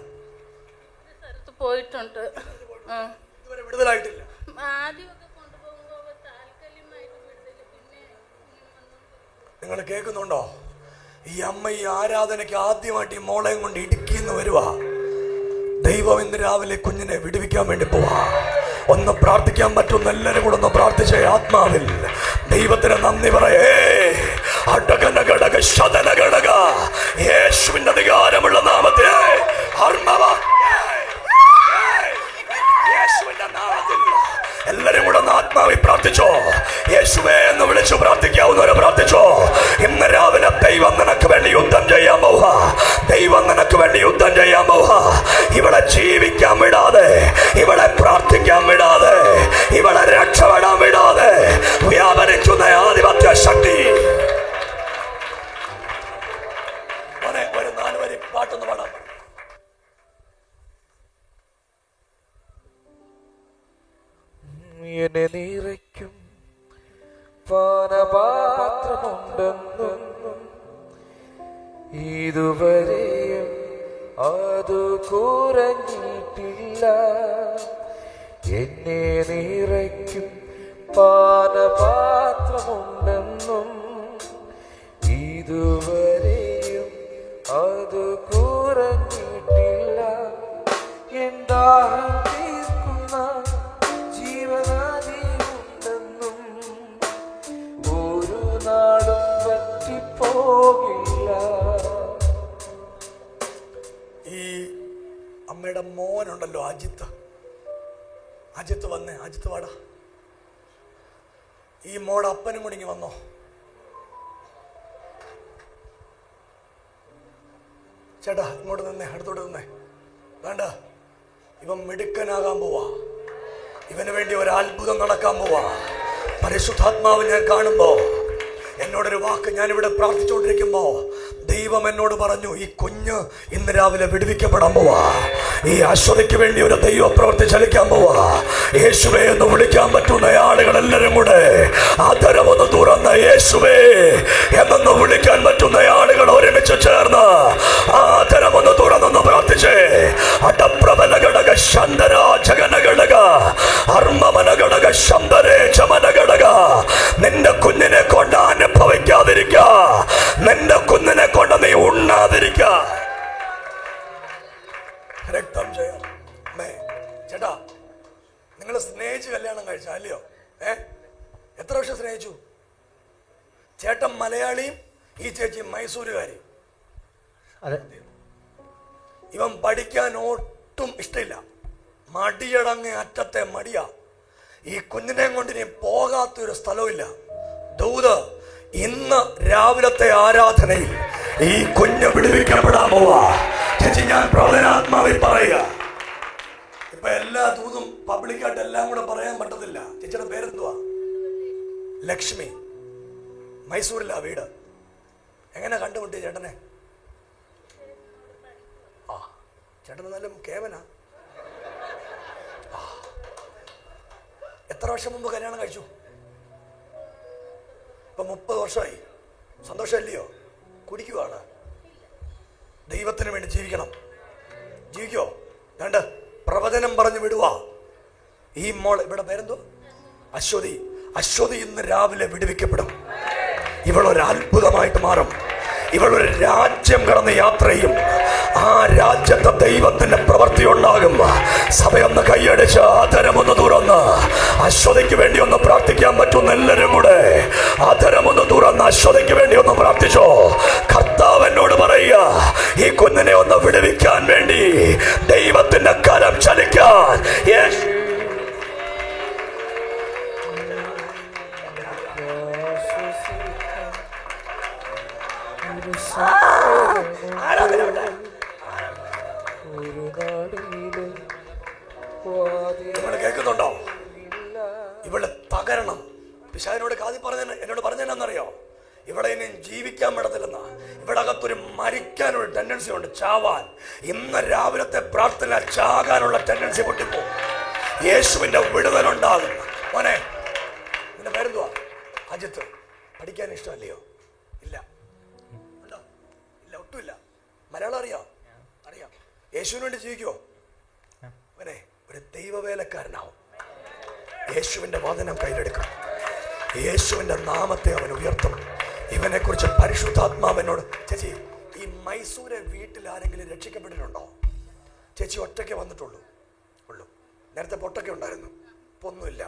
പോയിട്ടുണ്ട്. വിടുതലായിട്ടില്ല. ആദ്യമൊക്കെ നിങ്ങൾ കേൾക്കുന്നുണ്ടോ? ഈ അമ്മ ഈ ആരാധനയ്ക്ക് ആദ്യമായിട്ട് ഈ മോളെയും കൊണ്ട് ഇടുക്കിന്ന് വരുവാ. ദൈവം ഇന്ന് രാവിലെ കുഞ്ഞിനെ വിടുവിക്കാൻ വേണ്ടി പോവാ. ഒന്ന് പ്രാർത്ഥിക്കാൻ പറ്റുന്ന എല്ലാവരും കൂടെ ഒന്ന് പ്രാർത്ഥിച്ചേ. ആത്മാവിൽ ദൈവത്തിന് നന്ദി പറയേ. യേശുവിന്റെ അധികാരമുള്ള നാമത്തിൽ എല്ലാരും കൂടെ ഒന്ന് ആത്മാവിൽ പ്രാർത്ഥിച്ചോ. യേശുവേ എന്ന് വിളിച്ചു പ്രാർത്ഥിക്കാവുന്നവരെ പ്രാർത്ഥിച്ചോ. ഇന്ന് രാവിലെ ദൈവം നിനക്ക് വേണ്ടി യുദ്ധം ചെയ്യാൻ പോവാ. ദൈവം നിനക്ക് വേണ്ടി യുദ്ധം ചെയ്യാൻ പോവാ. ഇവിടെ ജീവിക്കാൻ വിടാതെ, ഇവിടെ പ്രാർത്ഥിക്കാൻ വിടാതെ, ഇവിടെ രക്ഷപ്പെടാൻ വിടാതെ വ്യാപരിക്കുന്ന ആധിപത്യ ശക്തി. ഒരു 4 വരി പാട്ടൊന്ന് പാടാം. എന്നെ നിറയ്ക്കും പാനപാത്രമുണ്ടെന്നും ഇതുവരെയും അത് കുറഞ്ഞിട്ടില്ല. എന്നെ നിറയ്ക്കും പാനപാത്രമുണ്ടെന്നും ഇതുവരെയും അത് കുറഞ്ഞിട്ടില്ല. എന്താ തീർക്കുന്ന ജീവനാദിയുണ്ടെന്നും ഒരു നാളും പറ്റിപ്പോകില്ല. ഈ അമ്മയുടെ മോനുണ്ടല്ലോ അജിത്ത് വന്നേ. അജിത്ത് വാടാ. ഈ മോടെ അപ്പനും കൂടി ഇങ്ങ് വന്നോ. ചേട്ടാ ഇങ്ങോട്ട് നിന്നേ, അടുത്തോട്ട് നിന്നേ. വേണ്ട, ഇവൻ മിടുക്കനാകാൻ പോവാ. ഇവന് വേണ്ടി ഒരു അത്ഭുതം നടക്കാൻ പോവാ. പരിശുദ്ധാത്മാവ് ഞാൻ കാണുമ്പോ എന്നോടൊരു വാക്ക്, ഞാനിവിടെ പ്രാർത്ഥിച്ചുകൊണ്ടിരിക്കുമ്പോ ദൈവം എന്നോട് പറഞ്ഞു, ഈ കുഞ്ഞ് ഇന്ന് രാവിലെ വിടുവിക്കപ്പെടാൻ പോവാ. ഈ അശ്വതിക്ക് വേണ്ടി ഒരു ദൈവ പ്രവൃത്തി ചലിക്കാൻ പോവാ. യേശുവേ എന്ന് വിളിക്കാൻ പറ്റുന്ന ആളുകളെല്ലാരും കൂടെ ആദരവൊന്ന് തുറന്ന യേശുവേ എന്നൊന്ന് വിളിക്കാൻ പറ്റുന്ന ആളുകൾ ഒരുമിച്ച് ചേർന്ന് ആദരവൊന്ന് തുറന്നൊന്ന് പ്രാർത്ഥിച്ചേ. അടപ്രബല ഘടക ശന്തര ജഗന ഘടക അർമ്മമന ഘടക ശന്തരേ ചമന ഘടക. നിന്റെ കുഞ്ഞിനെ കൊണ്ട് അനുഭവിക്കാതിരിക്ക, നിന്റെ കുഞ്ഞിനെ കൊണ്ട് നീ ഉണ്ണാതിരിക്ക. രക്തം ചെയ്യാം. ചേട്ടാ, നിങ്ങൾ സ്നേഹിച്ച് കല്യാണം കഴിച്ച അല്ലയോ? എത്ര വർഷം സ്നേഹിച്ചു? ചേട്ടൻ മലയാളിയും ഈ ചേച്ചി മൈസൂരുകാരി. ഇവൻ പഠിക്കാൻ ഒട്ടും ഇഷ്ടമില്ല, മടിയടങ്ങ് അറ്റത്തെ മടിയാ. ഈ കുഞ്ഞിനെ കൊണ്ട് ഇനി പോകാത്തൊരു സ്ഥലമില്ല. ദൂത് ഇന്ന് രാവിലത്തെ ആരാധനയിൽ ഈ കുഞ്ഞ് വിടുവിക്കപ്പെടാൻ പോവാ. ചേച്ചി, ഞാൻ പ്രവചനാത്മാവിൽ പറയുക. ഇപ്പൊ എല്ലാ ദൂതും പബ്ലിക്കായിട്ട് എല്ലാം കൂടെ പറയാൻ പറ്റത്തില്ല. ചേച്ചിയുടെ പേരെന്തുവാ? ലക്ഷ്മി. മൈസൂരിലാ വീട്. എങ്ങനെ കണ്ടുമുട്ടി ചേട്ടനെ? ആ, ചേട്ടൻ നല്ല കേവനാ. എത്ര വർഷം മുമ്പ് കല്യാണം കഴിച്ചു? ഇപ്പൊ 30 വർഷമായി. സന്തോഷമല്ലയോ? കുടിക്കുവാണ്. ദൈവത്തിന് വേണ്ടി ജീവിക്കണം. ജീവിക്കോ? രണ്ട് പ്രവചനം പറഞ്ഞു വിടുക. ഈ മോൾ, ഇവിടെ പേരെന്തോ? അശ്വതി. അശ്വതി ഇന്ന് രാവിലെ വിടുവിക്കപ്പെടും. ഇവളൊരു അത്ഭുതമായിട്ട് മാറും. ഇവളൊരു രാജ്യം കടന്ന് യാത്ര ചെയ്യും. ആ രാജ്യത്തെ ദൈവത്തിന്റെ പ്രവൃത്തി ഉണ്ടാകും. സഭയൊന്ന് കൈയടിച്ച് ആദരമൊന്ന് തുറന്ന് അശ്വതിക്ക് വേണ്ടി ഒന്ന് പ്രാർത്ഥിക്കാൻ പറ്റുന്ന എല്ലാവരും കൂടെ ആദരമൊന്ന് തുറന്ന് അശ്വതിക്ക് വേണ്ടി ഒന്ന് പ്രാർത്ഥിച്ചോ. കർത്താവ് എന്നോട് പറയുക, ഈ കുഞ്ഞിനെ ഒന്ന് വിടുവിക്കാൻ വേണ്ടി ദൈവത്തിന്റെ കരം ചലിക്കാൻ. നിങ്ങൾ കേൾക്കുന്നുണ്ടോ? ഇവള് തകരണം. പിശാചിനോട് എന്നോട് പറഞ്ഞെന്നറിയോ? ഇവിടെ ഇനി ജീവിക്കാൻ പറ്റത്തില്ലെന്നാ. ഇവിടെ അകത്തൊരു മരിക്കാനുള്ള ടെൻഡൻസി ഉണ്ട്, ചാവാൻ. ഇന്ന് രാവിലത്തെ പ്രാർത്ഥന ചാകാനുള്ള ടെൻഡൻസി പൊട്ടിപ്പോ. യേശുവിന്റെ വിടുതലുണ്ടാകും. മോനെ, നിന്റെ പേരെന്തുവാ? അജിത്ത്. പഠിക്കാൻ ഇഷ്ടമല്ലയോ? ഇല്ല, ഉണ്ടോ? ഇല്ല, ഒട്ടുമില്ല. മലയാളം അറിയാം? അറിയാം. യേശുവിന് വേണ്ടി ജീവിക്കുവോ? അവനെ ഒരു ദൈവവേലക്കാരനാവും. യേശുവിന്റെ വചനം കയ്യിലെടുക്കും. യേശുവിന്റെ നാമത്തെ അവൻ ഉയർത്തും. ഇവനെ കുറിച്ച് പരിശുദ്ധാത്മാവിനോട്. ചേച്ചി, ഈ മൈസൂരെ വീട്ടിൽ ആരെങ്കിലും രക്ഷിക്കപ്പെട്ടിട്ടുണ്ടോ? ചേച്ചി ഒറ്റയ്ക്ക് വന്നിട്ടുള്ളൂ? നേരത്തെ പൊട്ടൊക്കെ ഉണ്ടായിരുന്നു, ഇപ്പൊ ഒന്നുമില്ല.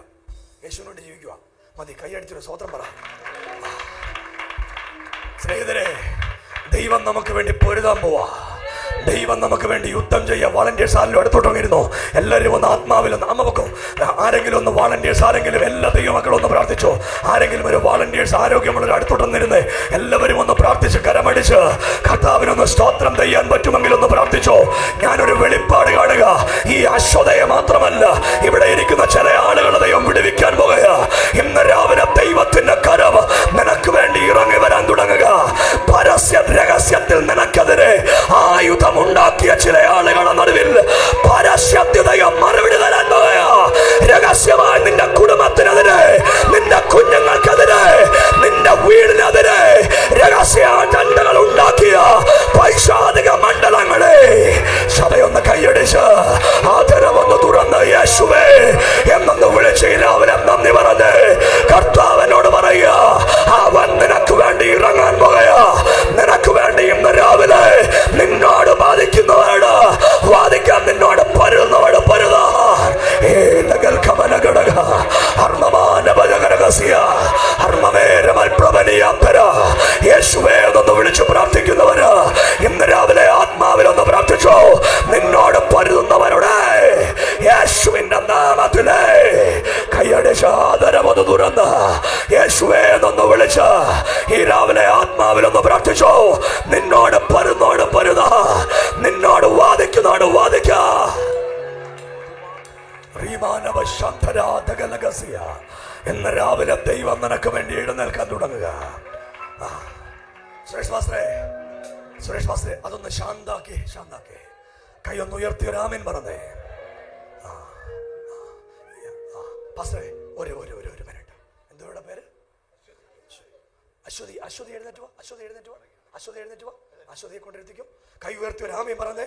യേശുവിനോട് ജീവിക്കുക മതി. കൈയടിച്ചൊരു സ്വതന്ത്രം പറ. സ്നേഹിതരെ, ദൈവം നമുക്ക് വേണ്ടി പൊരുതാൻ പോവാ. ദൈവം നമുക്ക് വേണ്ടി യുദ്ധം ചെയ്യുക. വാളണ്ടിയേഴ്സ് ആരെങ്കിലും അടുത്തോട്ടങ്ങിരുന്നോ? എല്ലാവരും ഒന്ന് ആത്മാവിലൊന്ന് അമ്മക്കും. ആരെങ്കിലും ഒന്ന് വാളണ്ടിയേഴ്സ്, ആരെങ്കിലും എല്ലാ ദൈവമക്കളും ഒന്ന് പ്രാർത്ഥിച്ചോ. ആരെങ്കിലും ഒരു വാളണ്ടിയേഴ്സ് ആരോഗ്യമുള്ളൊരു അടുത്തോട്ടൊന്നിരുന്ന് എല്ലാവരും ഒന്ന് പ്രാർത്ഥിച്ച് കരമടിച്ച് കർത്താവിനൊന്ന് സ്തോത്രം ചെയ്യാൻ പറ്റുമെങ്കിൽ ഒന്ന് പ്രാർത്ഥിച്ചോ. ഞാനൊരു വെളിപ്പാട് കാണുക. ഈ അശ്വതയെ മാത്രമല്ല, ഇവിടെ ഇരിക്കുന്ന ചില ആളുകളെ ദൈവം വിടുവിക്കാൻ പോകുക. ഇന്ന് രാവിലെ ദൈവത്തിന്റെ കരവ് നിനക്ക് വേണ്ടി ഇറങ്ങി വരാൻ തുടങ്ങുക. പരസ്യ രഹസ്യത്തിൽ നിനക്കെതിരെ ആയുധം ഉണ്ടാക്കിയ ചില ആളുകളുടെ നടുവിൽ പരസ്യതയ മറുപടി തരാൻ പോയ. രഹസ്യമായി നിന്റെ കുടുംബത്തിനെതിരെ, നിന്റെ കുഞ്ഞുങ്ങൾക്കെതിരെ, നിന്റെ വീടിനെതിരെ രഹസ്യ അജണ്ടകൾ ഉണ്ടാക്കിയ പൈശാചിക മണ്ഡലങ്ങളെ സഭയൊന്ന് കൈയടിച്ച് ആദരവൊന്ന് തുറന്ന് യേശുവേ എന്നൊന്ന് വിളിച്ച് രാവിലെ നന്ദി പറഞ്ഞ് കർത്താവിനോട് പറയുക. അവൻ നിനക്ക് വേണ്ടി ഇറങ്ങാൻ പോകുക. നിനക്ക് വേണ്ടി ഇന്ന് രാവിലെ നിന്നോട് ബാധിക്കുന്നവരോട് വാദിക്കാൻ, നിന്നോട് പരുന്നവരോട് പരുതാ. യേശുവേ എന്നൊന്ന് വിളിച്ച് പ്രാർത്ഥിക്കുന്നവര് ഇന്ന് രാവിലെ ആത്മാവിലൊന്ന് പ്രാർത്ഥിച്ചോ. നിന്നോട് പരുതുന്നവരോട് യേശുവിന്റെ നാമത്തിലെ കൈയടിച്ച് ആദരവൊന്ന് തുറന്ന് യേശുവേ എന്നൊന്ന് വിളിച്ച് ഈ രാവിലെ ആത്മാവിലൊന്ന് പ്രാർത്ഥിച്ചോ. നിന്നോട് പരുന്നോട് പരുതാ, നിന്നോട് വാദിക്കുന്നോട് വാദിക്ക. ഇന്ന് രാവിലെ ദൈവം നിനക്ക് വേണ്ടി എഴുന്നേൽക്കാൻ തുടങ്ങുക. സുരേഷ് പാസ്റ്ററെ അതൊന്ന് ശാന്താക്കി. കൈ ഒന്ന് ഉയർത്തി ഒരു ആമേൻ പറഞ്ഞേ. പാസ്റ്ററെ ഒരു മിനിറ്റ്. എന്തോടെ പേര്? അശ്വതി എഴുന്നേറ്റുവാ. അശ്വതിയെ കൊണ്ടിരുത്തിക്കും. കൈ ഉയർത്തി ഒരു ആമേൻ പറഞ്ഞേ.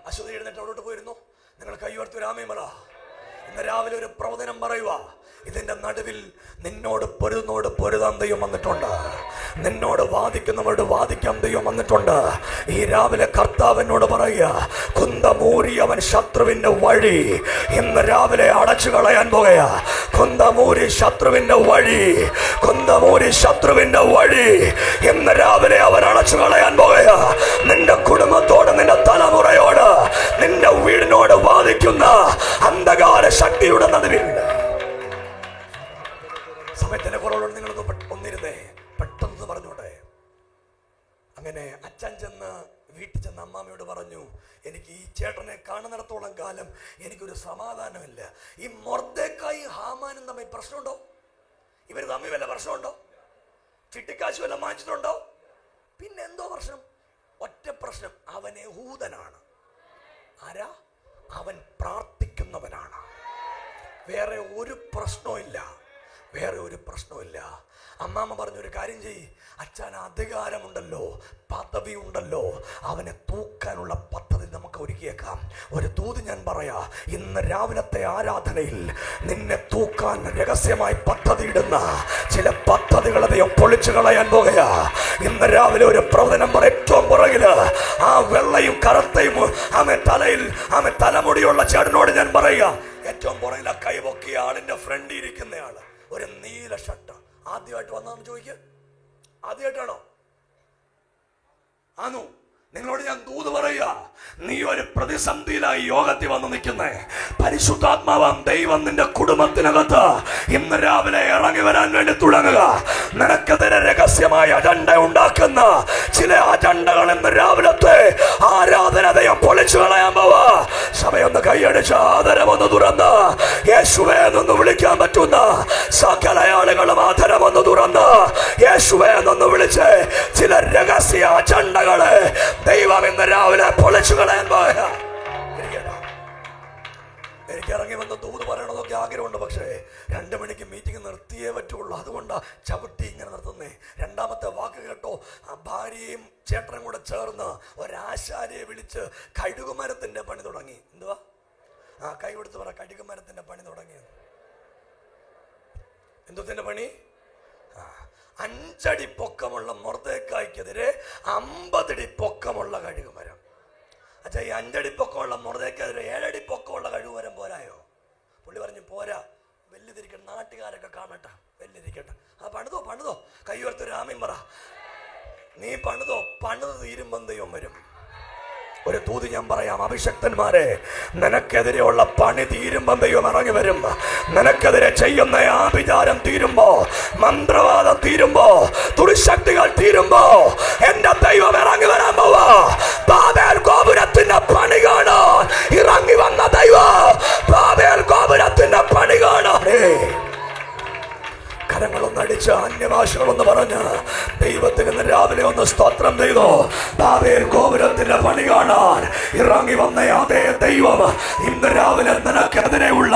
അശ്വതി എഴുന്നേറ്റ് അവിടോട്ട് പോയിരുന്നു. നിങ്ങൾ കൈ ഉയർത്തി ഒരു ആമേൻ പറ. ഇന്ന് രാവിലെ ഒരു പ്രവചനം പറയുക. ഇതിന്റെ നടുവിൽ നിന്നോട് പൊരുന്നോട് പൊരുതാൻ ദൈവം വന്നിട്ടുണ്ട്. നിന്നോട് വാദിക്കുന്നവരോട് വാദിക്കാൻ ദൈവം വന്നിട്ടുണ്ട്. ഈ രാവിലെ കർത്താവിനോട് പറയുക, കുന്തമൂരി അവൻ ശത്രുവിന്റെ വഴി ഇന്ന് രാവിലെ അടച്ചു കളയാൻ പോകുക. കുന്തമൂരി ശത്രുവിന്റെ വഴി ഇന്ന് രാവിലെ അവൻ അടച്ചു കളയാൻ പോകുക. നിന്റെ കുടുംബത്തോട്, നിന്റെ തലമുറയോട്, നിന്റെ വീടിനോട് വാദിക്കുന്ന അന്ധകാര ശക്തിയുടെ നടുവിൽ. സമയത്തിന്റെ കുറവുകൊണ്ട് നിങ്ങളൊന്ന് ഒന്നിരുന്നേ, പെട്ടെന്ന് പറഞ്ഞോട്ടെ. അങ്ങനെ അച്ഛൻ വീട്ടിൽ ചെന്ന് അമ്മാമ്മയോട് പറഞ്ഞു, എനിക്ക് ഈ ചേട്ടനെ കാണുന്നിടത്തോളം കാലം എനിക്കൊരു സമാധാനമില്ല. ഈ മൊർദെഖായി ഹാമാനും തമ്മിൽ പ്രശ്നമുണ്ടോ? ഇവർ തമ്മിൽ വല്ല പ്രശ്നമുണ്ടോ? ചിട്ടിക്കാശ് വല്ല മാറ്റിട്ടുണ്ടോ? പിന്നെ എന്തോ പ്രശ്നം? ഒറ്റ പ്രശ്നം, അവൻ യഹൂദനാണ്. ആരാ? അവൻ പ്രാർത്ഥിക്കുന്നവനാണ്. വേറെ ഒരു പ്രശ്നമില്ല. അമ്മാമ്മ പറഞ്ഞൊരു കാര്യം ചെയ്യ്, അച്ഛൻ അധികാരമുണ്ടല്ലോ, പദവി ഉണ്ടല്ലോ, അവനെ തൂക്കാനുള്ള പദ്ധതി നമുക്ക് ഒരുക്കിയേക്കാം. ഒരു ദൂത് ഞാൻ പറയാ. ഇന്ന് രാവിലത്തെ ആരാധനയിൽ നിന്നെ തൂക്കാൻ രഹസ്യമായി പദ്ധതിയിടുന്ന ചില പദ്ധതികളെ ദൈവം പൊളിച്ചു കളയാൻ പോകുക. ഇന്ന് രാവിലെ ഒരു പ്രവചനം പറ. ഏറ്റവും പുറകില് ആ വെള്ളയും കറുത്തയും തലമുടിയുള്ള ചേട്ടനോട് ഞാൻ പറയുക, ഏറ്റവും പുറകിൽ ആ കൈപൊക്കിയ ആളിന്റെ ഫ്രണ്ട് ഇരിക്കുന്നയാള് ഒരു നീല ഷർട്ട്. ആദ്യമായിട്ട് വന്നതെന്ന് ചോദിക്കുക. ആദ്യമായിട്ടാണോ? ആണോ? നിങ്ങളോട് ഞാൻ ദൂത് പറയുക, നീ ഒരു പ്രതിസന്ധിയിലായി യോഗത്തിൽ വന്ന് നിൽക്കുന്നേ. പരിശുദ്ധാത്മാവാം ദൈവം നിന്റെ കുടുംബത്തിനകത്ത് ഇന്ന് രാവിലെ ഇറങ്ങി വരാൻ വേണ്ടി തുടങ്ങുക. നിനക്കെതിരെ രഹസ്യമായ അജണ്ട ഉണ്ടാക്കുന്ന ചില അജണ്ടകൾ ഇന്ന് രാവിലത്തെ ആരാധനതയം പൊളിച്ചു കളയാൻ പോവാ. സഭയൊന്ന് കൈയടിച്ച് ആദരവൊന്ന് തുറന്ന് യേശുവേ എന്നൊന്ന് വിളിക്കാൻ പറ്റുന്ന സകല ആളുകളും ആദരവൊന്ന് തുറന്ന് യേശുവേ എന്നൊന്ന് വിളിച്ച് ചില രഹസ്യ അജണ്ടകളെ ദൈവം ഇന്ന് രാവിലെ പൊളിച്ചു കളയാൻ പോയ. എനിക്ക് ഇറങ്ങി വന്ന് ദൂത് പറയണമെന്നൊക്കെ ആഗ്രഹമുണ്ട്, പക്ഷേ 2 മണിക്ക് മീറ്റിംഗ് നിർത്തിയേ പറ്റുള്ളൂ. അതുകൊണ്ടാ ചവിട്ടി ഇങ്ങനെ നിർത്തുന്നേ. രണ്ടാമത്തെ വാക്ക് കേട്ടോ, ആ ഭാര്യയും ചേട്ടനും കൂടെ ചേർന്ന് ഒരാശാരിയെ വിളിച്ച് കഴുകുമരത്തിന്റെ പണി തുടങ്ങി. എന്തുവാ? കൈ കൊടുത്ത് പറ, കഴുകുമരത്തിന്റെ പണി തുടങ്ങി. എന്തൊത്തിന്റെ പണി? 5 അടി പൊക്കമുള്ള മൊർദെഖായിക്കെതിരെ 50 അടി പൊക്കമുള്ള കഴുകുമരം. അച്ഛാ, ഈ 5 അടി പൊക്കമുള്ള മൊർദെഖായിക്കെതിരെ 7 അടി പൊക്കമുള്ള കഴുകുമരം പോരായോ? പുള്ളി പറഞ്ഞു പോരാ, വെല്ലുതിരിക്കട്ടെ, നാട്ടുകാരൊക്കെ കാണട്ടെ, വെല്ലുതിരിക്കട്ടെ. പണിതോ കൈയോർത്തൊരു ആമീൻ പറ. നീ പണിതോ, പണിത് തീരുമ്പം ദൈവം വരും. ഒരു തൂതി ഞാൻ പറയാം, അഭിഷക്തന്മാരെ, നിനക്കെതിരെയുള്ള പണി തീരുമ്പം ദൈവം ഇറങ്ങി വരും. നിനക്കെതിരെ ചെയ്യുന്ന ആഭിചാരം തീരുമ്പോ, മന്ത്രവാദം തീരുമ്പോ, ദുർശക്തികൾ തീരുമ്പോ എന്റെ ദൈവം ഇറങ്ങി വരാൻ പോവാ. ബാബേൽ ഗോപുരത്തിന്റെ പണി കാണാൻ ഇറങ്ങി വന്ന ദൈവം ബാബേൽ ഗോപുരത്തിന്റെ പണി കാണാൻ. കരങ്ങളൊന്നടിച്ച് അന്യഭാഷകളൊന്ന് പറഞ്ഞ് ദൈവത്തിന് ഇന്ന് രാവിലെ ഒന്ന് സ്തോത്രം ചെയ്തോ. ബാബേൽ ഗോപുരത്തിന്റെ പണി കാണാൻ ഇറങ്ങി വന്ന അതേ ദൈവം ഇന്ന് രാവിലെ നിനക്കെതിരെയുള്ള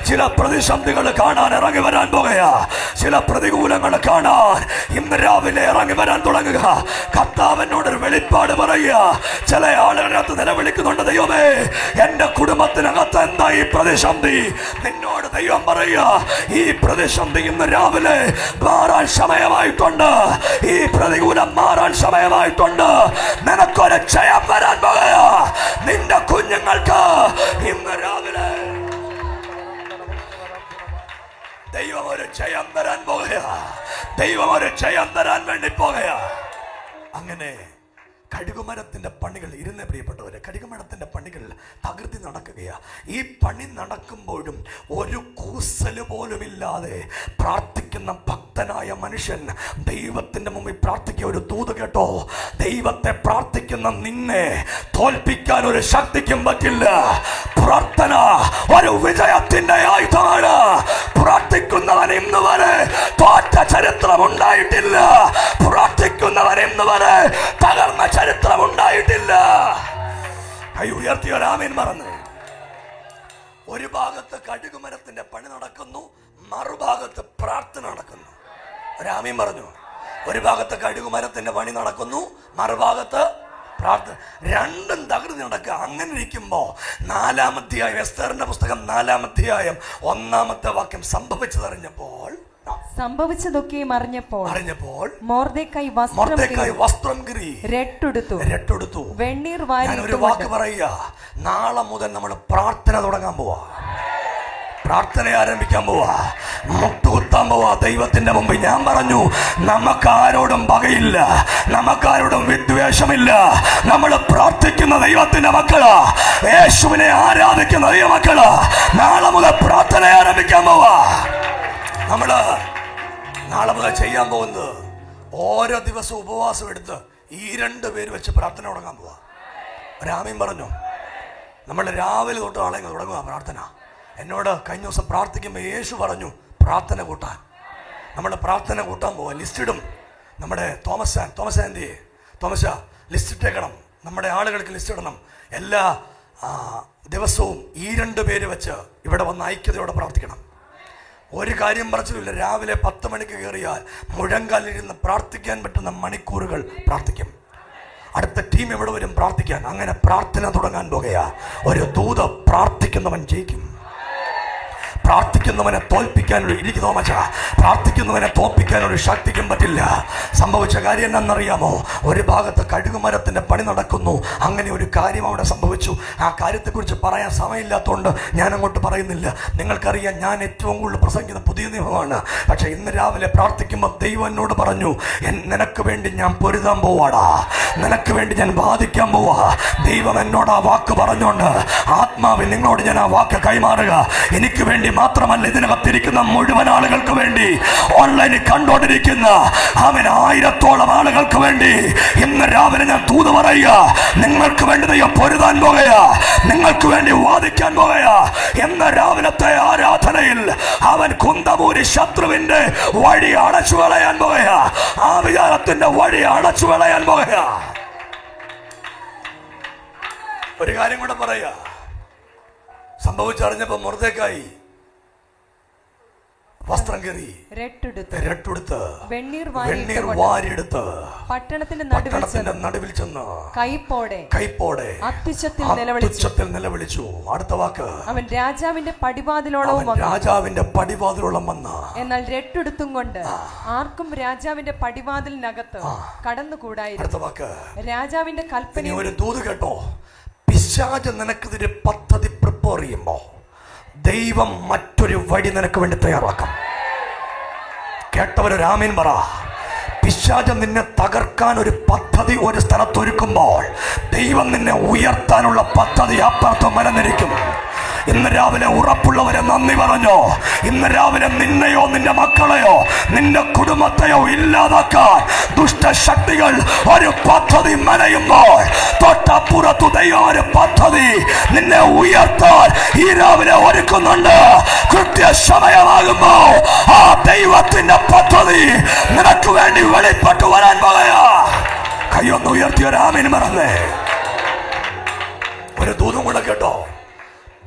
ചില പ്രതിസന്ധികൾ കാണാൻ ഇറങ്ങി വരാൻ പോകുകയാ. ചില പ്രതികൂലങ്ങൾ കാണാൻ ഇന്ന് രാവിലെ ഇറങ്ങി വരാൻ തുടങ്ങുക. കർത്താവിനോടൊരു വെളിപ്പാട് പറയുക. ചില ആളുകളകത്ത് നിലവിളിക്കുന്നുണ്ട്, ദൈവമേ എന്റെ കുടുംബത്തിനകത്ത് എന്താ ഈ പ്രതിസന്ധി? നിന്നോട് ദൈവം പറയുക, ഈ പ്രതിസന്ധി ഇന്ന് രാവിലെ മാറാൻ സമയമായിട്ടുണ്ട്. ഈ പ്രതികൂലം മാറാൻ സമയമായിട്ടുണ്ട്. നിനക്കൊരു ജയം വരാൻ പോകുക. നിന്റെ കുഞ്ഞുങ്ങൾക്ക് ഇന്ന് രാവിലെ ദൈവം ഒരു ജയം തരാൻ പോകുക. ദൈവം ഒരു ജയം തരാൻ വേണ്ടി പോകുക. അങ്ങനെ കഴുകുമരത്തിന്റെ പണികൾ ഇരുന്ന പ്രിയപ്പെട്ടവരെ, കഴുകുമരത്തിന്റെ പണികൾ തകൃതി നടക്കുകയാ. ഈ പണി നടക്കുമ്പോഴും ഒരു കൂസല് പോലുമില്ലാതെ പ്രാർത്ഥിക്കുന്ന ഭക്തനായ മനുഷ്യൻ ദൈവത്തിന്റെ മുമ്പിൽ പ്രാർത്ഥിക്കുക. ഒരു ദൂത് കേട്ടോ, ദൈവത്തെ പ്രാർത്ഥിക്കുന്ന നിന്നെ തോൽപ്പിക്കാൻ ഒരു ശക്തിക്കും പറ്റില്ല. പ്രാർത്ഥന ഒരു വിജയത്തിന്റെ ആയുധമാണ്. പ്രാർത്ഥിക്കുന്നവൻ ഇന്ന് വരെ തോറ്റ ചരിത്രം ഉണ്ടായിട്ടില്ല. പ്രാർത്ഥിക്കുന്നവൻ ഇന്ന് വരെ തകർന്ന ചരിത്രം ഉണ്ടായിട്ടില്ല. കൈ ഉയർത്തിയ ആമീൻ പറഞ്ഞ്. ഒരു ഭാഗത്ത് കഴുകുമരത്തിന്റെ പണി നടക്കുന്നു, മറുഭാഗത്ത് പ്രാർത്ഥന നടക്കുന്നു. ഒരാമീൻ പറഞ്ഞു. ഒരു ഭാഗത്ത് കഴുകുമരത്തിന്റെ പണി നടക്കുന്നു, മറുഭാഗത്ത് പ്രാർത്ഥന. രണ്ടും തകർന്ന് നടക്കുക. അങ്ങനെ ഇരിക്കുമ്പോ 4-ാം അധ്യായം, എസ്തേറിന്റെ പുസ്തകം 4-ാം അധ്യായം 1-ാമത്തെ വാക്യം സംഭവിച്ചതറിഞ്ഞപ്പോൾ അറിഞ്ഞപ്പോൾ മൊർദെഖായി വസ്ത്രം കീറി രട്ടെടുത്തു വെണ്ണീർ വാരി. ഒരു വാക്ക് പറയുക, നാളെ മുതൽ നമ്മൾ പ്രാർത്ഥന തുടങ്ങാൻ പോവാ. പ്രാർത്ഥന ആരംഭിക്കാൻ പോവാ. മുട്ടുകുത്താൻ പോവാ ദൈവത്തിന്റെ മുമ്പിൽ. ഞാൻ പറഞ്ഞു, നമുക്കാരോടും പകയില്ല, നമുക്കാരോടും വിദ്വേഷമില്ല. നമ്മൾ പ്രാർത്ഥിക്കുന്ന ദൈവത്തിന്റെ മക്കളാ, യേശുവിനെ ആരാധിക്കുന്ന ദൈവമക്കളാ. നാളെ മുതൽ പ്രാർത്ഥന ആരംഭിക്കാൻ പോവാ. നമ്മള് നാളെ മുതൽ ചെയ്യാൻ പോകുന്നത്, ഓരോ ദിവസവും ഉപവാസം എടുത്ത് ഈ 2 പേര് വെച്ച് പ്രാർത്ഥന തുടങ്ങാൻ പോവാ. ഒരാമീൻ പറഞ്ഞു. നമ്മൾ രാവിലെ തൊട്ട് നാളെ തുടങ്ങുക പ്രാർത്ഥന. എന്നോട് കഴിഞ്ഞ ദിവസം പ്രാർത്ഥിക്കുമ്പോൾ യേശു പറഞ്ഞു പ്രാർത്ഥന കൂട്ടാൻ. നമ്മൾ പ്രാർത്ഥന കൂട്ടാൻ പോവാ. ലിസ്റ്റ് ഇടും. നമ്മുടെ തോമസ് എന്ത് ചെയ്യേ? തോമസ് ലിസ്റ്റ് ഇട്ടേക്കണം. നമ്മുടെ ആളുകൾക്ക് ലിസ്റ്റ് ഇടണം. എല്ലാ ദിവസവും ഈ 2 പേര് വെച്ച് ഇവിടെ വന്ന് ഐക്യതയോടെ പ്രാർത്ഥിക്കണം. ഒരു കാര്യം പറച്ചില്ല. രാവിലെ 10 മണിക്ക് കയറിയാൽ മുഴങ്കാലിരുന്ന് പ്രാർത്ഥിക്കാൻ പറ്റുന്ന മണിക്കൂറുകൾ പ്രാർത്ഥിക്കും. അടുത്ത ടീം എവിടെ വരും പ്രാർത്ഥിക്കാൻ. അങ്ങനെ പ്രാർത്ഥന തുടങ്ങാൻ പോകുകയാ. ഒരു ദൂത പ്രാർത്ഥിക്കുന്നവൻ ജയിക്കും. പ്രാർത്ഥിക്കുന്നവനെ തോൽപ്പിക്കാൻ പ്രാർത്ഥിക്കുന്നവനെ തോൽപ്പിക്കാൻ ഒരു ശക്തിക്കും പറ്റില്ല. സംഭവിച്ച കാര്യം എന്നറിയാമോ? ഒരു ഭാഗത്ത് കഴുകുമരത്തിന്റെ പണി നടക്കുന്നു. അങ്ങനെ ഒരു കാര്യം അവിടെ സംഭവിച്ചു. ആ കാര്യത്തെക്കുറിച്ച് പറയാൻ സമയമില്ലാത്തതുകൊണ്ട് ഞാൻ അങ്ങോട്ട് പറയുന്നില്ല. നിങ്ങൾക്കറിയാം, ഞാൻ ഏറ്റവും കൂടുതൽ പ്രസംഗിക്കുന്ന പുതിയ നിയമമാണ്. പക്ഷെ ഇന്ന് രാവിലെ പ്രാർത്ഥിക്കുമ്പോൾ ദൈവം എന്നോട് പറഞ്ഞു, നിനക്ക് വേണ്ടി ഞാൻ പൊരുതാൻ പോവാടാ, നിനക്ക് വേണ്ടി ഞാൻ ബാധിക്കാൻ പോവാ. ദൈവം എന്നോട് ആ വാക്ക് പറഞ്ഞോണ്ട് ആത്മാവിൽ നിങ്ങളോട് ഞാൻ ആ വാക്ക് കൈമാറുക. എനിക്ക് വേണ്ടി മാത്രമല്ല, ഇതിനകത്തിരിക്കുന്ന മുഴുവൻ ആളുകൾക്ക് വേണ്ടി, ഓൺലൈനിൽ കണ്ടോണ്ടിരിക്കുന്ന 1000-ഓളം ആളുകൾക്ക് വേണ്ടി ഇന്ന് രാവിലെ ഞാൻ തൂത് പറയുക. നിങ്ങൾക്ക് വേണ്ടി ദൈവം പൊരുതാൻ പോകുക, നിങ്ങൾക്ക് വേണ്ടി വാദിക്കാൻ പോകുക. ഇന്ന് രാവിലത്തെ ആരാധനയിൽ അവൻ കുന്തമൂരി ശത്രുവിന്റെ വഴി അടച്ചു കളയാൻ പോകുക. ആ വിചാരത്തിന്റെ വഴി അടച്ചു കളയാൻ പോകുക. ഒരു കാര്യം കൂടെ പറയുക. സംഭവിച്ചറിഞ്ഞപ്പോ മൊർദെഖായി വസ്ത്രം കീറി രട്ടെടുത്ത് വെണ്ണീർ വാരിയെടുത്ത് പട്ടണത്തിന്റെ നടുവിൽ ചെന്ന് കൈപ്പോടെ അത്യുച്ചത്തിൽ നിലവിളിച്ചു. അടുത്ത വാക്ക്, അവൻ രാജാവിന്റെ പടിവാതിലോളം വന്ന് എന്നാൽ രട്ടെടുത്തും കൊണ്ട് ആർക്കും രാജാവിന്റെ പടിവാതിലിനകത്ത് കടന്നുകൂടായിരുന്നു. അടുത്ത വാക്ക്, രാജാവിന്റെ കൽപ്പന. ഒരു ദൂത് കേട്ടോ, പിശാച് നിനക്കെതിരെ പദ്ധതി പ്രിപ്പയർ ചെയ്യുമ്പോ ദൈവം മറ്റൊരു വഴി നിനക്ക് വേണ്ടി തയ്യാറാക്കാം. കേട്ടവരൊരു ആമേൻ പറ. പിശാച് നിന്നെ തകർക്കാൻ ഒരു പദ്ധതി ഒരു സ്ഥലത്ത് ഒരുക്കുമ്പോൾ ദൈവം നിന്നെ ഉയർത്താനുള്ള പദ്ധതി അപ്പുറത്ത് മരനിരിക്കും. ഇന്ന് രാവിലെ ഉറപ്പുള്ളവരെ നന്ദി പറഞ്ഞോ. ഇന്ന് രാവിലെ നിന്നെയോ നിന്റെ മക്കളെയോ നിന്റെ കുടുംബത്തെയോ ഇല്ലാതാക്കാൻ ദുഷ്ടശക്തികൾ ഒരു പദ്ധതി മെനയുമ്പോൾ തൊട്ടപ്പുറത്തു ദൈവം ഒരു പദ്ധതി നിന്നെ ഉയർത്താൻ ഈ രാവിലെ ഒരുക്കുന്നുണ്ട്. കൃത്യസമയമാകുമ്പോ ആ ദൈവത്തിന്റെ പദ്ധതി നിനക്ക് വേണ്ടി വെളിപ്പെട്ടു വരാൻ പറയാ. കൈയൊന്ന് ഉയർത്തിയൊരാമീൻ മറന്നേ. ഒരു ദൂതും കൂടെ കേട്ടോ.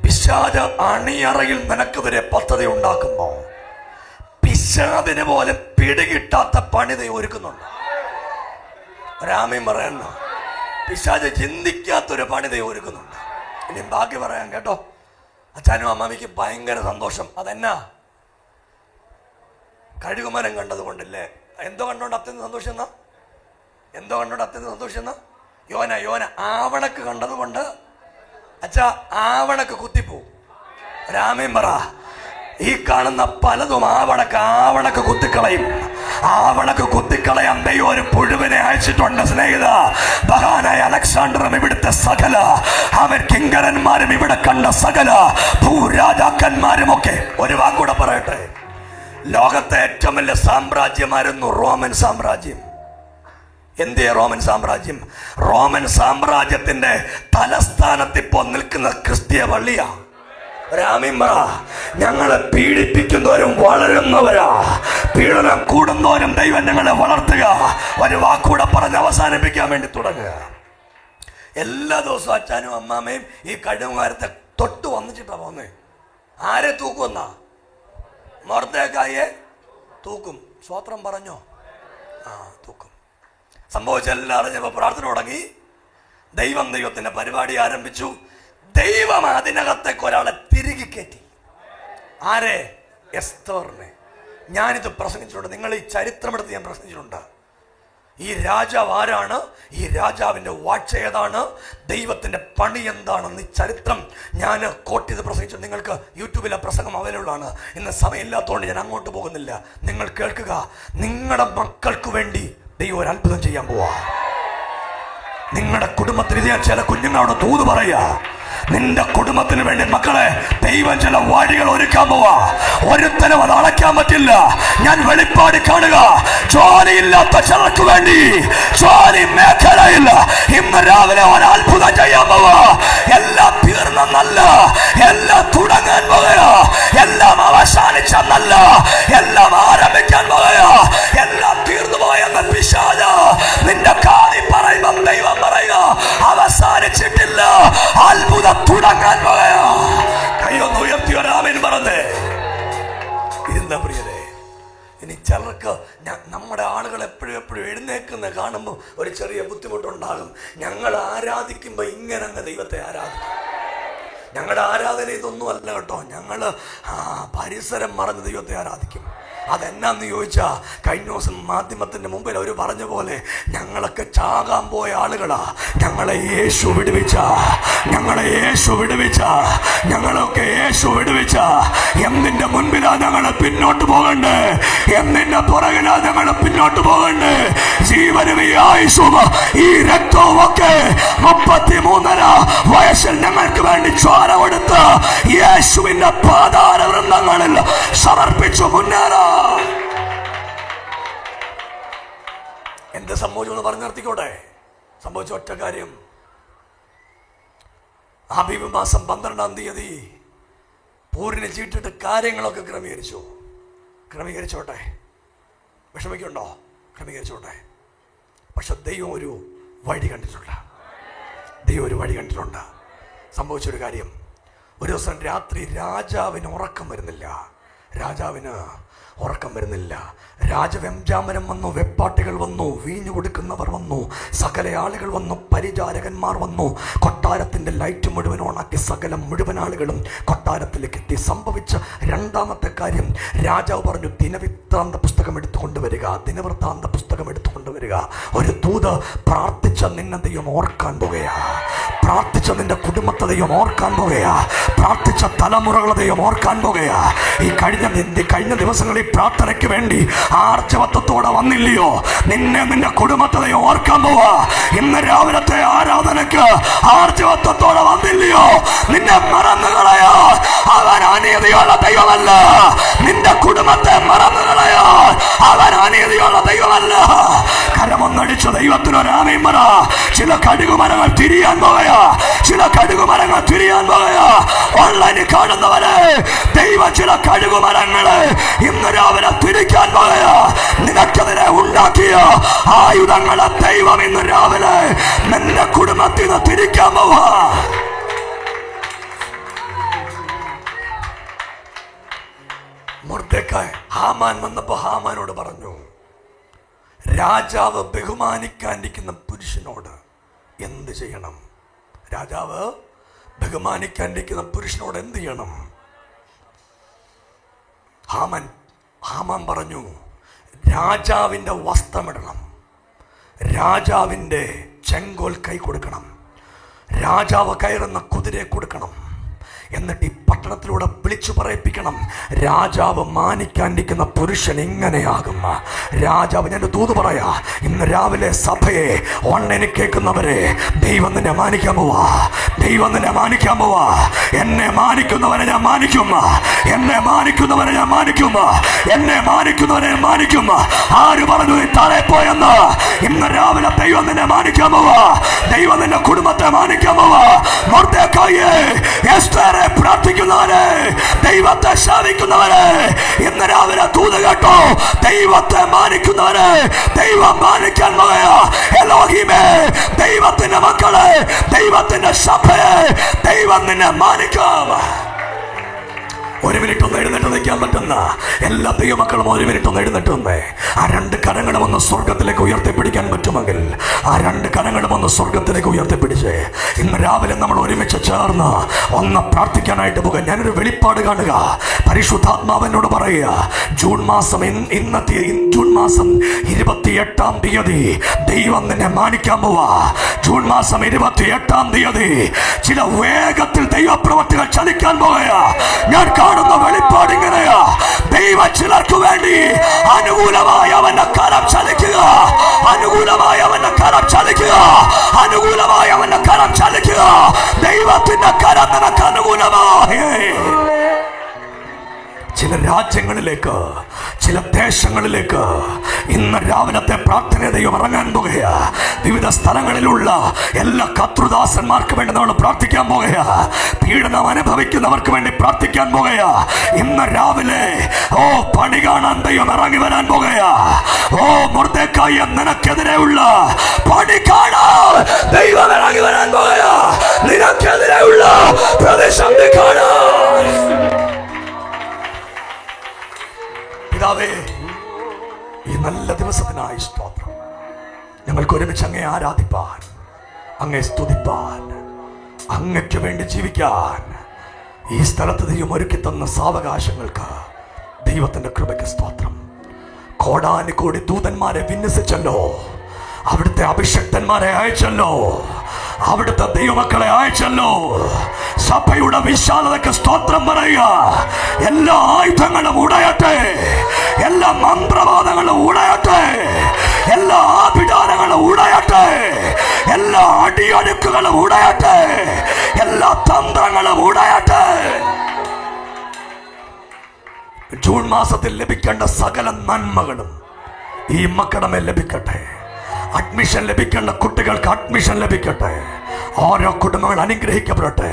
പിശാച് അണിയറയിൽ നിനക്കെതിരെ പദ്ധതി ഉണ്ടാക്കുമ്പോ പിശാചിനെ പോലെ പിടികിട്ടാത്ത പണി നീ ഒരുക്കുന്നുണ്ട്. രാമീൻ പറയണ, പിശാച് ചിന്തിക്കാത്തൊരു പണി നീ ഒരുക്കുന്നുണ്ട്. ഇനി ബാക്കി പറയാം കേട്ടോ. അച്ഛനും അമ്മാമിക്ക് ഭയങ്കര സന്തോഷം. അതെന്നാ? കഴുകുമരം കണ്ടത് കൊണ്ടല്ലേ? എന്തോ കണ്ടോണ്ട് അത്യന്തം സന്തോഷം എന്നാ? എന്തോ കണ്ടോണ്ട് അത്യന്തം സന്തോഷം എന്നാ? യോന ആവണക്ക് കണ്ടത് കൊണ്ട് അച്ഛാ ആവണക്ക് കുത്തിപ്പോവും. രാമേൻ പറ. ഈ കാണുന്ന പലതും ആവണക്ക് കുത്തിക്കളയും. ആവണക്ക് കുത്തിക്കളയാൻ ദൈവം ഒരു പുഴുവിനെ അയച്ചിട്ടുണ്ട് സ്നേഹിത. മഹാനായ അലക്സാണ്ടറും ഇവിടുത്തെ സകല അവൻ കിങ്കരന്മാരും ഇവിടെ കണ്ട സകല ഭൂരാജാക്കന്മാരും ഒക്കെ. ഒരു വാക്കൂടെ പറയട്ടെ, ലോകത്തെ ഏറ്റവും വലിയ സാമ്രാജ്യമായിരുന്നു റോമൻ സാമ്രാജ്യം. എന്തിയ റോമൻ സാമ്രാജ്യം? റോമൻ സാമ്രാജ്യത്തിന്റെ തലസ്ഥാനത്ത് ഇപ്പോൾ നിൽക്കുന്ന ക്രിസ്തീയ പള്ളിയാ. രാമിമ്മ, ഞങ്ങളെ പീഡിപ്പിക്കുന്നവരും വളരുന്നവരാ. പീഡനം കൂടുന്നവരും ദൈവം ഞങ്ങളെ വളർത്തുക. ഒരു വാക്കൂടെ പറഞ്ഞ് അവസാനിപ്പിക്കാൻ വേണ്ടി തുടങ്ങുക. എല്ലാ ദിവസവും അച്ഛനും അമ്മാമയും ഈ കഴുകുമരത്തെ തൊട്ട് വന്നിട്ടാ പോന്നേ. ആരെ തൂക്കുമെന്നാ? മൊർദെഖായിയെ തൂക്കും. സ്വോത്രം പറഞ്ഞോ? തൂക്കും. സംഭവിച്ചെല്ലാം അറിഞ്ഞപ്പോൾ പ്രാർത്ഥന തുടങ്ങി. ദൈവത്തിന്റെ പരിപാടി ആരംഭിച്ചു. ദൈവം അതിനകത്തേക്ക് ഒരാളെ തിരികെ കയറ്റി. ആരെ? എസ്തേറിനെ. ഞാനിത് പ്രസംഗിച്ചിട്ടുണ്ട്. നിങ്ങൾ ഈ ചരിത്രമെടുത്ത് ഞാൻ പ്രസംഗിച്ചിട്ടുണ്ട്. ഈ രാജാവ് ആരാണ്? ഈ രാജാവിന്റെ വാഴ്ച ഏതാണ്? ദൈവത്തിന്റെ പണി എന്താണെന്ന് ഈ ചരിത്രം ഞാൻ കോട്ട് ചെയ്ത് പ്രസംഗിച്ചു. നിങ്ങൾക്ക് യൂട്യൂബിലെ പ്രസംഗം അവൈലബിൾ ആണ്. ഇന്ന് സമയമില്ലാത്തതുകൊണ്ട് ഞാൻ അങ്ങോട്ട് പോകുന്നില്ല. നിങ്ങൾ കേൾക്കുക. നിങ്ങളുടെ മക്കൾക്ക് വേണ്ടി ദൈവം ഒരു അത്ഭുതം ചെയ്യാൻ പോവാ. നിങ്ങളുടെ കുടുംബത്തിന് ചില കുഞ്ഞുങ്ങളോട് തൂത് പറയാ. നിന്റെ കുടുംബത്തിന് വേണ്ടി മക്കളെ ദൈവം ചില വഴികൾ ഒരുക്കാൻ പോവാ. ഒരുത്തനും അത് അടയ്ക്കാൻ പറ്റില്ല. ഞാൻ വെളിപ്പാട് കാണുക. ജോലിയില്ലാത്ത ചിലർക്ക് വേണ്ടി ജോലി മേഖലയില്ല ഇന്ന് രാവിലെ ഒരു അത്ഭുതം ചെയ്യാൻ പോവാ. എല്ലാം തീർന്നല്ല, എല്ലാം തുടങ്ങാൻ പോവുക. എല്ലാം അവസാനിച്ചല്ല, എല്ലാം ആരംഭിക്കാൻ പോവുക. എല്ലാം തീർന്നു പോയെന്ന പിശാച നിന്റെ കാതി പറയുമ്പം ദൈവം പറയുക അവസാനിച്ചിട്ടില്ല, അത്ഭുതം തുടങ്ങാൻ പോവുക. കൈയൊന്ന് ഉയർത്തി ഒരാമേൻ പറഞ്ഞേ. ഇരുന്ന പ്രിയരെ, ഇനി ചിലർക്ക് നമ്മുടെ ആളുകൾ എപ്പോഴും എഴുന്നേക്കുന്ന കാണുമ്പോൾ ഒരു ചെറിയ ബുദ്ധിമുട്ടുണ്ടാകും. ഞങ്ങൾ ആരാധിക്കുമ്പോൾ ഇങ്ങനെ അങ്ങ് ദൈവത്തെ ആരാധിക്കും. ഞങ്ങളുടെ ആരാധന ഇതൊന്നും അല്ല കേട്ടോ. ഞങ്ങൾ പരിസരം മറന്ന് ദൈവത്തെ ആരാധിക്കും. അതെന്നാന്ന് ചോദിച്ചാ, കഴിഞ്ഞ ദിവസം മാധ്യമത്തിന്റെ മുമ്പിൽ അവർ പറഞ്ഞ പോലെ ഞങ്ങളൊക്കെ ചാകാൻ പോയ ആളുകളാ. ഞങ്ങളെ യേശു വിടുവിച്ച, ഞങ്ങളൊക്കെ യേശു വിടുവിച്ച. എന്തിന്റെ മുൻപിലാ ഞങ്ങളെ പിന്നോട്ട് പോകണ്ടേ? എന്തിന്റെ പുറകിലാ ഞങ്ങളെ പിന്നോട്ട് പോകണ്ടേ? ജീവനും ഈ ആയുസ്സും ഈ രക്തവും ഒക്കെ 33.5 വയസ്സിൽ ഞങ്ങൾക്ക് വേണ്ടി ചോര കൊടുത്ത് യേശുവിന്റെ പാതാര വൃന്ദങ്ങളിൽ സമർപ്പിച്ചു മുന്നേറാ. എന്ത് സംഭവിച്ചു എന്ന് പറഞ്ഞു നിർത്തിക്കോട്ടെ. സംഭവിച്ച ഒറ്റ കാര്യം, ആബീബ് മാസം 12-ാം തീയതി പൂരിനെ ചീട്ടിട്ട് കാര്യങ്ങളൊക്കെ ക്രമീകരിച്ചോട്ടെ. വിഷമിക്കുണ്ടോ? ക്രമീകരിച്ചോട്ടെ. പക്ഷെ ദൈവം ഒരു വഴി കണ്ടിട്ടുണ്ട്. സംഭവിച്ചൊരു കാര്യം, ഒരു ദിവസം രാത്രി രാജാവിന് ഉറക്കം വരുന്നില്ല. രാജാവിന് ഉറക്കം വരുന്നില്ല. രാജവെഞ്ചാമരം വന്നു, വെപ്പാട്ടികൾ വന്നു, വീഞ്ഞു കൊടുക്കുന്നവർ വന്നു, സകല ആളുകൾ വന്നു, പരിചാരകന്മാർ വന്നു. കൊട്ടാരത്തിൻ്റെ ലൈറ്റ് മുഴുവൻ ഓണാക്കി സകല മുഴുവൻ ആളുകളും കൊട്ടാരത്തിലേക്ക് എത്തി. സംഭവിച്ച രണ്ടാമത്തെ കാര്യം, രാജാവ് പറഞ്ഞു, ദിനവൃത്താന്ത പുസ്തകം എടുത്തുകൊണ്ടുവരിക, ദിനവൃത്താന്ത പുസ്തകം എടുത്തുകൊണ്ടുവരിക. ഒരു ദൂത് പ്രാർത്ഥിച്ച നിന്നെ ദൈവം ഓർക്കാൻ പോകുകയാ, പ്രാർത്ഥിച്ച നിന്റെ കുടുംബത്തെ ദൈവം ഓർക്കാൻ പോകുകയാ, പ്രാർത്ഥിച്ച തലമുറകളെ ദൈവം ഓർക്കാൻ പോകുകയാ. ഈ കഴിഞ്ഞ ദിവസങ്ങളിൽ പ്രാർത്ഥനയ്ക്ക് വേണ്ടി ആർജവത്വത്തോടെ വന്നില്ലയോ, നിന്റെ കുടുംബത്തെ ദൈവം ഓർക്കാൻ പോവാ. ഇന്ന് രാവിലത്തെ ആരാധനയ്ക്ക് ആർജവത്വത്തോടെ വന്നില്ലയോ, നിന്നെ മറന്നുകളയാ. അവൻ അനീതിയുള്ള ദൈവമല്ല. നിന്റെ കുടുംബത്തെ മറന്നുകളയാ. അവൻ അനീതിയുള്ള ദൈവമല്ല. കരമൊന്നടിച്ച ദൈവത്തിനൊരാമയും പറ. ചില കടുകുമരങ്ങൾ തിരിയാൻ പോകയാ, ചില കടുകുമരങ്ങൾ തിരിയാൻ പോകയാ. ഓൺലൈനിൽ കാണുന്നവരെ, ദൈവം ചില കടുകുമരങ്ങളെ ഇന്ന് രാവിലെ തിരിക്കാൻ പോകയാ. നിനക്കെതിരെ ഉണ്ടാക്കിയ ആയുധങ്ങളെ ദൈവം ഇന്ന് രാവിലെ നിന്റെ കുടുംബത്തിൽ നിന്ന് തിരിക്കാൻ പോവാ. മൊർദെഖായി ഹാമാൻ വന്നപ്പോ ഹാമാനോട് പറഞ്ഞു, രാജാവ് ബഹുമാനിക്കാണ്ടിരിക്കുന്ന പുരുഷനോട് എന്ത് ചെയ്യണം? രാജാവ് ബഹുമാനിക്കാണ്ടിരിക്കുന്ന പുരുഷനോട് എന്ത് ചെയ്യണം? ഹാമാൻ പറഞ്ഞു, രാജാവിൻ്റെ വസ്ത്രമിടണം, രാജാവിൻ്റെ ചെങ്കോൽ കൈ കൊടുക്കണം, രാജാവ് കയറുന്ന കുതിരയെ കൊടുക്കണം, എന്നിട്ട് ഈ പട്ടണത്തിലൂടെ വിളിച്ചു പറയിപ്പിക്കണം, രാജാവ് മാനിക്കാണ്ടിരിക്കുന്ന പുരുഷൻ ഇങ്ങനെയാകും. രാജാവ്, ഞാൻ ദൂത് പറയാ, ഇന്ന് രാവിലെ സഭയെ ഓൺലൈനിൽ കേൾക്കുന്നവരെ, ദൈവം നിന്നെ മാനിക്കാൻ പോവാ, ദൈവം നിന്നെ മാനിക്കാൻ പോവാ. എന്നെ മാനിക്കുന്നവരെ ഞാൻ മാനിക്കും, എന്നെ മാനിക്കുന്നവരെ ഞാൻ മാനിക്കും, എന്നെ മാനിക്കുന്നവരെ ഞാൻ മാനിക്കും. ആര് പറഞ്ഞു നീ താഴെ പോയെന്ന്? ഇന്ന് രാവിലെ ദൈവം നിന്നെ മാനിക്കാൻ പോവാ, ദൈവം നിന്റെ കുടുംബത്തെ മാനിക്കാൻ പോവാ. മൊർദെഖായിയെ, എസ്തേറെ പ്രാർത്ഥിക്കുന്നവരെ, ദൈവത്തെ ശാപിക്കുന്നവരെ, ഇന്ന് രാവിലെ ദൂത് കേട്ടോ. ദൈവത്തെ മാനിക്കുന്നവരെ ദൈവം മാനിക്കാൻ പോകയാ. എലോഹിമേ, ദൈവത്തിന്റെ മക്കളെ, ദൈവത്തിന്റെ സഭയെ ദൈവം നിന്നെ മാനിക്കാം. ഒരു മിനിറ്റ് ഒന്ന് എഴുന്നേറ്റ് നിൽക്കാൻ പറ്റുന്ന എല്ലാ ദൈവമക്കളും ഒരു മിനിറ്റ് ഒന്ന് എഴുന്നേറ്റ് വന്നേ. ആ രണ്ട് കരങ്ങളും ഒന്ന് സ്വർഗത്തിലേക്ക് ഉയർത്തിപ്പിടിക്കാൻ പറ്റുമെങ്കിൽ ആ രണ്ട് കരങ്ങളും ഒന്ന് സ്വർഗത്തിലേക്ക് ഉയർത്തിപ്പിടിച്ച് ഇന്ന് രാവിലെ നമ്മൾ ഒരുമിച്ച് ചേർന്ന് ഒന്ന് പ്രാർത്ഥിക്കാനായിട്ട് പോകുക. ഞാനൊരു വെളിപ്പാട് കാണുക. പരിശുദ്ധാത്മാവിനോട് പറയുക, ജൂൺ മാസം 28-ാം തീയതി ദൈവം നിന്നെ മാനിക്കാൻ പോവാ. ജൂൺ മാസം 28-ാം തീയതി ചില വേഗത്തിൽ ദൈവപ്രവർത്തികൾ ചലിക്കാൻ പോവുകയാ. ഞാൻ കാണുന്ന വെളിപ്പാട് ഇങ്ങനെയാ. ദൈവം ചിലർക്ക് വേണ്ടി അനുകൂലമായി അവന്റെ കരം ചലിക്കുക, അനുകൂലമായി അവന്റെ കരം ചലിക്കുക, അനുകൂലമായി അവന്റെ കരം ചലിക്കുക. ദൈവത്തിന്റെ കരം നിനക്ക് അനുകൂലമായി. ചില രാജ്യങ്ങളിലേക്ക്, ചില ദേശങ്ങളിലേക്ക് ഇന്ന് രാവിലത്തെ പ്രാർത്ഥന ദൈവം ഇറങ്ങാൻ പോകുകയാ. വിവിധ സ്ഥലങ്ങളിലുള്ള എല്ലാ കർത്തൃദാസന്മാർക്ക് വേണ്ടി നമ്മൾ പ്രാർത്ഥിക്കാൻ പോകുകയാ. പീഡനം അനുഭവിക്കുന്നവർക്ക് വേണ്ടി പ്രാർത്ഥിക്കാൻ പോകുകയാ. ഇന്ന് രാവിലെ പണി കാണാൻ ദൈവം ഇറങ്ങി വരാൻ പോകുകയാ. മൊർദെഖായി, നിനക്കെതിരെയുള്ള പണി കാണാൻ ദൈവം ഇറങ്ങി വരാൻ പോകുകയാ. നിനക്കെതിരെയുള്ള പ്രതിസന്ധി കാണാൻ. പിതാവേ, ഈ നല്ല ദിവസത്തിനായി സ്തോത്രം. ഞങ്ങൾക്ക് ഒരുമിച്ച് അങ്ങേ ആരാധിപ്പാൻ, അങ്ങേ സ്തുതിപ്പാൻ, അങ്ങയ്ക്ക് വേണ്ടി ജീവിക്കാൻ ഈ സ്ഥലത്ത് ദൈവം ഒരുക്കി തന്ന സാവകാശങ്ങൾക്ക് ദൈവത്തിന്റെ കൃപയ്ക്ക് സ്തോത്രം. കോടാനുകോടി ദൂതന്മാരെ വിന്യസിച്ചല്ലോ, അവിടുത്തെ അഭിഷക്തന്മാരെ അയച്ചല്ലോ, അവിടുത്തെ ദൈവമക്കളെ അയച്ചല്ലോ. സഭയുടെ വിശാലതയ്ക്ക് സ്തോത്രം പറയുക. എല്ലാ ആയുധങ്ങളും ഉടയട്ടെ, എല്ലാ മന്ത്രവാദങ്ങളും ഉടയട്ടെ, എല്ലാ ആഭിചാരങ്ങളും ഉടയട്ടെ, എല്ലാ അടിയൊഴുക്കുകളും ഉടയട്ടെ, എല്ലാ തന്ത്രങ്ങളും ഉടയട്ടെ. ജൂൺ മാസത്തിൽ ലഭിക്കേണ്ട സകല നന്മകളും ഈ മക്കളുടെ ലഭിക്കട്ടെ. അഡ്മിഷൻ ലഭിക്കേണ്ട കുട്ടികൾക്ക് അഡ്മിഷൻ ലഭിക്കട്ടെ. ഓരോ കുടുംബങ്ങൾ അനുഗ്രഹിക്കപ്പെടട്ടെ.